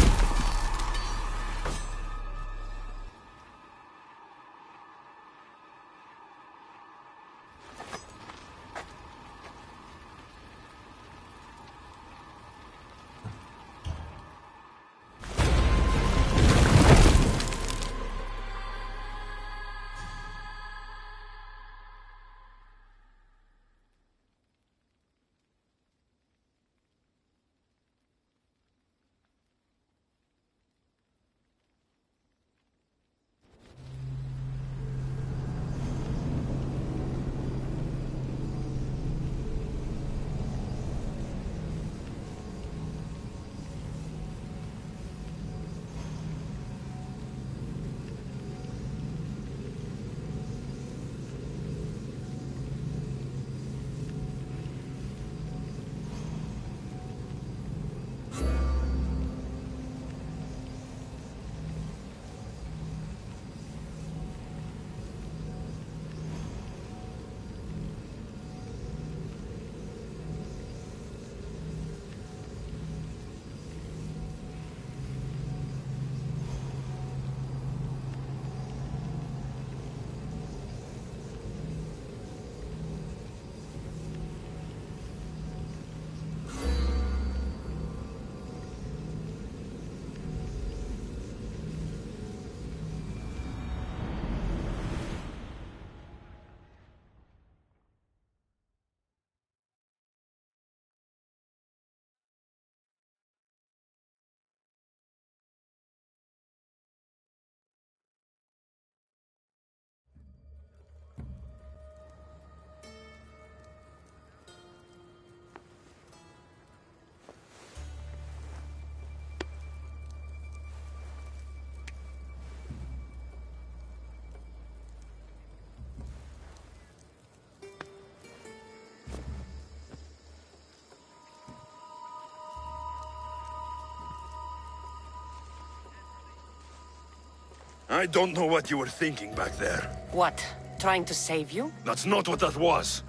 I don't know what you were thinking back there. What? Trying to save you? That's not what that was.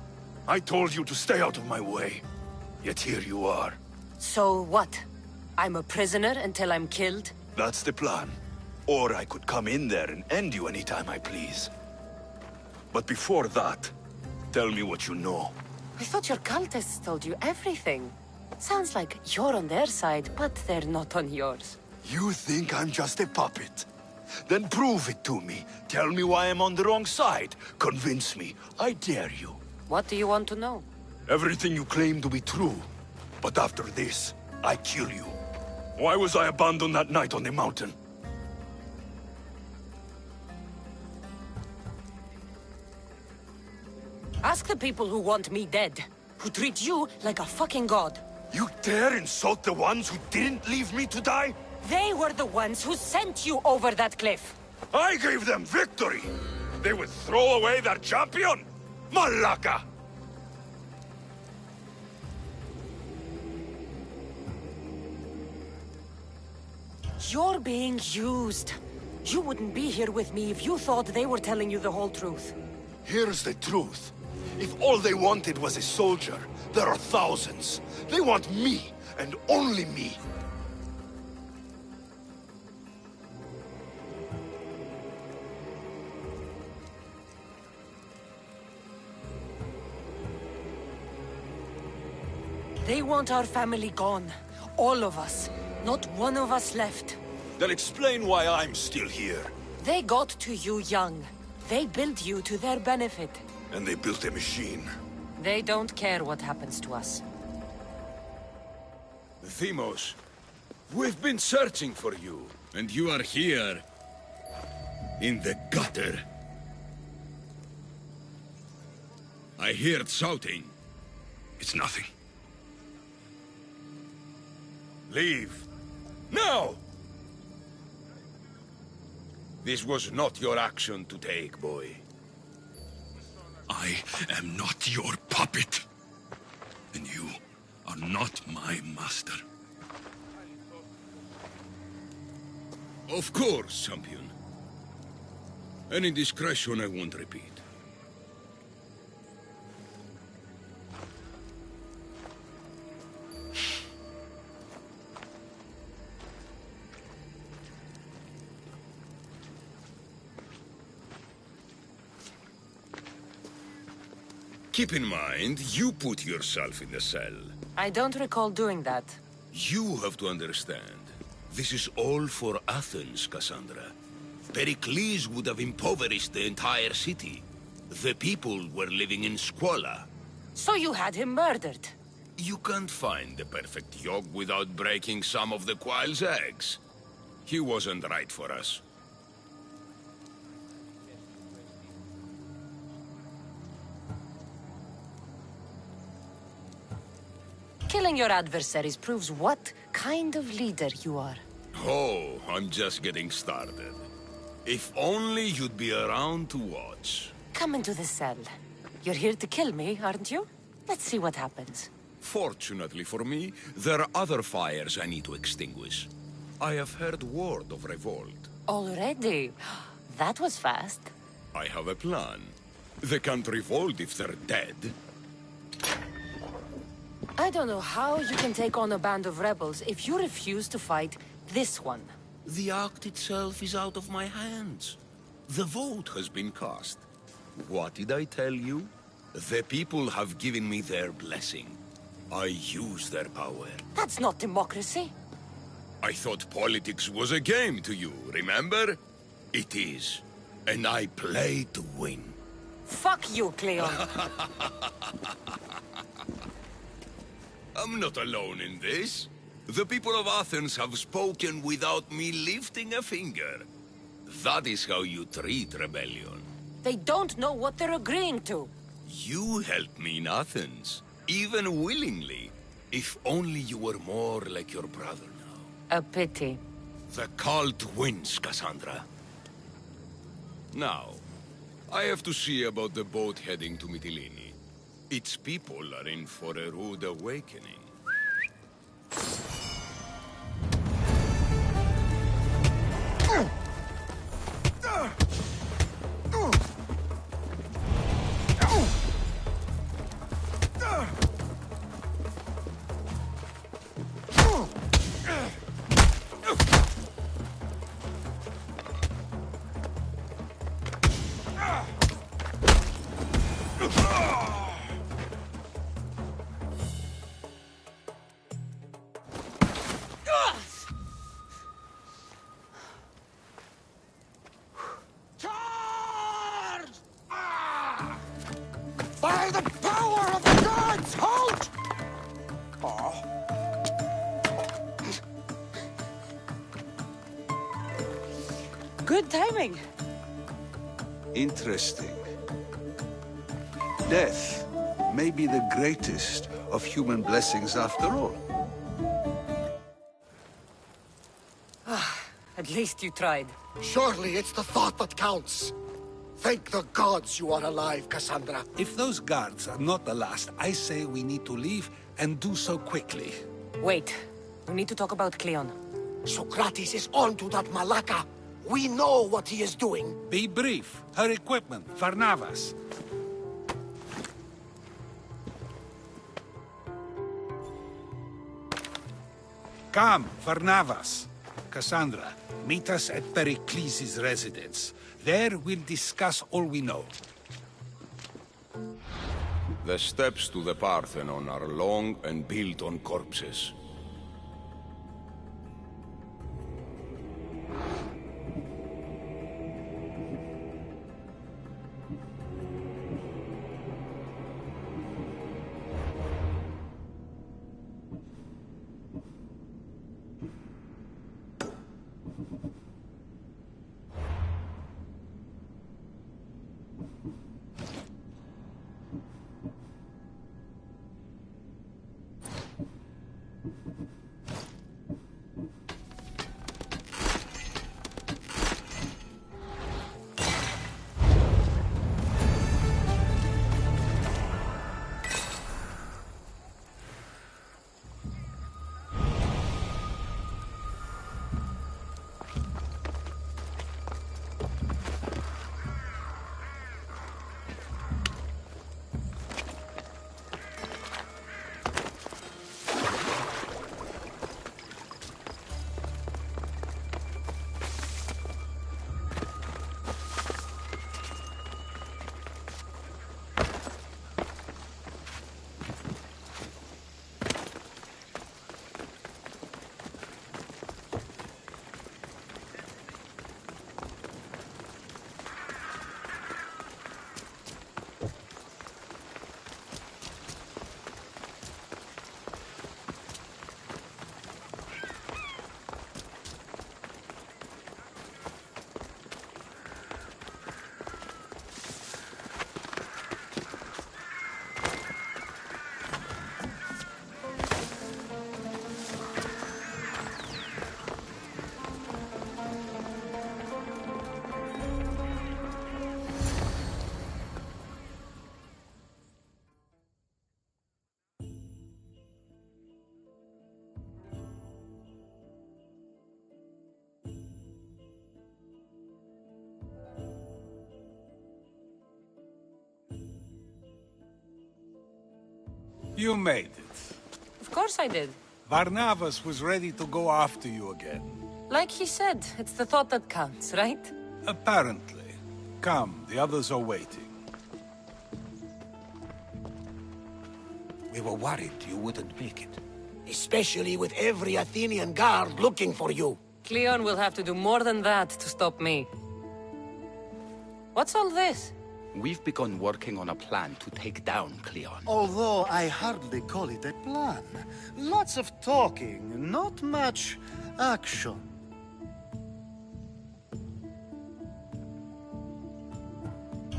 I told you to stay out of my way. Yet here you are. So what? I'm a prisoner until I'm killed? That's the plan. Or I could come in there and end you anytime I please. But before that, tell me what you know. I thought your cultists told you everything. Sounds like you're on their side, but they're not on yours. You think I'm just a puppet? Then prove it to me. Tell me why I'm on the wrong side. Convince me. I dare you. What do you want to know? Everything you claim to be true. But after this, I kill you. Why was I abandoned that night on the mountain? Ask the people who want me dead, who treat you like a fucking god. You dare insult the ones who didn't leave me to die? They were the ones who sent you over that cliff. I gave them victory! They would throw away their champion? Malaka! You're being used. You wouldn't be here with me if you thought they were telling you the whole truth. Here's the truth. If all they wanted was a soldier, there are thousands. They want me, and only me. They want our family gone. All of us. Not one of us left. Then explain why I'm still here. They got to you young. They built you to their benefit. And they built a machine. They don't care what happens to us. Themos, we've been searching for you. And you are here. In the gutter. I heard shouting. It's nothing. Leave. Now! This was not your action to take, boy. I am not your puppet. And you are not my master. Of course, champion. Any indiscretion I won't repeat. Keep in mind, you put yourself in the cell. I don't recall doing that. You have to understand. This is all for Athens, Cassandra. Pericles would have impoverished the entire city. The people were living in squalor. So you had him murdered? You can't find the perfect yolk without breaking some of the quail's eggs. He wasn't right for us. Killing your adversaries proves what kind of leader you are. Oh, I'm just getting started. If only you'd be around to watch. Come into the cell. You're here to kill me, aren't you? Let's see what happens. Fortunately for me, there are other fires I need to extinguish. I have heard word of revolt. Already? That was fast. I have a plan. They can't revolt if they're dead. I don't know how you can take on a band of rebels if you refuse to fight this one. The act itself is out of my hands. The vote has been cast. What did I tell you? The people have given me their blessing. I use their power. That's not democracy. I thought politics was a game to you, remember? It is. And I play to win. Fuck you, Cleon. I'm not alone in this. The people of Athens have spoken without me lifting a finger. That is how you treat rebellion. They don't know what they're agreeing to. You helped me in Athens, even willingly. If only you were more like your brother now. A pity. The cult wins, Cassandra. Now, I have to see about the boat heading to Mytilene. Its people are in for a rude awakening. timing. Interesting. Death may be the greatest of human blessings after all. At least you tried. Surely it's the thought that counts. Thank the gods you are alive, Cassandra. If those guards are not the last, I say we need to leave and do so quickly. Wait. We need to talk about Cleon. Socrates is onto that Malaka. We know what he is doing. Be brief. Her equipment, Varnavas. Come, Varnavas. Cassandra, meet us at Pericles' residence. There we'll discuss all we know. The steps to the Parthenon are long and built on corpses. You made it. Of course I did. Varnavas was ready to go after you again. Like he said, it's the thought that counts, right? Apparently. Come, the others are waiting. We were worried you wouldn't make it. Especially with every Athenian guard looking for you. Cleon will have to do more than that to stop me. What's all this? We've begun working on a plan to take down Cleon. Although I hardly call it a plan. Lots of talking, not much action.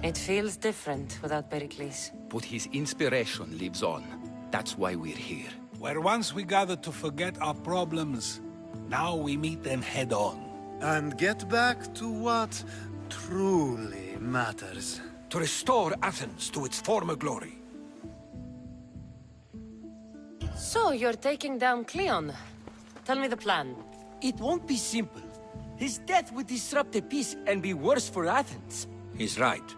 It feels different without Pericles. But his inspiration lives on. That's why we're here. Where once we gathered to forget our problems, now we meet them head on. And get back to what truly matters. To restore Athens to its former glory. So, you're taking down Cleon. Tell me the plan. It won't be simple. His death would disrupt the peace and be worse for Athens. He's right.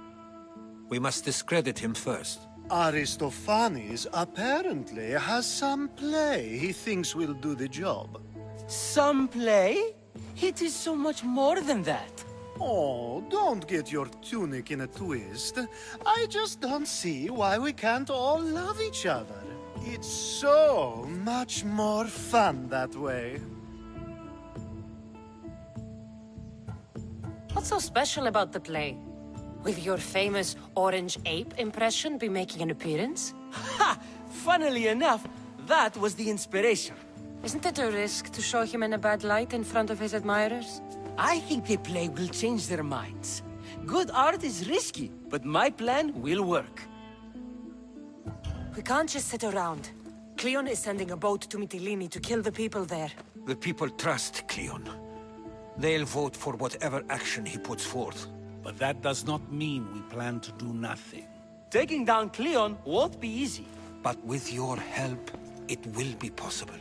We must discredit him first. Aristophanes apparently has some play he thinks will do the job. Some play? It is so much more than that. Oh, don't get your tunic in a twist. I just don't see why we can't all love each other. It's so much more fun that way. What's so special about the play? Will your famous orange ape impression be making an appearance? Ha! Funnily enough, that was the inspiration. Isn't it a risk to show him in a bad light in front of his admirers? I think the plague will change their minds. Good art is risky, but my plan will work. We can't just sit around. Cleon is sending a boat to Mytilene to kill the people there. The people trust Cleon. They'll vote for whatever action he puts forth. But that does not mean we plan to do nothing. Taking down Cleon won't be easy. But with your help, it will be possible.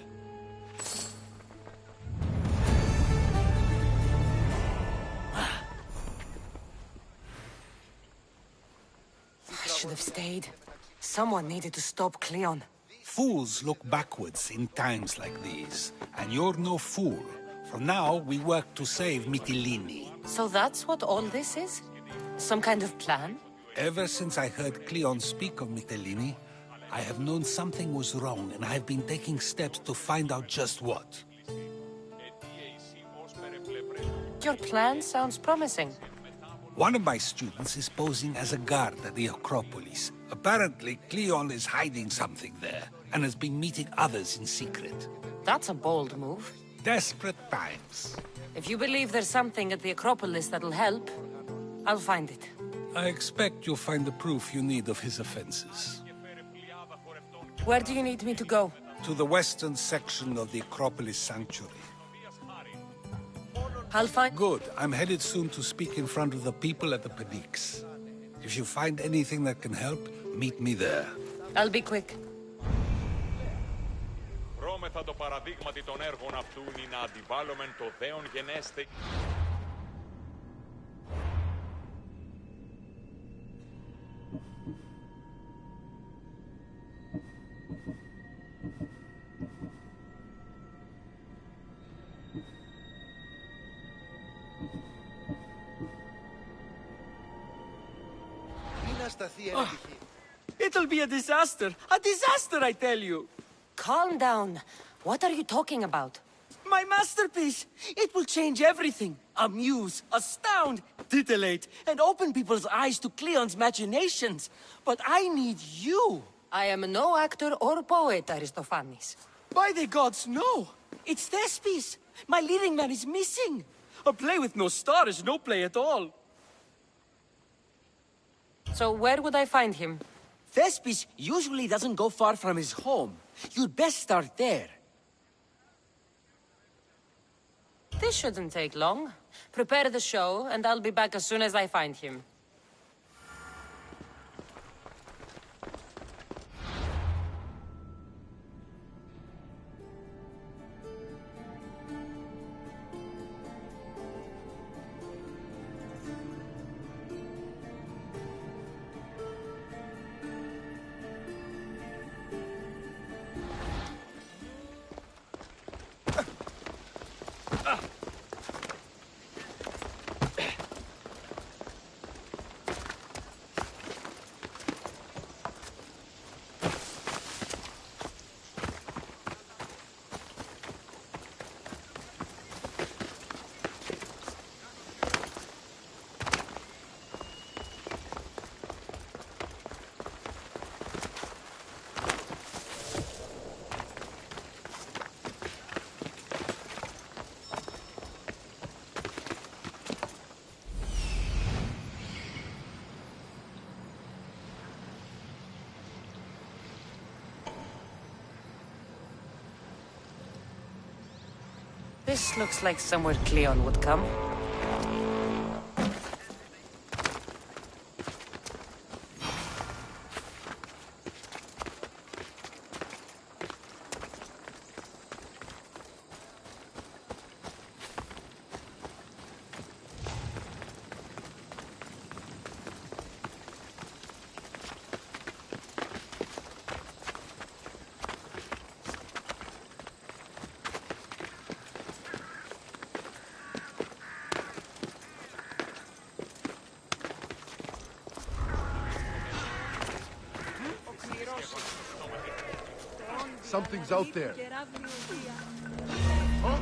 I should have stayed. Someone needed to stop Cleon. Fools look backwards in times like these, and you're no fool. From now, we work to save Mytilene. So that's what all this is? Some kind of plan? Ever since I heard Cleon speak of Mytilene, I have known something was wrong, and I have been taking steps to find out just what. Your plan sounds promising. One of my students is posing as a guard at the Acropolis. Apparently, Cleon is hiding something there, and has been meeting others in secret. That's a bold move. Desperate times. If you believe there's something at the Acropolis that'll help, I'll find it. I expect you'll find the proof you need of his offenses. Where do you need me to go? To the western section of the Acropolis Sanctuary. I'll find... Good. I'm headed soon to speak in front of the people at the Pnyx. If you find anything that can help, meet me there. I'll be quick. Ρώμεθα το παραδείγματι των έργων αυτού να αντιβάλλομεν το δέον γενέστε. It'll be a disaster! A disaster, I tell you! Calm down. What are you talking about? My masterpiece! It will change everything. Amuse, astound, titillate, and open people's eyes to Cleon's machinations. But I need you! I am no actor or poet, Aristophanes. By the gods, no! It's Thespis! My leading man is missing! A play with no star is no play at all. So where would I find him? Thespis usually doesn't go far from his home. You'd best start there. This shouldn't take long. Prepare the show, and I'll be back as soon as I find him. This looks like somewhere Cleon would come. Something's out there. Huh?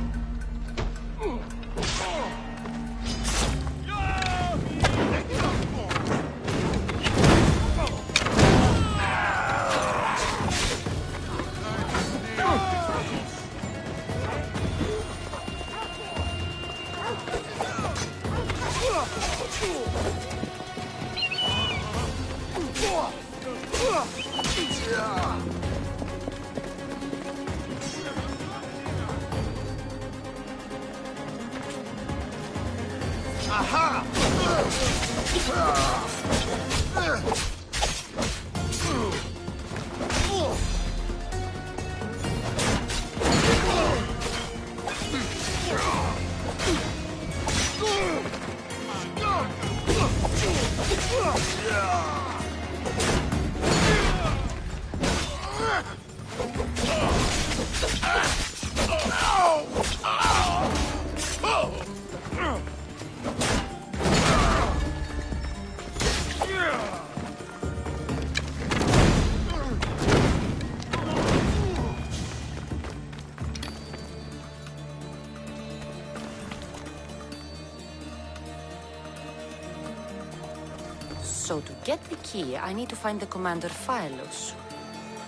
So to get the key, I need to find the commander Phylos.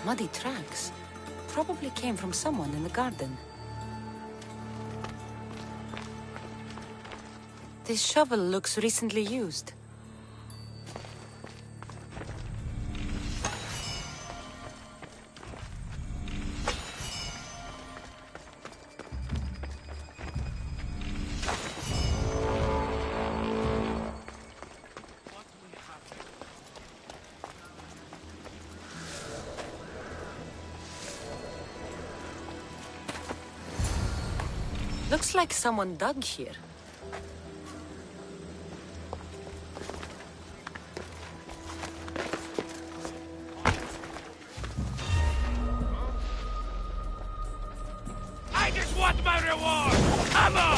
Muddy tracks. Probably came from someone in the garden. This shovel looks recently used. Looks like someone dug here. I just want my reward! Come on!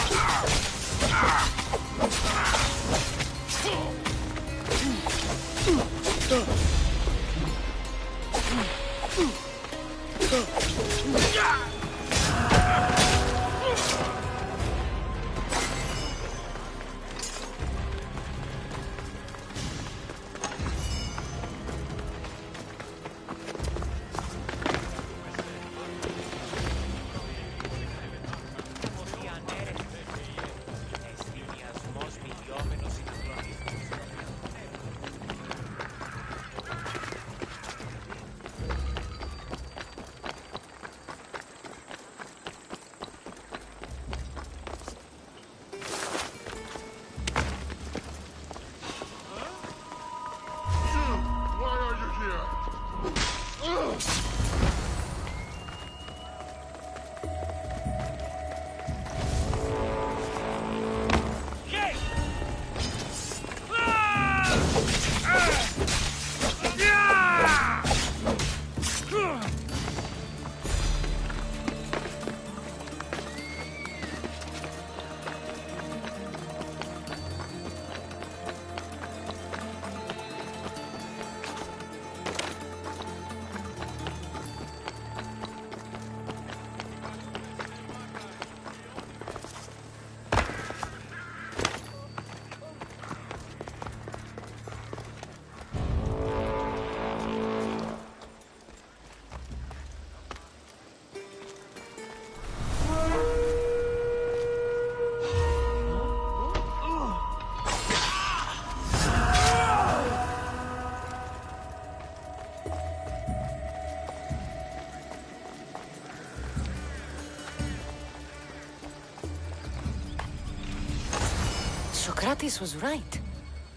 Socrates was right.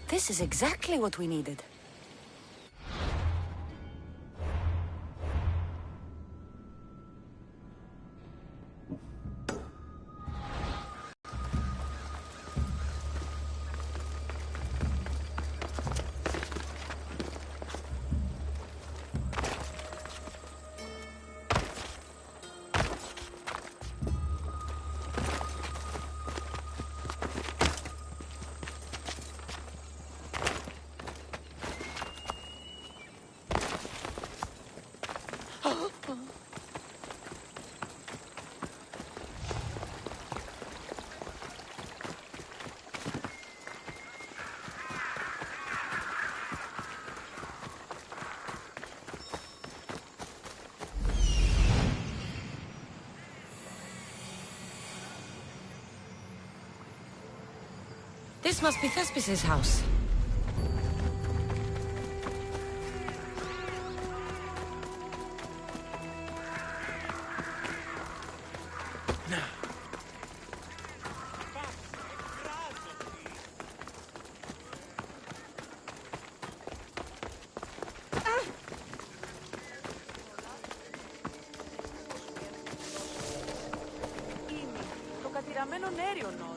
This is exactly what we needed. This must be Thespis' house. Το κατηραμένο νέριο,